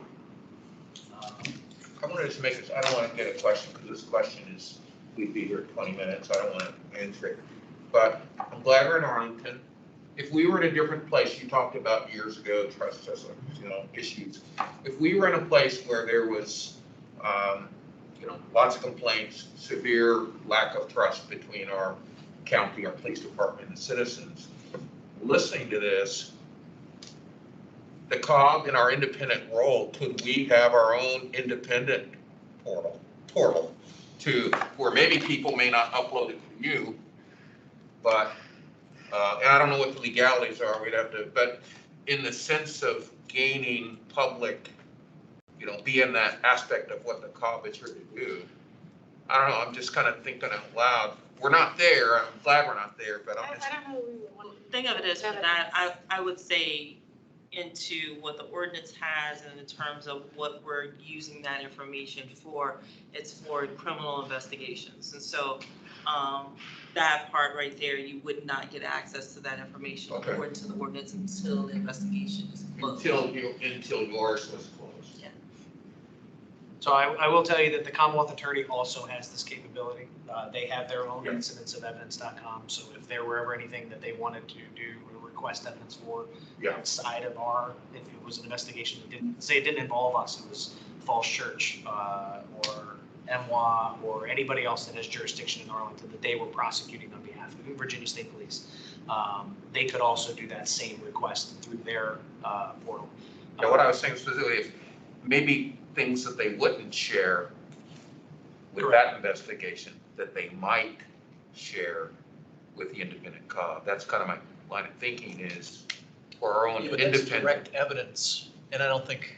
I'm gonna just make this, I don't wanna get a question, because this question is, we'd be here 20 minutes, I don't wanna answer it. But I'm glad we're in Arlington. If we were in a different place, you talked about years ago, trust us, issues. If we were in a place where there was, lots of complaints, severe lack of trust between our county, our police department, and citizens, listening to this, the COB in our independent role, could we have our own independent portal to where maybe people may not upload it to you, but and I don't know what the legalities are. We'd have to, but in the sense of gaining public, being that aspect of what the COB is here to do. I don't know. I'm just kind of thinking out loud. We're not there. I'm glad we're not there, but I'm just. I don't know. Thing of it is, for that, I would say into what the ordinance has and in terms of what we're using that information for, it's for criminal investigations. And so that part right there, you would not get access to that information according to the ordinance until the investigation is closed. Until yours was closed. Yeah. So I will tell you that the Commonwealth Attorney also has this capability. They have their own incidenceofevidence.com. So if there were ever anything that they wanted to do or request evidence for outside of if it was an investigation that didn't involve us, it was Falls Church or MWA or anybody else that has jurisdiction in Arlington that they were prosecuting on behalf of Virginia State Police, they could also do that same request through their portal. Yeah, what I was saying specifically is maybe things that they wouldn't share with that investigation that they might share with the independent COB. That's kind of my line of thinking is for our own independent. Direct evidence, and I don't think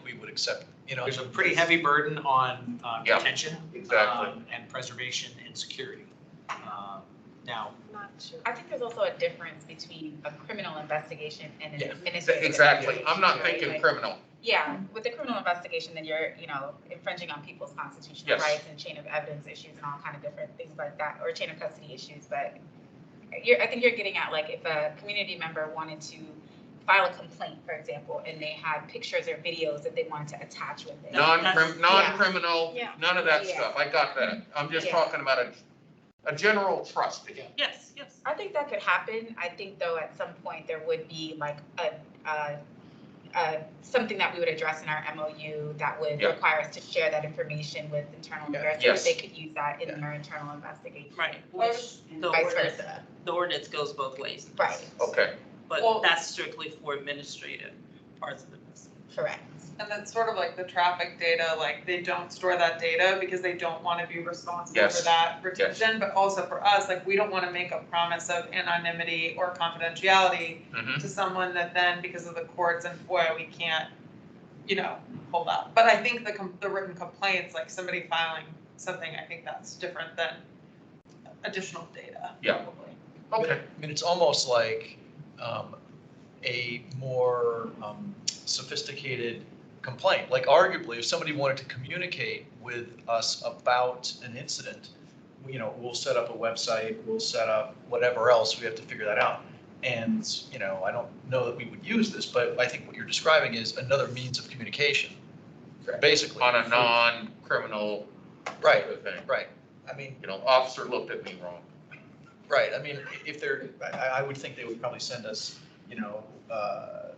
we would accept, There's a pretty heavy burden on retention exactly. And preservation and security. Now, not sure. I think there's also a difference between a criminal investigation and an administrative Exactly. investigation. I'm not thinking criminal. Yeah, with the criminal investigation, then you're, infringing on people's constitutional rights and chain of evidence issues and all kind of different things like that, or chain of custody issues. But I think you're getting at, like, if a community member wanted to file a complaint, for example, and they had pictures or videos that they wanted to attach with it. Non-criminal, none of that stuff. I got that. I'm just talking about a general trust again. Yes. I think that could happen. I think, though, at some point there would be like something that we would address in our MOU that would require us to share that information with internal affairs so that they could use that in their internal investigation. Right. Which vice versa. The ordinance goes both ways. Right. Okay. But that's strictly for administrative parts of the business. Correct. And that's sort of like the traffic data, like they don't store that data because they don't want to be responsible for that retention. But also for us, like we don't want to make a promise of anonymity or confidentiality to someone that then, because of the courts and FOIA, we can't, hold up. But I think the written complaints, like somebody filing something, I think that's different than additional data. Yeah. Okay. I mean, it's almost like a more sophisticated complaint. Like arguably, if somebody wanted to communicate with us about an incident, we'll set up a website, we'll set up whatever else, we have to figure that out. And, I don't know that we would use this, but I think what you're describing is another means of communication, basically. On a non-criminal right thing. Right. I mean, officer looked at me wrong. Right. I mean, if they're, I would think they would probably send us,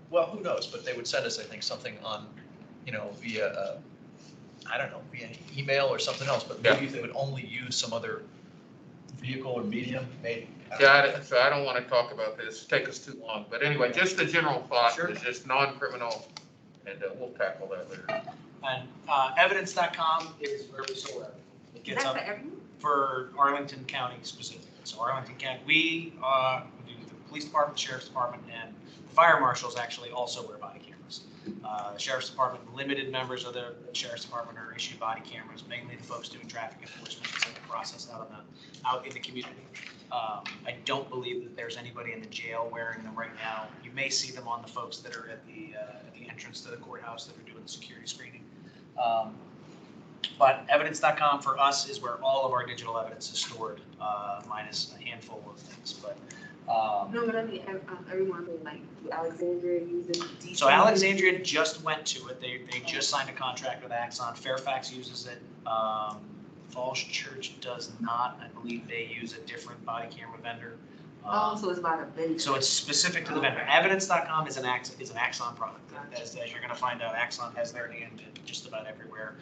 well, who knows, but they would send us, I think, something on, via, via email or something else, but maybe if they would only use some other vehicle or medium, maybe. So I don't want to talk about this, take us too long, but anyway, just the general thought is just non-criminal, and we'll tackle that later. And evidence.com is where we store everything. It Is gets that up for everyone? for Arlington County specifically. So Arlington County, we do the police department, the sheriff's department, and the fire marshals actually also wear body cameras. The sheriff's department, limited members of the sheriff's department are issued body cameras, mainly the folks doing traffic enforcement and the process out in the community. I don't believe that there's anybody in the jail wearing them right now. You may see them on the folks that are at the entrance to the courthouse that are doing the security screening. But evidence.com for us is where all of our digital evidence is stored, minus a handful of things. But No, but I mean, everyone, like Alexandria using. DC. so Alexandria just went to it. They just signed a contract with Axon. Fairfax uses it. Falls Church does not. I believe they use a different body camera vendor. So it's by the vendor. So it's specific to the vendor. Evidence.com is an Axon product. As you're going to find out, Axon has their hand in just about everywhere,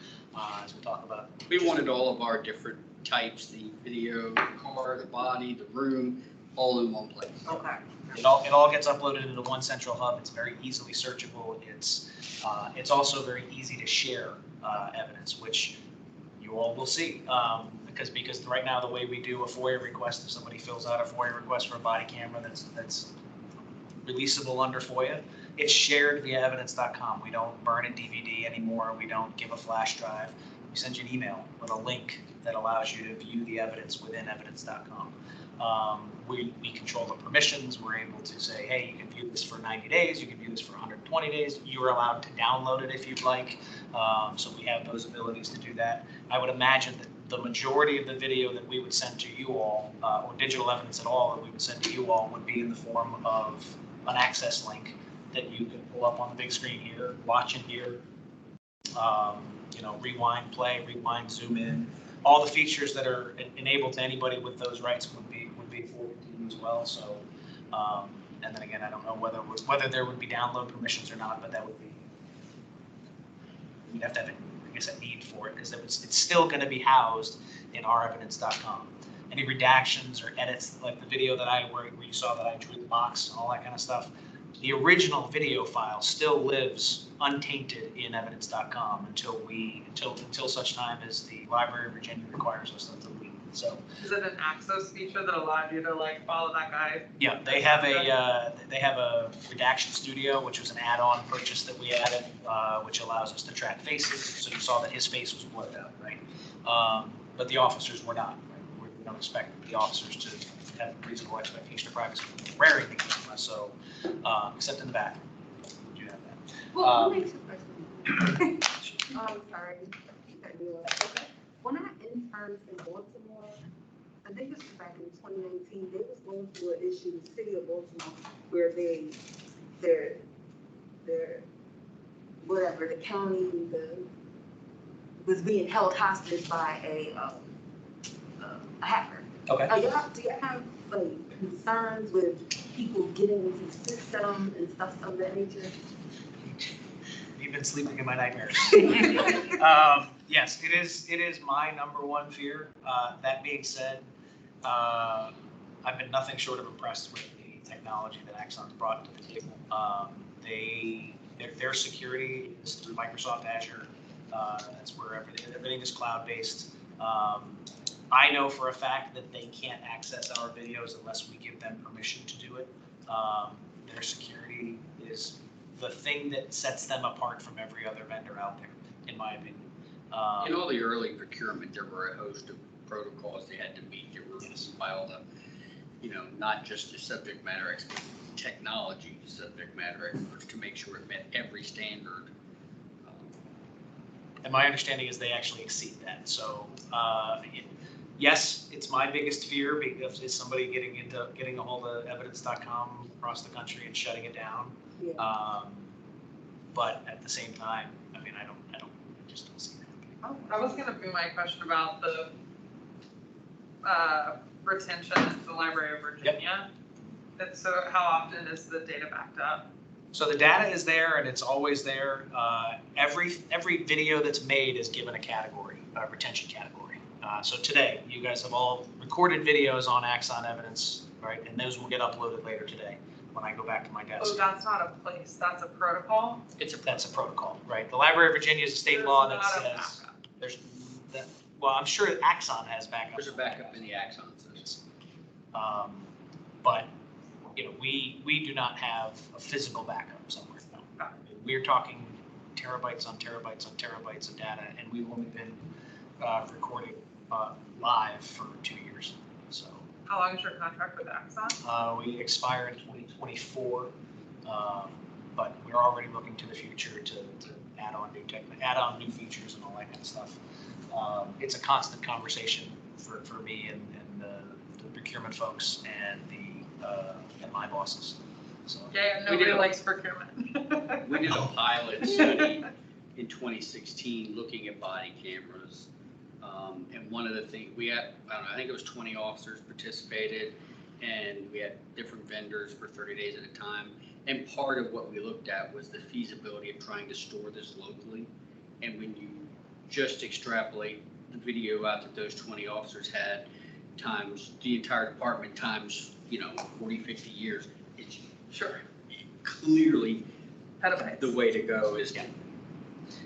as we talk about. We wanted all of our different types, the video, the car, the body, the room, all in one place. Okay. It all gets uploaded into one central hub. It's very easily searchable. It's also very easy to share evidence, which you all will see. Because right now the way we do a FOIA request, if somebody fills out a FOIA request for a body camera that's releasable under FOIA, it's shared via evidence.com. We don't burn a DVD anymore. We don't give a flash drive. We send you an email with a link that allows you to view the evidence within evidence.com. We control the permissions. We're able to say, hey, you can view this for 90 days. You can view this for 120 days. You're allowed to download it if you'd like. So we have those abilities to do that. I would imagine that the majority of the video that we would send to you all, or digital evidence at all that we would send to you all, would be in the form of an access link that you can pull up on the big screen here, watch in here, rewind, play, rewind, zoom in. All the features that are enabled to anybody with those rights would be forwarded to you as well. So, and then again, I don't know whether there would be download permissions or not, but that would be, we'd have to have a need for it, because it's still going to be housed in ourevidence.com. Any redactions or edits, like the video where you saw that I drew the box and all that kind of stuff, the original video file still lives untainted in evidence.com until such time as the Library of Virginia requires us to delete. So is it an access feature that allowed you to like follow that guide? yeah, they have a redaction studio, which was an add-on purchase that we added, which allows us to track faces. So you saw that his face was blurred out, right? But the officers were not. Right? We don't expect the officers to have a reasonable expectation of privacy when they're wearing the camera. So except in the back, you have that. Well, let me ask you a question. I'm sorry. Okay. When I interned in Baltimore, I think this was back in 2019, they was going through an issue in the city of Baltimore where the county was being held hostage by a hacker. Okay. Do you have like concerns with people getting into the system and stuff of that nature? You've been sleeping in my nightmares. Yes, it is my number one fear. That being said, I've been nothing short of impressed with the technology that Axon's brought to the table. Their security is through Microsoft Azure. That's where everything is cloud-based. I know for a fact that they can't access our videos unless we give them permission to do it. Their security is the thing that sets them apart from every other vendor out there, in my opinion. In all the early procurement, there were a host of protocols they had to meet. They were by all the, not just the subject matter experts, technology subject matter experts, to make sure it met every standard. And my understanding is they actually exceed that. So yes, it's my biggest fear, because is somebody getting a hold of evidence.com across the country and shutting it down. Yeah. But at the same time, I just don't see that. That was going to be my question about the retention at the Library of Virginia. Yep. So how often is the data backed up? So the data is there and it's always there. Every video that's made is given a category, a retention category. So today, you guys have all recorded videos on Axon Evidence, right? And those will get uploaded later today. when I go back to my desk. Oh, that's not a place, that's a protocol? That's a protocol, right? The Library of Virginia is a state law that There's not a says, backup. there's, that, well, I'm sure Axon has backup. There's a backup in the Axon system. But, you know, we do not have a physical backup somewhere. No. We're talking terabytes on terabytes on terabytes of data, and we've only been recording live for 2 years. So How long is your contract with Axon? we expire in 2024, but we're already looking to the future to add on new features and all that kind of stuff. It's a constant conversation for me and the procurement folks and my bosses. So Yeah, nobody likes procurement. We did a pilot study in 2016 looking at body cameras. And one of the things we had, I don't know, I think it was 20 officers participated, and we had different vendors for 30 days at a time. And part of what we looked at was the feasibility of trying to store this locally. And when you just extrapolate the video out that those 20 officers had times the entire department times, 40, 50 years, it's sure clearly the way to go is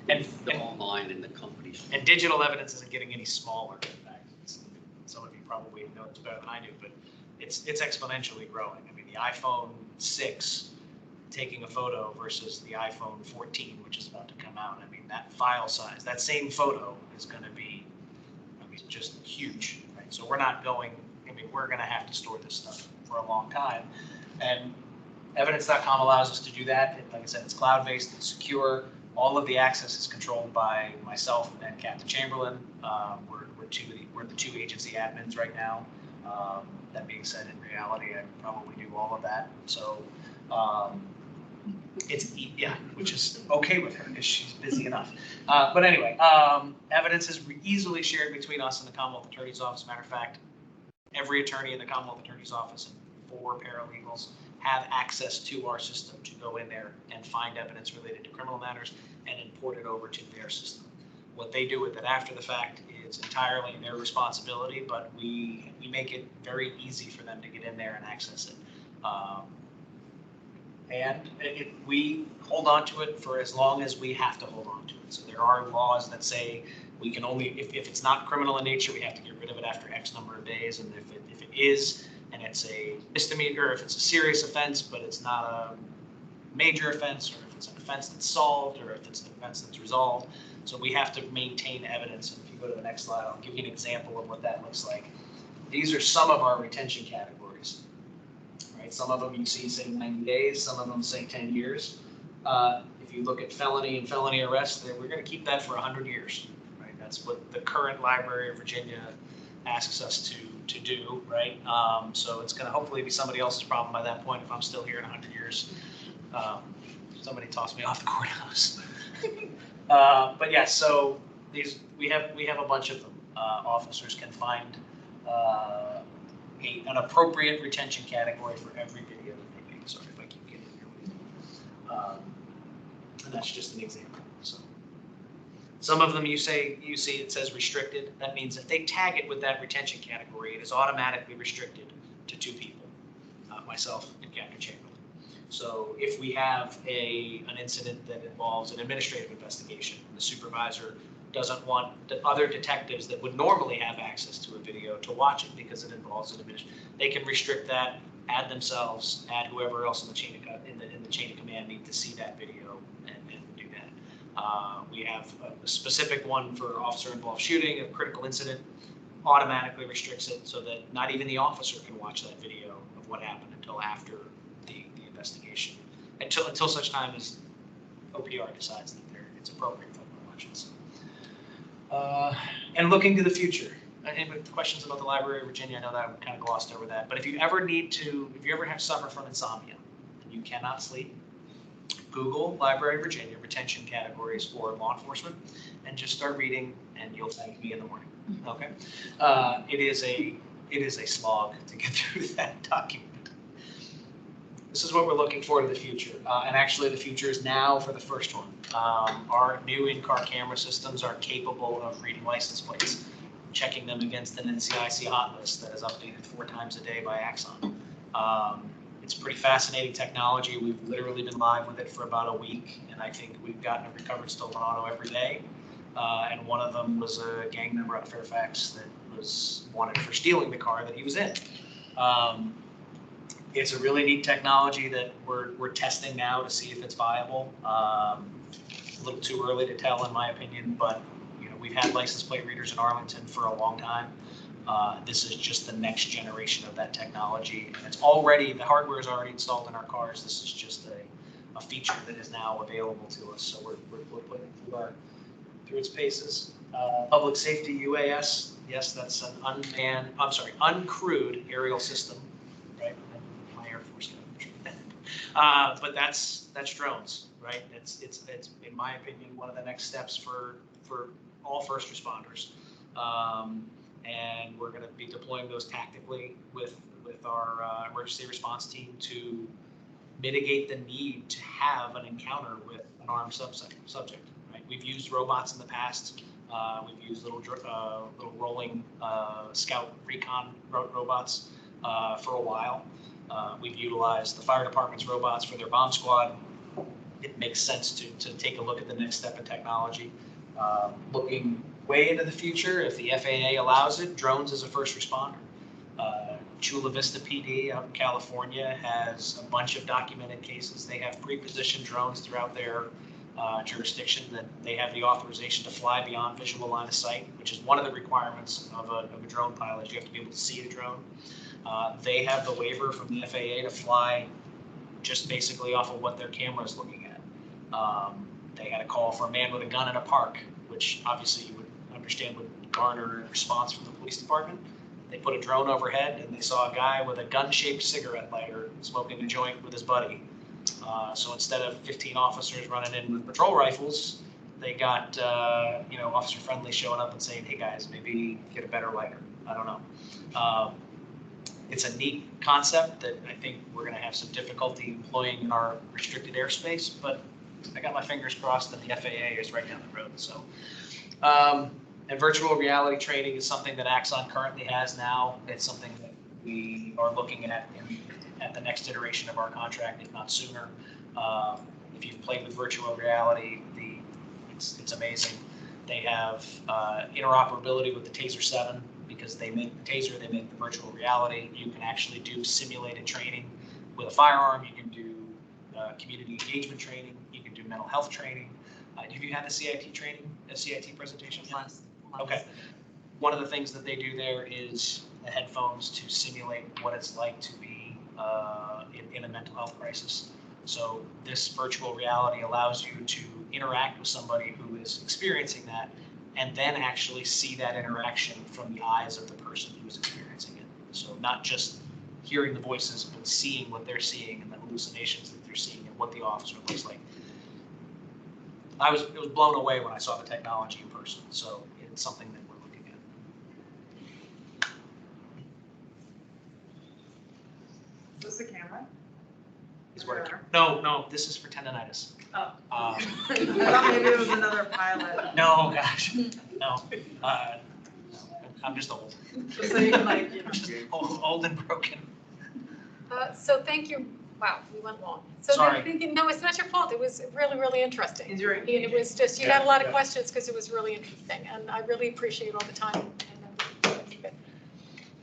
and the online and the companies. And digital evidence isn't getting any smaller. In fact, some of you probably know this better than I do, but it's exponentially growing. I mean, the iPhone 6 taking a photo versus the iPhone 14, which is about to come out. I mean, that file size, that same photo is going to be, just huge. Right? So we're not going. We're going to have to store this stuff for a long time, and evidence.com allows us to do that. Like I said, it's cloud-based, it's secure. All of the access is controlled by myself and Captain Chamberlain. We're the two agency admins right now. That being said, in reality, I probably do all of that. So which is okay with her because she's busy enough. But anyway, evidence is easily shared between us and the Commonwealth Attorney's Office. Matter of fact, every attorney in the Commonwealth Attorney's Office and 4 paralegals have access to our system to go in there and find evidence related to criminal matters and import it over to their system. What they do with it after the fact is entirely their responsibility, but we make it very easy for them to get in there and access it. We hold on to it for as long as we have to hold on to it. So there are laws that say we can only, if it's not criminal in nature, we have to get rid of it after X number of days. And if it is, and it's a misdemeanor, if it's a serious offense, but it's not a major offense, or if it's an offense that's solved, or if it's an offense that's resolved. So we have to maintain evidence. And if you go to the next slide, I'll give you an example of what that looks like. These are some of our retention categories. Right? Some of them you see say 90 days, some of them say 10 years. If you look at felony and felony arrest, we're going to keep that for 100 years. Right? That's what the current Library of Virginia asks us to do, right? So it's going to hopefully be somebody else's problem by that point. If I'm still here in 100 years, somebody tossed me off the courthouse. But yeah, so we have a bunch of them. Officers can find an appropriate retention category for every video that they make. Sorry if I keep getting here. And that's just an example. So some of them you see it says restricted. That means if they tag it with that retention category, it is automatically restricted to 2 people, myself and Captain Chamberlain. So if we have an incident that involves an administrative investigation, the supervisor doesn't want the other detectives that would normally have access to a video to watch it because it involves an administration. They can restrict that, add themselves, add whoever else in the chain of command need to see that video and do that. We have a specific one for officer-involved shooting, a critical incident, automatically restricts it so that not even the officer can watch that video of what happened until after the investigation, until such time as OPR decides that it's appropriate for them to watch it. So, and looking to the future. And with questions about the Library of Virginia, I know that I kind of glossed over that. But if you ever suffer from insomnia and you cannot sleep, Google Library of Virginia retention categories for law enforcement and just start reading, and you'll thank me in the morning. Okay, it is a slog to get through that document. This is what we're looking for to the future, and actually the future is now for the first one. Our new in-car camera systems are capable of reading license plates, checking them against an NCIC hot list that is updated 4 times a day by Axon. It's pretty fascinating technology. We've literally been live with it for about a week, and I think we've gotten a recovered stolen auto every day. And one of them was a gang member out of Fairfax that was wanted for stealing the car that he was in. It's a really neat technology that we're testing now to see if it's viable. A little too early to tell, in my opinion, but we've had license plate readers in Arlington for a long time. This is just the next generation of that technology. It's already, the hardware is already installed in our cars. This is just a feature that is now available to us. So we're putting it through its paces. Public safety UAS, yes, that's an uncrewed aerial system, right? My Air Force guy. But that's drones, right? It's in my opinion one of the next steps for all first responders. And we're going to be deploying those tactically with our emergency response team to mitigate the need to have an encounter with an armed subject. Right? We've used robots in the past. We've used little rolling scout recon robots for a while. We've utilized the fire department's robots for their bomb squad. It makes sense to take a look at the next step in technology. Looking way into the future, if the FAA allows it, drones as a first responder. Chula Vista PD out in California has a bunch of documented cases. They have pre-positioned drones throughout their jurisdiction that they have the authorization to fly beyond visual line of sight, which is one of the requirements of a drone pilot. You have to be able to see a drone. They have the waiver from the FAA to fly just basically off of what their camera is looking at. They had a call for a man with a gun in a park, which obviously you would understand would garner a response from the police department. They put a drone overhead and they saw a guy with a gun-shaped cigarette lighter smoking a joint with his buddy. So instead of 15 officers running in with patrol rifles, they got Officer Friendly showing up and saying, "Hey guys, maybe get a better lighter." I don't know. It's a neat concept that I think we're going to have some difficulty employing in our restricted airspace, but I got my fingers crossed that the FAA is right down the road. So, and virtual reality training is something that Axon currently has now. It's something that we are looking at at the next iteration of our contract, if not sooner. If you've played with virtual reality, it's amazing. They have interoperability with the Taser 7 because they make the Taser, they make the virtual reality. You can actually do simulated training with a firearm. You can do community engagement training. You can do mental health training. Have you had the CIT training, a CIT presentation? Yes. Okay. One of the things that they do there is the headphones to simulate what it's like to be in a mental health crisis. So this virtual reality allows you to interact with somebody who is experiencing that and then actually see that interaction from the eyes of the person who is experiencing it. So not just hearing the voices, but seeing what they're seeing and the hallucinations that they're seeing and what the officer looks like. It was blown away when I saw the technology in person. So it's something that we're looking at. Is this a camera? Is what no, this is for tendonitis. Oh. I thought maybe it was another pilot. No, gosh, no. I'm just old. Just so you can Just old and broken. So thank you. Wow, we went long. So Sorry. No, it's not your fault. It was really, really interesting. Enjoying. It was just, you had a lot of questions because it was really interesting, and I really appreciate all the time.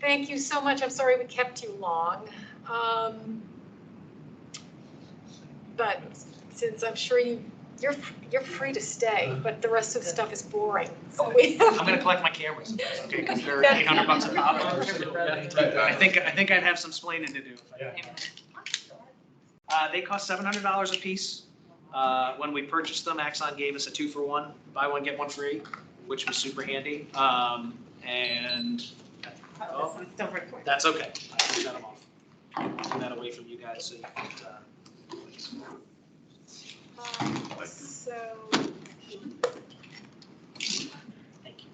Thank you so much. I'm sorry we kept you long. But since I'm sure you're free to stay, but the rest of the stuff is boring. So I'm gonna collect my cameras, okay, because they're $800 a pop. I think I'd have some splaining to do. They cost $700 a piece. When we purchased them, Axon gave us a 2-for-1, buy one get one free, which was super handy. And that's okay. I can shut them off. Take that away from you guys so you can. Thank you.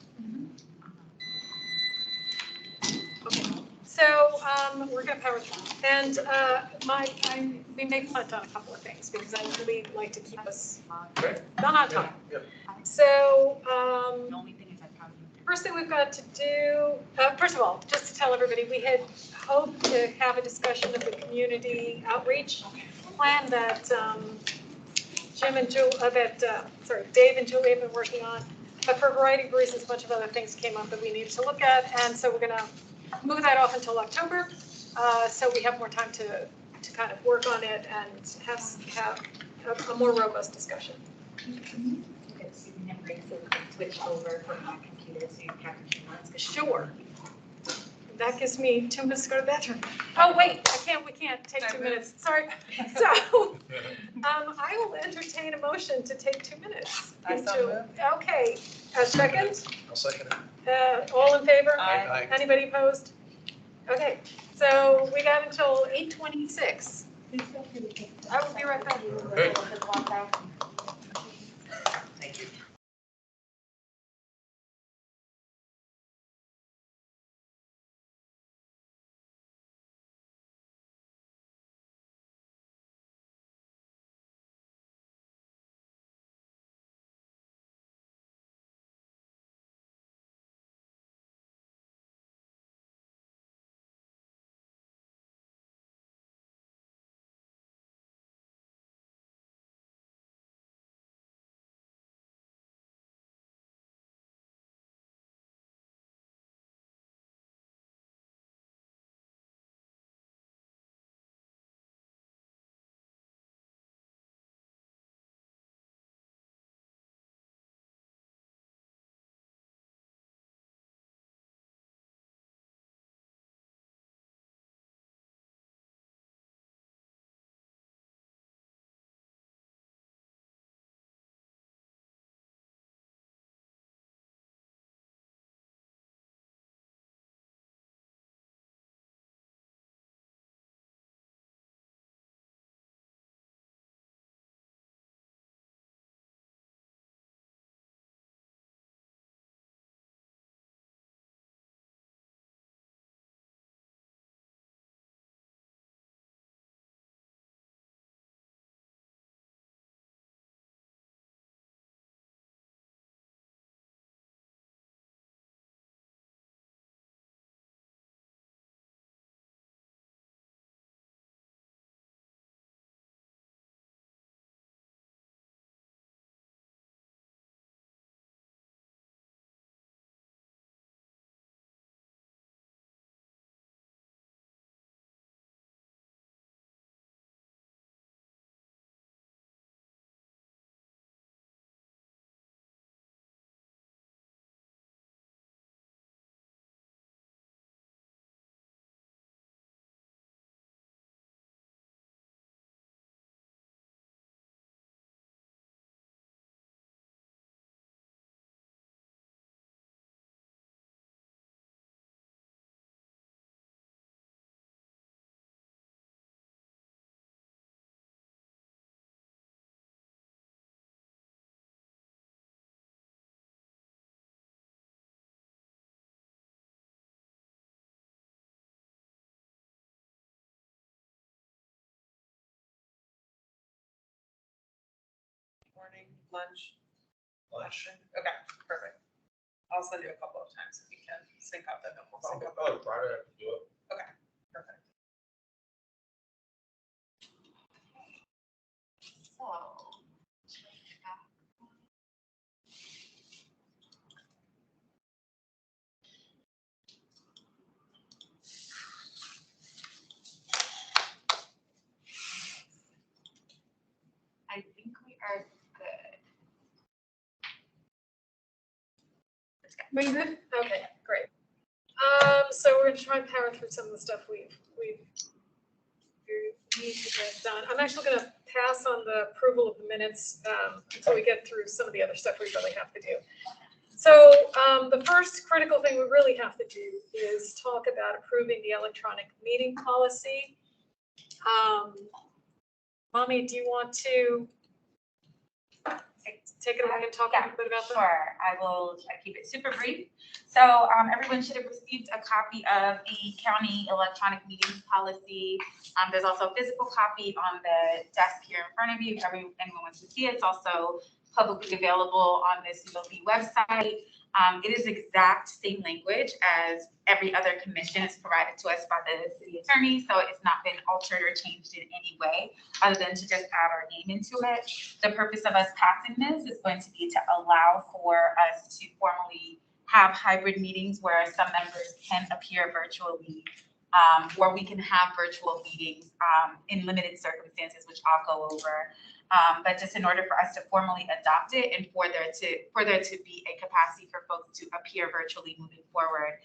Okay, so we're going to power through. And we may punt on a couple of things because I really like to keep us not on time. Yep. So, The only thing is I probably. first thing we've got to do, first of all, just to tell everybody, we had hoped to have a discussion of the community outreach plan that Dave and Julie have been working on. But for a variety of reasons, a bunch of other things came up that we needed to look at. And so we're going to move that off until October. So we have more time to kind of work on it and have a more robust discussion. Switch over from my computer so you have a few months. Sure. That gives me 2 minutes to go to the bathroom. Oh, wait, we can't take 2 minutes. Sorry. So, I will entertain a motion to take 2 minutes. Okay, a second? I'll second it. All in favor? Aye. Anybody opposed? Okay, so we got until 8:26. I will be right back. Hey. Thank you. Morning, lunch. Lunch. Okay, perfect. I'll send you a couple of times if you can sync up, and then we'll sync up. Oh, Friday I can do it. Okay, perfect. I think we are good. We good? Okay, great. So we're gonna try and power through some of the stuff we need to get done. I'm actually gonna pass on the approval of the minutes until we get through some of the other stuff we really have to do. So the first critical thing we really have to do is talk about approving the electronic meeting policy. Mommy, do you want to take it away and talk a little bit about that? Sure, I will try to keep it super brief. So everyone should have received a copy of the county electronic meetings policy. There's also a physical copy on the desk here in front of you. If anyone wants to see it, it's also publicly available on this COB website. It is exact same language as every other commission is provided to us by the city attorney, so it's not been altered or changed in any way other than to just add our name into it. The purpose of us passing this is going to be to allow for us to formally have hybrid meetings where some members can appear virtually, or we can have virtual meetings in limited circumstances, which I'll go over. But just in order for us to formally adopt it and for there to be a capacity for folks to appear virtually moving forward,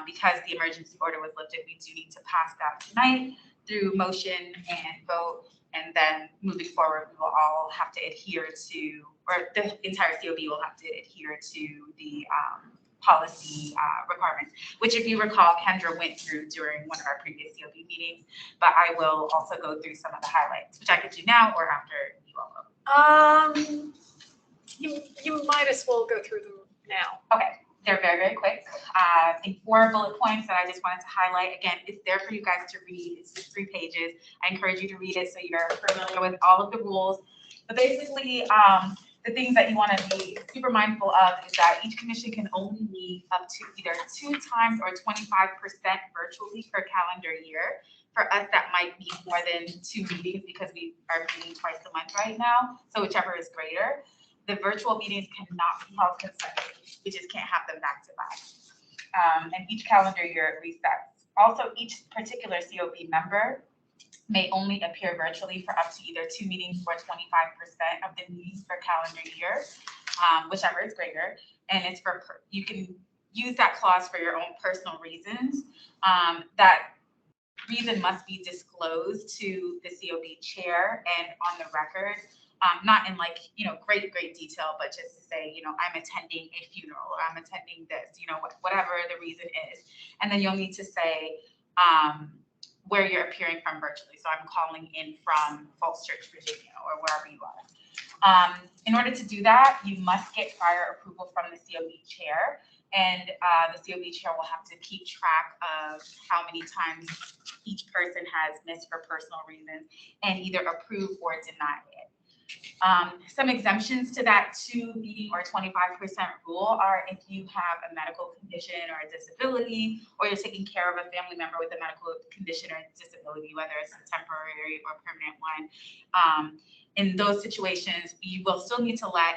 because the emergency order was lifted, we do need to pass that tonight through motion and vote. And then moving forward, we will all have to adhere to, or the entire COB will have to adhere to the policy requirements, which if you recall, Kendra went through during one of our previous COB meetings, but I will also go through some of the highlights, which I could do now or after you all go. You might as well go through them now. Okay, they're very, very quick. I think 4 bullet points that I just wanted to highlight. Again, it's there for you guys to read. It's just 3 pages. I encourage you to read it so you're familiar with all of the rules. But basically, the things that you want to be super mindful of is that each commission can only meet up to either 2 times or 25% virtually per calendar year. For us, that might be more than 2 meetings because we are meeting twice a month right now. So whichever is greater. The virtual meetings cannot be held consecutively. We just can't have them back to back. And each calendar year it resets. Also, each particular COB member may only appear virtually for up to either 2 meetings or 25% of the meetings per calendar year, whichever is greater. And it's for, you can use that clause for your own personal reasons. That reason must be disclosed to the COB chair and on the record, not in like, great detail, but just to say, I'm attending a funeral or I'm attending this, whatever the reason is. And then you'll need to say, where you're appearing from virtually. So I'm calling in from Falls Church, Virginia, or wherever you are. In order to do that, you must get prior approval from the COB chair, and the COB chair will have to keep track of how many times each person has missed for personal reasons and either approve or deny it. Some exemptions to that 2 meeting or 25% rule are if you have a medical condition or a disability, or you're taking care of a family member with a medical condition or disability, whether it's a temporary or permanent one. In those situations, you will still need to let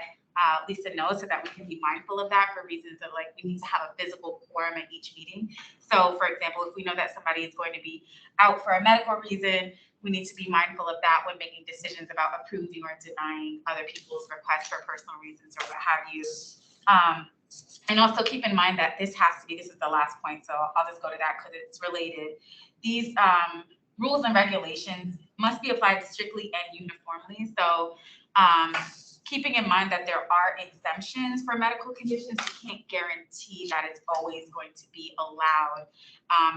Lisa know so that we can be mindful of that for reasons of like, we need to have a physical quorum at each meeting. So for example, if we know that somebody is going to be out for a medical reason, we need to be mindful of that when making decisions about approving or denying other people's requests for personal reasons or what have you. And also keep in mind that this is the last point, so I'll just go to that because it's related. These rules and regulations must be applied strictly and uniformly. So keeping in mind that there are exemptions for medical conditions, you can't guarantee that it's always going to be allowed,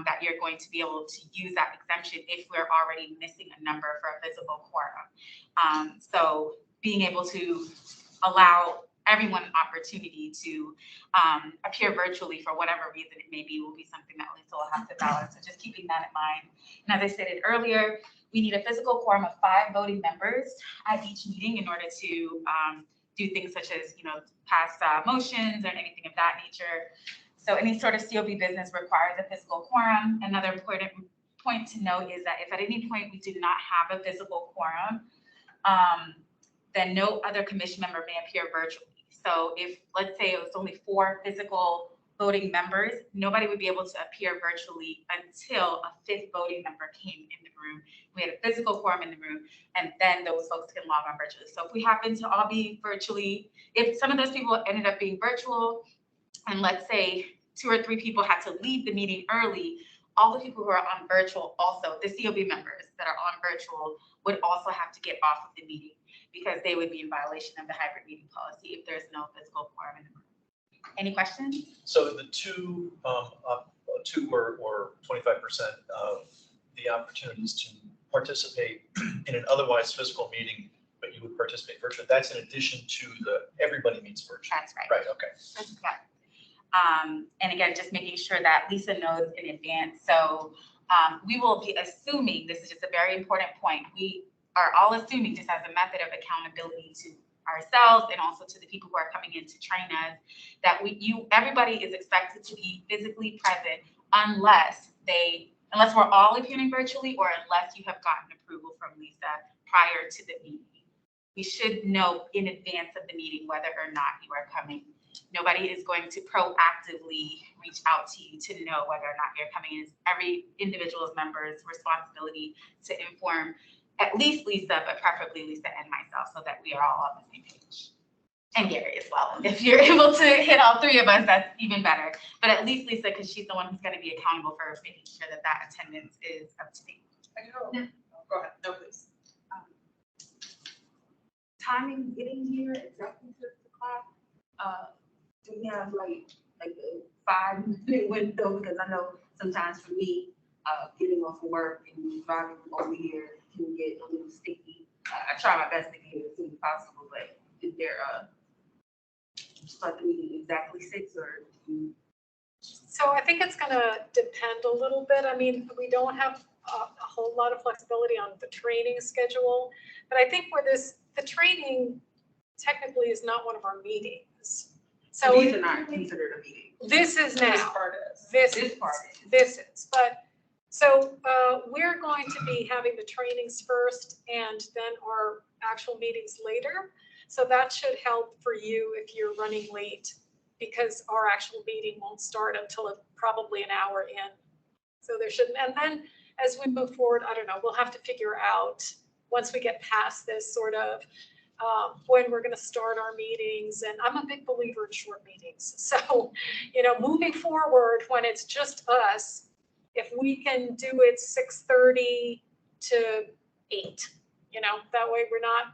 that you're going to be able to use that exemption if we're already missing a number for a physical quorum. So being able to allow everyone an opportunity to appear virtually for whatever reason it may be will be something that Lisa will have to balance. So just keeping that in mind. And as I stated earlier, we need a physical quorum of 5 voting members at each meeting in order to do things such as, pass motions or anything of that nature. So any sort of COB business requires a physical quorum. Another important point to note is that if at any point we do not have a physical quorum, then no other commission member may appear virtually. So if, let's say it was only 4 physical voting members, nobody would be able to appear virtually until a 5th voting member came in the room. We had a physical quorum in the room, and then those folks can log on virtually. So if we happen to all be virtually, if some of those people ended up being virtual, and let's say 2 or 3 people had to leave the meeting early, all the people who are on virtual also, the COB members that are on virtual would also have to get off of the meeting because they would be in violation of the hybrid meeting policy if there's no physical quorum in the room. Any questions? So the 2 or 25% of the opportunities to participate in an otherwise physical meeting, but you would participate virtually, that's in addition to the everybody meets virtually. That's right. Right, okay. Yeah. And again, just making sure that Lisa knows in advance. So we will be assuming, this is just a very important point, we are all assuming, just as a method of accountability to ourselves and also to the people who are coming in to train us, that everybody is expected to be physically present unless we're all appearing virtually or unless you have gotten approval from Lisa prior to the meeting. We should know in advance of the meeting whether or not you are coming. Nobody is going to proactively reach out to you to know whether or not you're coming. It's every individual's member's responsibility to inform at least Lisa, but preferably Lisa and myself, so that we are all on the same page. And Gary as well. If you're able to hit all three of us, that's even better. But at least Lisa, because she's the one who's going to be accountable for making sure that that attendance is up to date. Go ahead, no, please. Timing getting here exactly 6 o'clock. Do we have like a 5-minute window? Because I know sometimes for me, getting off of work and driving over here can get a little sticky. I try my best to get here as soon as possible, but is there start the meeting exactly 6 or? So I think it's gonna depend a little bit. I mean, we don't have a whole lot of flexibility on the training schedule, but I think the training technically is not one of our meetings. So these are not considered a meeting. This is now. This part is. This is, but, so we're going to be having the trainings first and then our actual meetings later. So that should help for you if you're running late, because our actual meeting won't start until probably an hour in. So there shouldn't, and then as we move forward, I don't know, we'll have to figure out once we get past this sort of when we're going to start our meetings. And I'm a big believer in short meetings. So, moving forward, when it's just us, if we can do it 6:30 to 8, that way we're not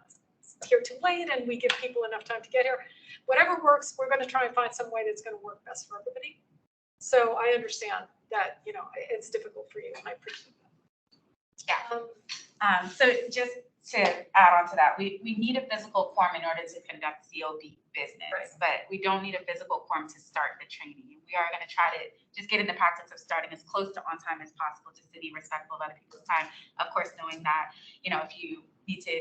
here too late and we give people enough time to get here. Whatever works, we're going to try and find some way that's going to work best for everybody. So I understand that, it's difficult for you, and I appreciate that. Yeah. So just to add on to that, we need a physical form in order to conduct COB business, right. But we don't need a physical form to start the training. We are going to try to just get in the practice of starting as close to on time as possible, just to be respectful of other people's time. Of course, knowing that, if you need to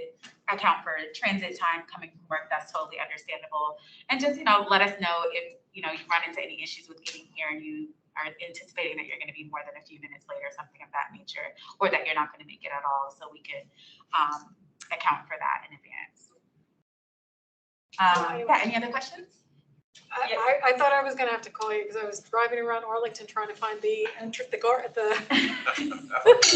account for transit time coming from work, that's totally understandable. And just, let us know if, you run into any issues with getting here and you are anticipating that you're going to be more than a few minutes late or something of that nature, or that you're not going to make it at all, so we could account for that in advance. Any other questions? I thought I was going to have to call you because I was driving around Arlington trying to find the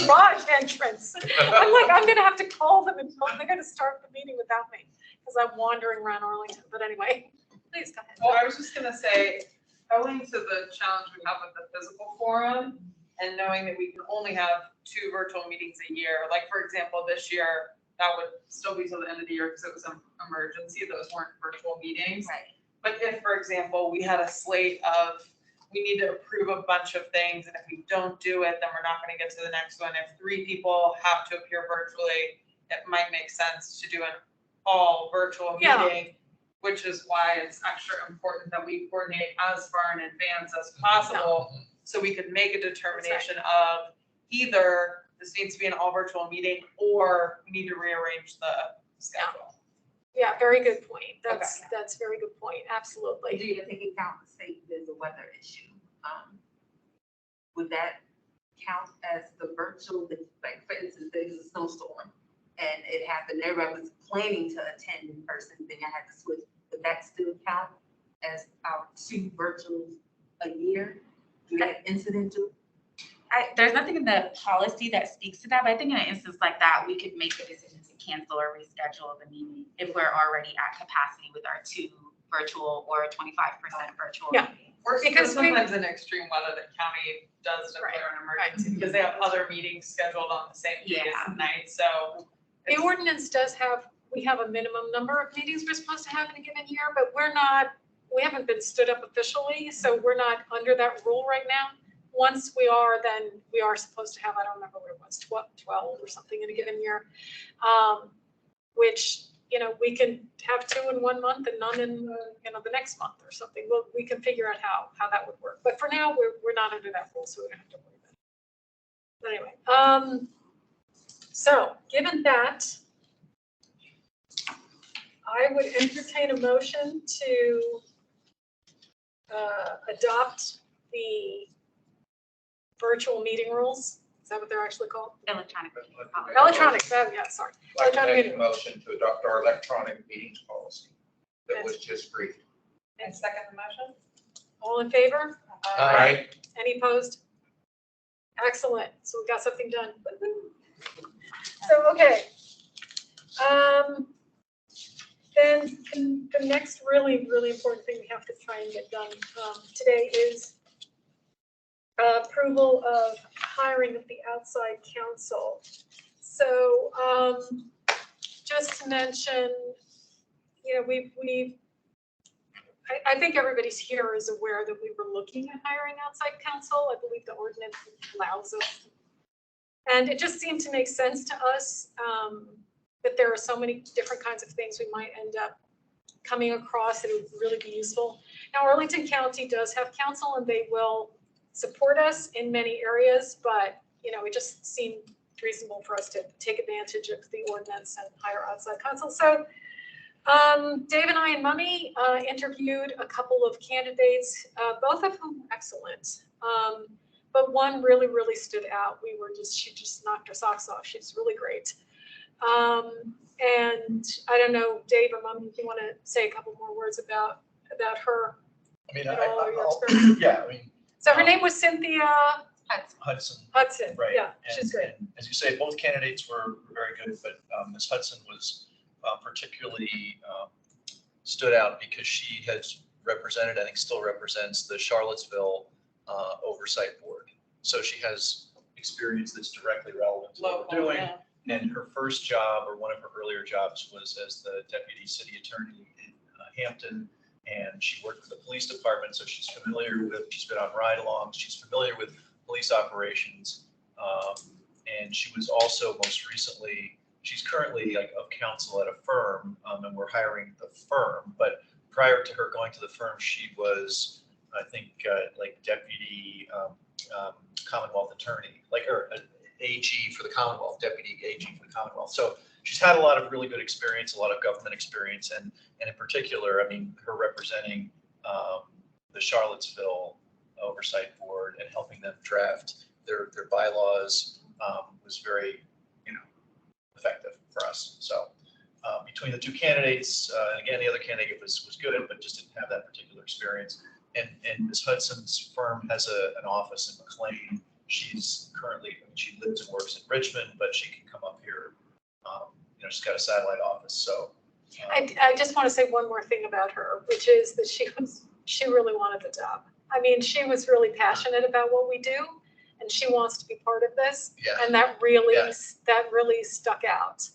garage entrance. I'm like, I'm going to have to call them and tell them they're going to start the meeting without me because I'm wandering around Arlington. But anyway, please go ahead. Well, I was just going to say, owing to the challenge we have with the physical forum and knowing that we can only have 2 virtual meetings a year, like for example, this year, that would still be till the end of the year because it was an emergency. Those weren't virtual meetings. Right. But if, for example, we had a slate of, we need to approve a bunch of things, and if we don't do it, then we're not going to get to the next one. If 3 people have to appear virtually, it might make sense to do an all virtual meeting, which is why it's extra important that we coordinate as far in advance as possible, so we could make a determination of either this needs to be an all virtual meeting or we need to rearrange the schedule. Yeah, very good point. That's a very good point. Absolutely. Do you take account the state there's a weather issue? Would that count as the virtual, like for instance, there's a snowstorm and it happened, everybody was planning to attend in person, then I had to switch. Would that still count as our 2 virtuals a year? Do that incidental? There's nothing in the policy that speaks to that, but I think in an instance like that, we could make the decision to cancel or reschedule the meeting if we're already at capacity with our 2 virtual or 25% virtual meetings. Or because sometimes in extreme weather, the county does declare an emergency because they have other meetings scheduled on the same day as the night. So the ordinance does have, we have a minimum number of meetings we're supposed to have in a given year, but we haven't been stood up officially, so we're not under that rule right now. Once we are, then we are supposed to have, I don't remember what it was, 12 or something in a given year, which, we can have 2 in 1 month and none in, the next month or something. We can figure out how that would work. But for now, we're not under that rule, so we don't have to worry about it. But anyway, so given that, I would entertain a motion to adopt the virtual meeting rules. Is that what they're actually called? Electronic. Electronic, yeah, sorry. I'd like to Electronic make a meeting. motion to adopt our electronic meetings policy that was just briefed. And second the motion? All in favor? Aye. Any opposed? Excellent, so we got something done. So, okay. Then the next really, really important thing we have to try and get done today is approval of hiring of the outside counsel. So just to mention, I think everybody's here is aware that we were looking at hiring outside counsel. I believe the ordinance allows us. And it just seemed to make sense to us that there are so many different kinds of things we might end up coming across that would really be useful. Now, Arlington County does have counsel and they will support us in many areas, but it just seemed reasonable for us to take advantage of the ordinance and hire outside counsel. So Dave and I and Mummy interviewed a couple of candidates, both of whom were excellent. But one really, really stood out. She just knocked her socks off. She's really great. And I don't know, Dave or Mummy, if you want to say a couple more words about her. I mean, So her name was Cynthia Hudson. Right. Yeah, she's great. And as you say, both candidates were very good, but Ms. Hudson was particularly stood out because she has represented, I think still represents, the Charlottesville Oversight Board. So she has experience that's directly relevant to what we're doing. Yeah. And her first job, or one of her earlier jobs, was as the deputy city attorney in Hampton. And she worked for the police department, so she's been on ride-alongs, she's familiar with police operations. And she was also most recently, she's currently of counsel at a firm, and we're hiring the firm. But prior to her going to the firm, she was, I think, deputy Commonwealth attorney, or AG for the Commonwealth, deputy AG for the Commonwealth. So she's had a lot of really good experience, a lot of government experience, and in particular, I mean, her representing the Charlottesville Oversight Board and helping them draft their bylaws was very, effective for us. So between the two candidates, and again, the other candidate was good, but just didn't have that particular experience. And Ms. Hudson's firm has an office in McLean. She's currently, she lives and works in Richmond, but she can come up here. She's got a satellite office. So I just want to say one more thing about her, which is that she really wanted the job. I mean, she was really passionate about what we do, and she wants to be part of this. Yeah. And that really stuck out.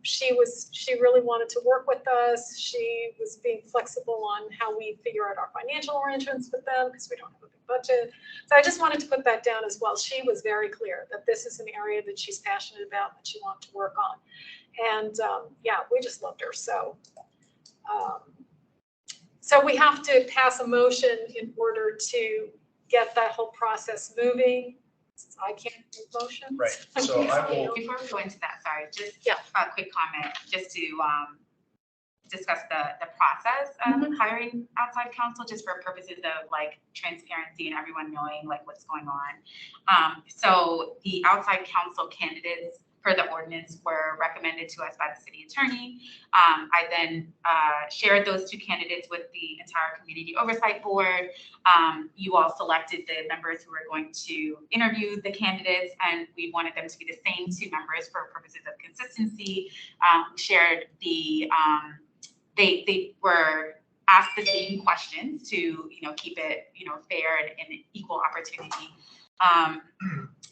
She really wanted to work with us. She was being flexible on how we figure out our financial arrangements with them because we don't have a big budget. So I just wanted to put that down as well. She was very clear that this is an area that she's passionate about, that she wants to work on. And we just loved her. So, so we have to pass a motion in order to get that whole process moving. I can't do motions. Right. So I will. Before we go into that, sorry, just Yeah. a quick comment, just to discuss the process of hiring outside counsel, just for purposes of transparency and everyone knowing what's going on. So the outside counsel candidates for the ordinance were recommended to us by the city attorney. I then shared those two candidates with the entire community oversight board. You all selected the members who were going to interview the candidates, and we wanted them to be the same two members for purposes of consistency. Shared the, they were asked the same questions to, keep it, fair and equal opportunity.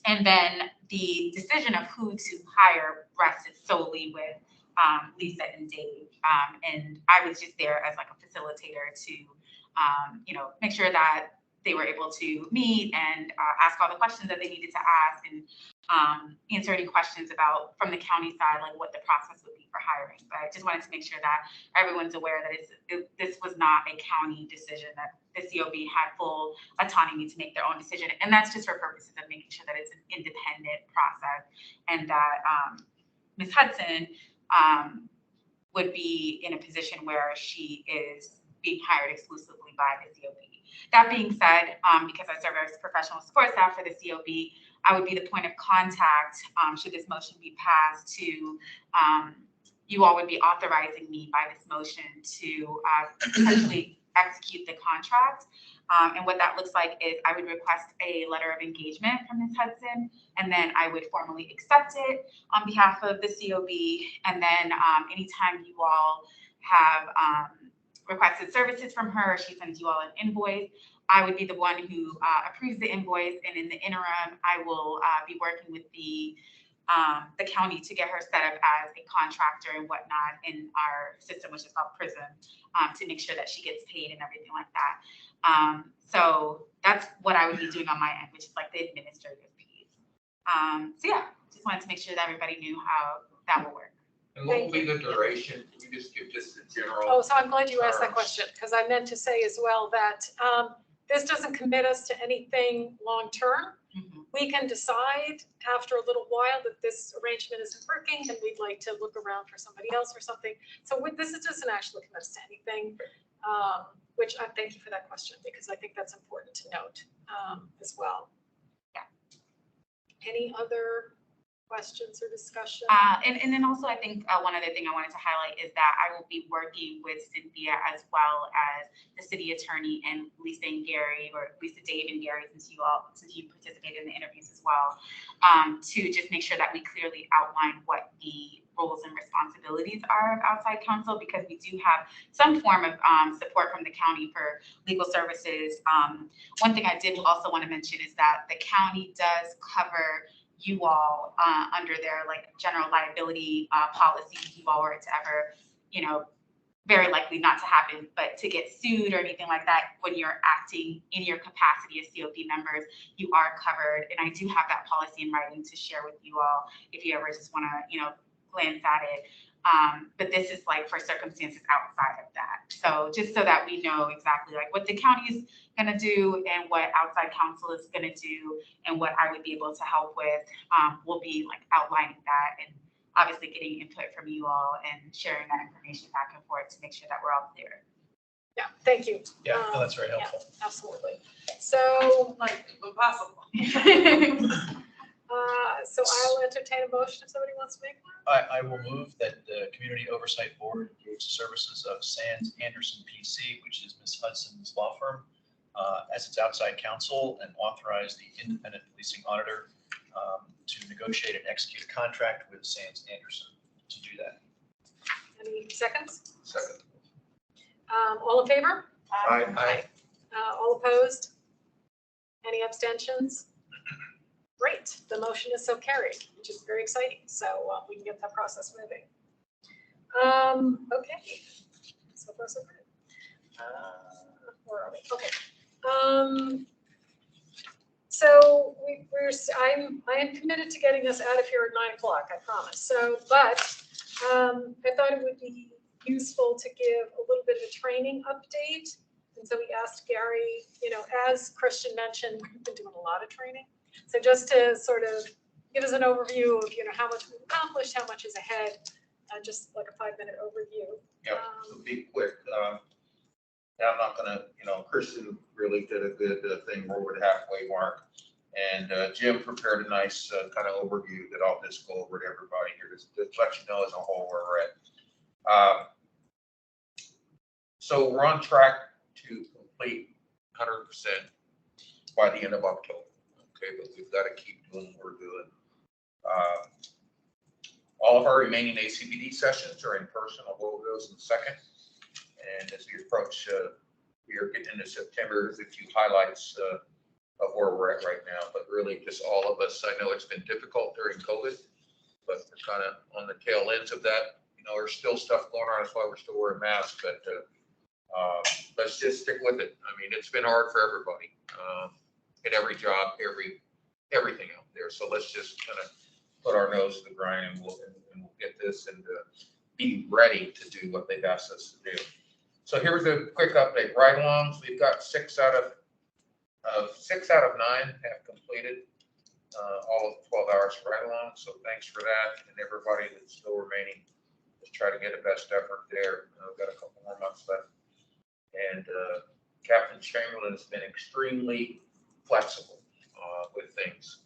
And then the decision of who to hire rested solely with Lisa and Dave. And I was just there as a facilitator to, make sure that they were able to meet and ask all the questions that they needed to ask, and answer any questions from the county side, what the process would be for hiring. But I just wanted to make sure that everyone's aware that this was not a county decision, that the COB had full autonomy to make their own decision. And that's just for purposes of making sure that it's an independent process, and that Ms. Hudson would be in a position where she is being hired exclusively by the COB. That being said, because I serve as professional support staff for the COB, I would be the point of contact should this motion be passed to, you all would be authorizing me by this motion to potentially execute the contract. And what that looks like is I would request a letter of engagement from Ms. Hudson, and then I would formally accept it on behalf of the COB. And then anytime you all have requested services from her, she sends you all an invoice. I would be the one who approves the invoice, and in the interim, I will be working with the county to get her set up as a contractor and whatnot in our system, which is called PRISM, to make sure that she gets paid and everything like that. So that's what I would be doing on my end, which is like the administrative piece. So yeah, just wanted to make sure that everybody knew how that will work. And what will be the duration? Can you just give just a general? Oh, so I'm glad you asked that question, because I meant to say as well that this doesn't commit us to anything long-term. We can decide after a little while that this arrangement isn't working and we'd like to look around for somebody else or something. So this doesn't actually commit us to anything, which I thank you for that question, because I think that's important to note as well. Yeah. Any other questions or discussion? And then also I think one other thing I wanted to highlight is that I will be working with Cynthia as well as the city attorney and Lisa and Gary, or Lisa, Dave and Gary, since you participated in the interviews as well, to just make sure that we clearly outline what the roles and responsibilities are of outside counsel, because we do have some form of support from the county for legal services. One thing I did also want to mention is that the county does cover you all under their like general liability policy. If you all were to ever, very likely not to happen, but to get sued or anything like that, when you're acting in your capacity as COB members, you are covered. And I do have that policy in writing to share with you all if you ever just want to, glance at it. But this is like for circumstances outside of that. So just so that we know exactly like what the county is going to do and what outside counsel is going to do and what I would be able to help with, we'll be like outlining that and obviously getting input from you all and sharing that information back and forth to make sure that we're all clear. Yeah, thank you. Yeah, no, that's very helpful. Yeah, absolutely. So, Like, impossible. so I'll entertain a motion if somebody wants to make one. I will move that the Community Oversight Board engage the services of Sands Anderson PC, which is Ms. Hudson's law firm, as its outside counsel, and authorize the independent policing auditor to negotiate and execute a contract with Sands Anderson to do that. Any seconds? Second. All in favor? Aye. All opposed? Any abstentions? Great, the motion is so carried, which is very exciting. So we can get that process moving. Okay, so far so good. Where are we? Okay. So I am committed to getting us out of here at 9 o'clock, I promise. So, but I thought it would be useful to give a little bit of a training update. And so we asked Gary, as Christian mentioned, we've been doing a lot of training. So just to sort of give us an overview of, how much we've accomplished, how much is ahead, just like a 5-minute overview. Yeah, so be quick. Yeah, I'm not gonna, Kristen really did a good thing over the halfway mark. And Jim prepared a nice kind of overview that I'll just go over to everybody here, just to let you know as a whole where we're at. So we're on track to complete 100% by the end of October. Okay, but we've got to keep doing what we're doing. All of our remaining ACBD sessions are in person. I'll go over those in a second. And as we approach, we are getting into September, there's a few highlights of where we're at right now, but really just all of us. I know it's been difficult during COVID, but we're kind of on the tail ends of that. There's still stuff going on. That's why we're still wearing masks, but let's just stick with it. I mean, it's been hard for everybody at every job, everything out there. So let's just kind of put our nose to the grind and we'll get this and be ready to do what they've asked us to do. So here's a quick update. Ride-alongs, we've got 6 out of 9 have completed all of 12 hours ride-along. So thanks for that, and everybody that's still remaining just try to get a best effort there. I've got a couple more months left. And Captain Chamberlain has been extremely flexible with things.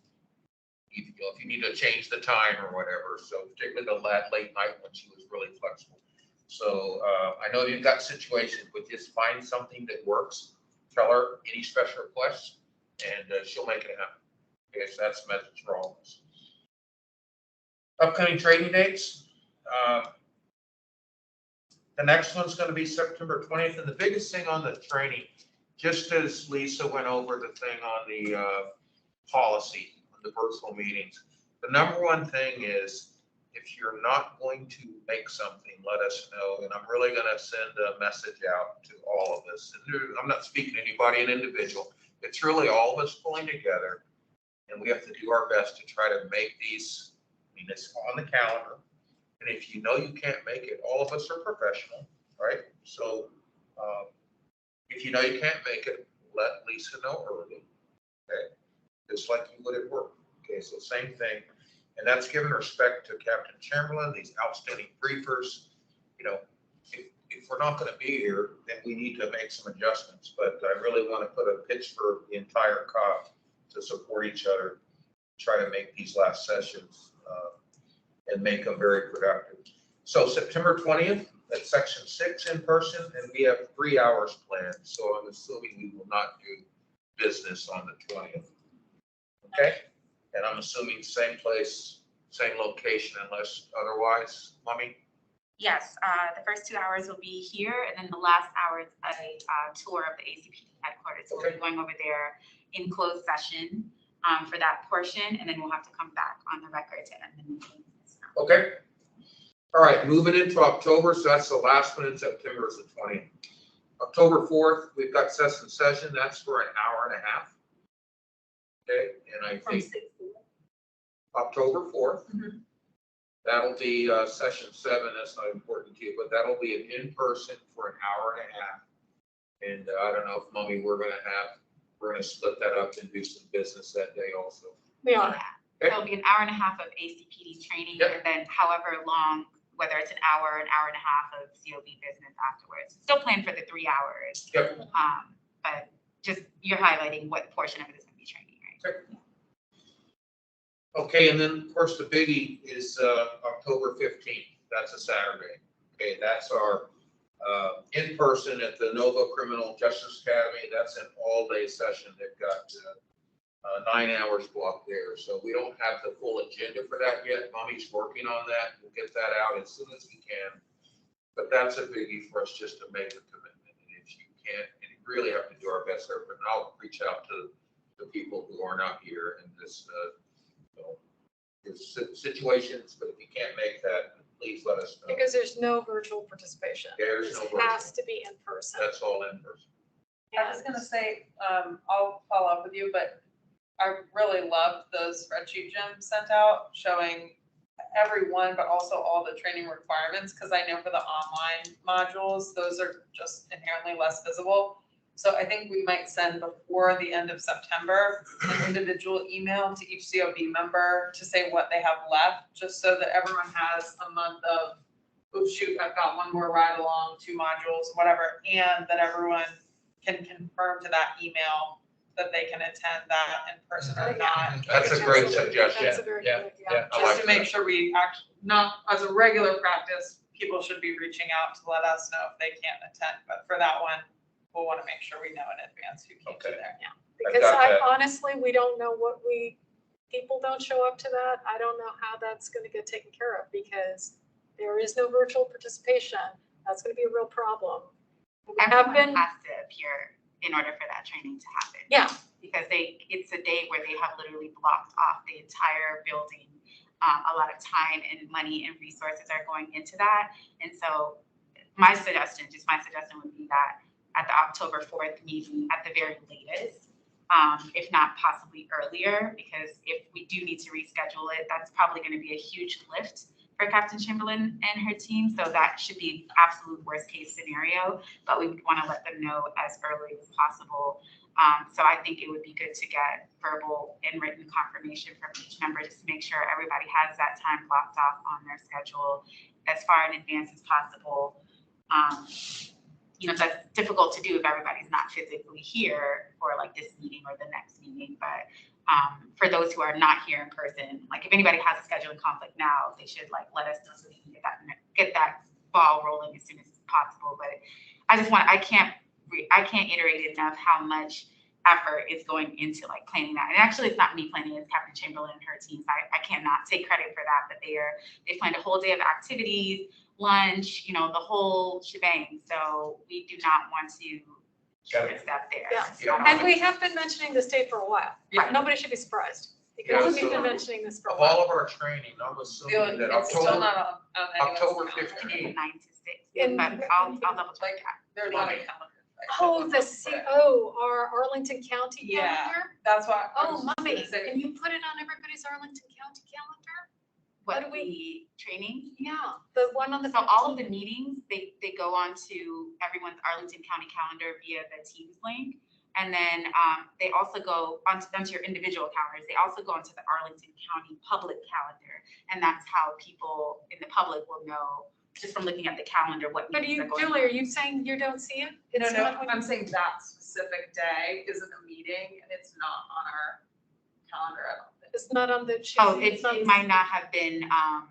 If you need to change the time or whatever, so particularly the late night when she was really flexible. So I know you've got situations, but just find something that works. Tell her any special requests, and she'll make it happen. Okay, so that's the message for all of us. Upcoming training dates. The next one's going to be September 20th, and the biggest thing on the training, just as Lisa went over the thing on the policy, on the virtual meetings, the number one thing is if you're not going to make something, let us know, and I'm really going to send a message out to all of us. And I'm not speaking to anybody, an individual. It's really all of us pulling together, and we have to do our best to try to make these. I mean, it's on the calendar. And if you know you can't make it, all of us are professional, right? So if you know you can't make it, let Lisa know early, okay? Just like you would at work, okay? So same thing. And that's giving respect to Captain Chamberlain, these outstanding briefers. You know, if we're not going to be here, then we need to make some adjustments. But I really want to put a pitch for the entire COB to support each other, try to make these last sessions and make them very productive. So September 20th at Section 6 in person, and we have 3 hours planned. So I'm assuming we will not do business on the 20th. Okay? And I'm assuming same place, same location unless otherwise, Mommy? Yes, the first 2 hours will be here, and then the last hour is a tour of the ACPD headquarters. So we'll be going over there in closed session for that portion, and then we'll have to come back on the record to end the meeting. Okay. All right, moving into October, so that's the last one in September is the 20th. October 4th, we've got session. That's for an hour and a half. Okay, and I think October 4th. Mm-hmm. That'll be session 7. That's not important to you, but that'll be an in-person for an hour and a half. And I don't know if, Mommy, we're gonna split that up and do some business that day also. We are. Okay. It'll be an hour and a half of ACPD training, and then however long, whether it's an hour and a half of COB business afterwards. Still plan for the 3 hours. Yep. But just you're highlighting what portion of it is going to be training, right? Okay, and then of course the biggie is October 15th. That's a Saturday. Okay, that's our in-person at the Nova Criminal Justice Academy. That's an all-day session. They've got 9 hours blocked there. So we don't have the full agenda for that yet. Mommy's working on that. We'll get that out as soon as we can. But that's a biggie for us just to make a commitment. And if you can't, and you really have to do our best effort. And I'll reach out to the people who are not here in this, situations. But if you can't make that, please let us know. Because there's no virtual participation. There's no It has to be in person. That's all in person. I was gonna say, I'll follow up with you, but I really loved those spreadsheet Jim sent out showing everyone, but also all the training requirements, because I know for the online modules, those are just inherently less visible. So I think we might send before the end of September an individual email to each COB member to say what they have left, just so that everyone has a month of, oh shoot, I've got one more ride along, 2 modules, whatever, and that everyone can confirm to that email that they can attend that in person or not. That's a great suggestion. That's a very good idea. Just to make sure we actually, not as a regular practice, people should be reaching out to let us know if they can't attend. But for that one, we'll want to make sure we know in advance who can't be there. Yeah, because honestly, we don't know people don't show up to that. I don't know how that's going to get taken care of because there is no virtual participation. That's going to be a real problem. Everyone has to appear in order for that training to happen. Yeah. Because it's a day where they have literally blocked off the entire building. A lot of time and money and resources are going into that. And so my suggestion would be that at the October 4th meeting at the very latest, if not possibly earlier, because if we do need to reschedule it, that's probably going to be a huge lift for Captain Chamberlain and her team. So that should be absolute worst case scenario, but we would want to let them know as early as possible. So I think it would be good to get verbal and written confirmation from each member just to make sure everybody has that time blocked off on their schedule. as far in advance as possible. That's difficult to do if everybody's not physically here for like this meeting or the next meeting. But for those who are not here in person, like if anybody has a scheduling conflict now, they should like let us know so we can get that ball rolling as soon as possible. But I can't iterate enough how much effort is going into like planning that. And actually it's not me planning, it's Captain Chamberlain and her team. So I cannot take credit for that, but they planned a whole day of activities, lunch, the whole shebang. So we do not want to step there. Yeah. And we have been mentioning this date for a while. Yeah. Nobody should be surprised because we've been mentioning this for a Of while. all of our training, I'm assuming that It's still October, not on anyone's October calendar. 15th. 9 to 6, In- but I'll double check that. They're not a calendar. Oh, our Arlington County Yeah. calendar? That's why. I was Oh, just mommy, gonna say- can you put it on everybody's Arlington County calendar? What do The training? Yeah, the one on the. So all of the meetings, they go on to everyone's Arlington County calendar via the Teams link. And then they also go onto your individual calendars. They also go onto the Arlington County public calendar. And that's how people in the public will know, just from looking at the calendar, what But meetings are going Julie, on. are you saying you don't see it? No, It's not when I'm you- saying that specific day isn't a meeting and it's not on our calendar, I don't think. It's not on the. Oh, it's not- it might not have been,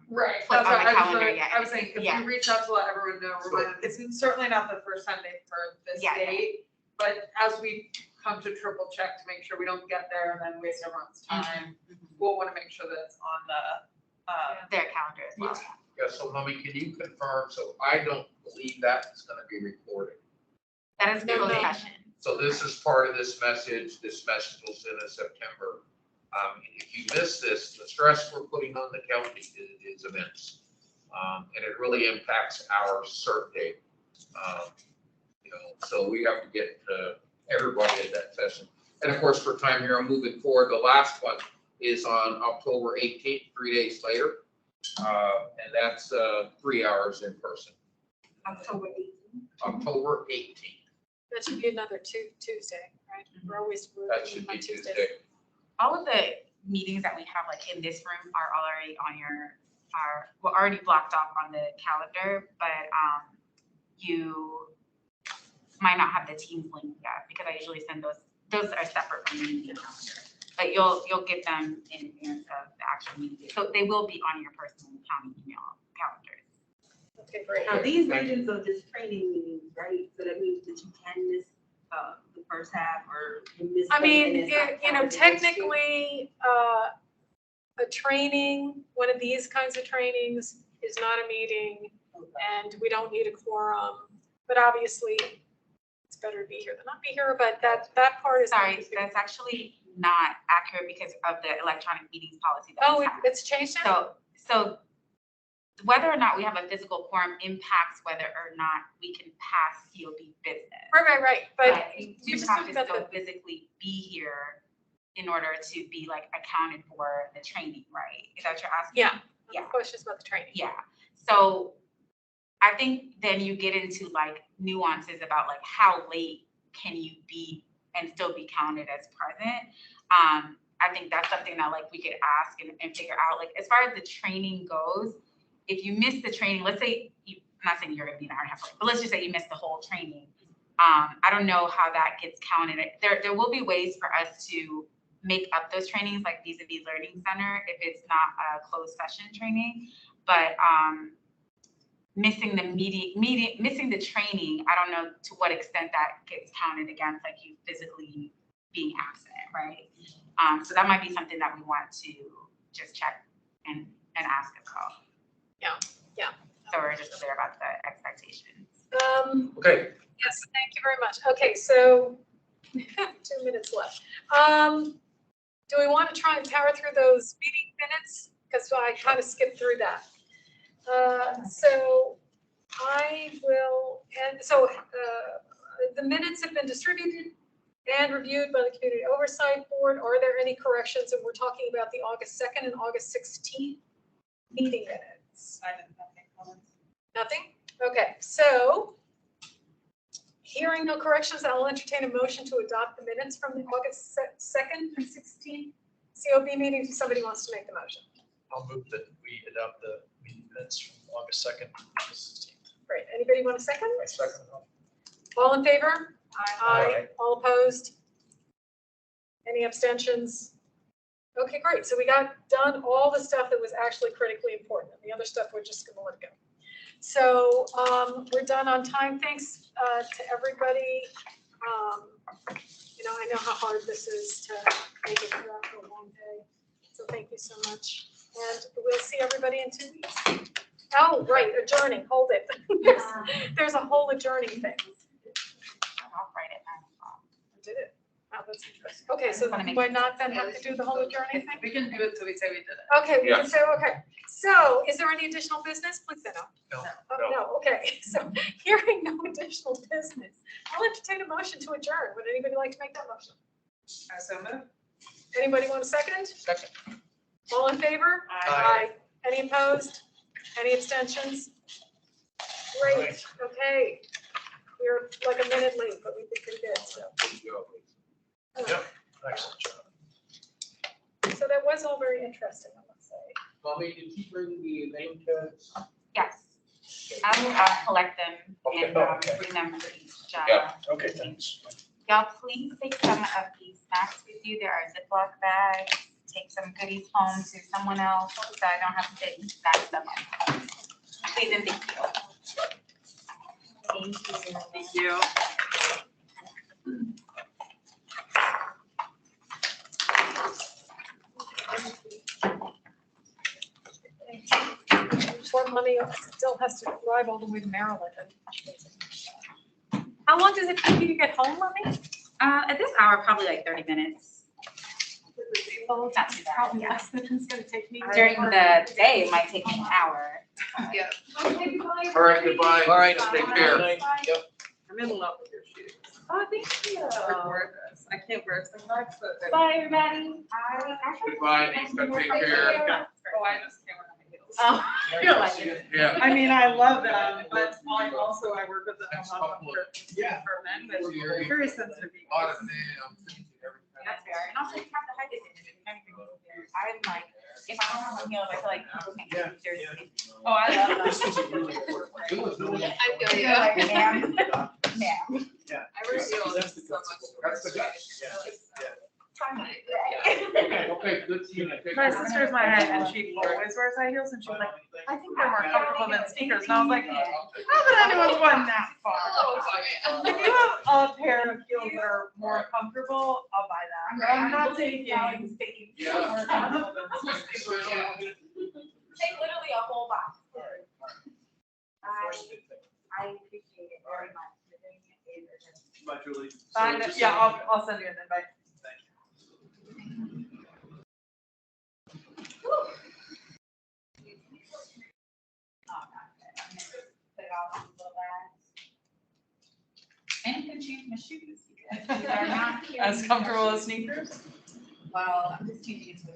Right, put that's on why the I calendar was, yet. I was saying, if Yeah. we reach out to let everyone know, remind them, it's certainly not the first Sunday for this Yeah. date. But as we come to triple check to make sure we don't get there and then waste everyone's time, we'll want to make sure that it's on the, their calendar as well. Yeah, so mommy, can you confirm, so I don't believe that's gonna be recorded. That is No, closed no. session. So this is part of this message will send in September. If you miss this, the stress we're putting on the county is immense. And it really impacts our cert date. So we have to get everybody at that session. And of course, for time here, I'm moving forward. The last one is on October 18th, 3 days later. And that's 3 hours in person, October 18th. October 18th. That should be another Tuesday, right? We're always That working should on be Tuesdays. Tuesday. All of the meetings that we have like in this room are already on we're already blocked off on the calendar, but you might not have the Teams link yet because I usually send those are separate from the meeting calendar. But you'll get them in advance of the actual meeting. So they will be on your personal county email calendars. Okay, great. Now, these meetings are just training meetings, right? So that means that you can miss the first half or you miss. I mean, something that's not counted against you. technically, a training, one of these kinds of trainings is not a meeting and we don't need a quorum. But obviously, it's better to be here than not be here, but that part is. Sorry, that's actually not accurate because of the electronic meetings policy that Oh, we have. it's changed now? So whether or not we have a physical quorum impacts whether or not we can pass COB business. Right. But You we do just have talked to about still physically be here in order to be like accounted for the training, right? Is that what you're asking? Yeah. Yeah. Questions about the training. Yeah. So I think then you get into like nuances about like how late can you be and still be counted as present. I think that's something that like we could ask and figure out. Like as far as the training goes, if you miss the training, let's say I'm not saying you're gonna be an hour and a half late, but let's just say you missed the whole training. I don't know how that gets counted. There will be ways for us to make up those trainings, like vis-a-vis Learning Center, if it's not a closed session training. But missing the training, I don't know to what extent that gets counted against like you physically being absent, right? So that might be something that we want to just check and ask as well. Yeah. So we're just clear about the expectations. Okay, Yes, thank you very much. Okay, so we have 2 minutes left. Do we want to try and power through those meeting minutes? Because I kind of skipped through that. So I will, and so the minutes have been distributed and reviewed by the Community Oversight Board. Are there any corrections? And we're talking about the August 2nd and August 16th meeting minutes. I didn't have any comments. Nothing? Okay, so hearing no corrections, I'll entertain a motion to adopt the minutes from the August 2nd through 16th COB meeting. If somebody wants to make the motion. I'll move that we adopt the meeting minutes from August 2nd, August 16th. Great. Anybody want a second? I second. All in favor? Aye. All opposed? Any abstentions? Okay, great. So we got done all the stuff that was actually critically important. And the other stuff we're just going to let go. So we're done on time. Thanks to everybody. You know, I know how hard this is to make it throughout a long day. So thank you so much. And we'll see everybody in 2 weeks. Oh, right, adjourning. Hold it. There's a whole adjourning thing. I'll write it down. I did it. Oh, that's interesting. Okay, so we're not then have to do the whole adjourning thing? We can do it till we say we did it. Okay, we can say, okay. So is there any additional business? Please say no. No. Oh, no, okay. So hearing no additional business, I'll entertain a motion to adjourn. Would anybody like to make that motion? I so moved. Anybody want a second? Second. All in favor? Aye. Any opposed? Any abstentions? Great, okay. We're like a minute late, but we did pretty good, so. Yep. Excellent job. So that was all very interesting, I must say. Bobby, did you bring the name tags? Yes, I will collect them and Okay. bring them for each Yeah. Okay, thanks. Y'all, please take some of these snacks with you. There are Ziploc bags. Take some goodies home to someone else so I don't have to take these bags up. Please and thank you. Thank you. Thank you. Poor money still has to drive all the way to Maryland. How long does it take you to get home, Mommy? At this hour, probably like 30 minutes. Well, Not too bad. probably less than it's gonna take me. During the day, it might take me an hour. Yeah. Okay, bye. All right, goodbye. All right. Take care. Yep. I'm in love with your shoes. Oh, thank you. They're gorgeous. I can't wear some bags, but they're. Bye, everybody. Goodbye. Take care. Oh, I just can't wear my heels. Oh, you're like it. Yeah. I mean, I love them, but I work with them Next for couple of- men, but very sensitive. Lot of them, I'm thinking everything. That's fair. And also, you have to hide it. I'm like, if I don't have my heels, I feel like people can't get seriously. Oh, I love them. This was a really important one. It was really- I feel you. Like, ma'am. Ma'am. Yeah. I wear heels That's the so good- much. that's the good- yeah. Okay, good seeing you. Take My care. sister's my head and she always wears high heels and she's like, I think they're more comfortable than sneakers. And I was like, how would anyone's gone that far? If you have a pair of heels that are more comfortable, I'll buy that. But I'm not taking more comfortable than sneakers. Take literally a whole box. I appreciate it very much. You're doing me a favor. Bye, Julie. Fine, So just- yeah, I'll send you an invite. And you can change my shoes. These are not As comfortable as sneakers? Well, I'm just changing it to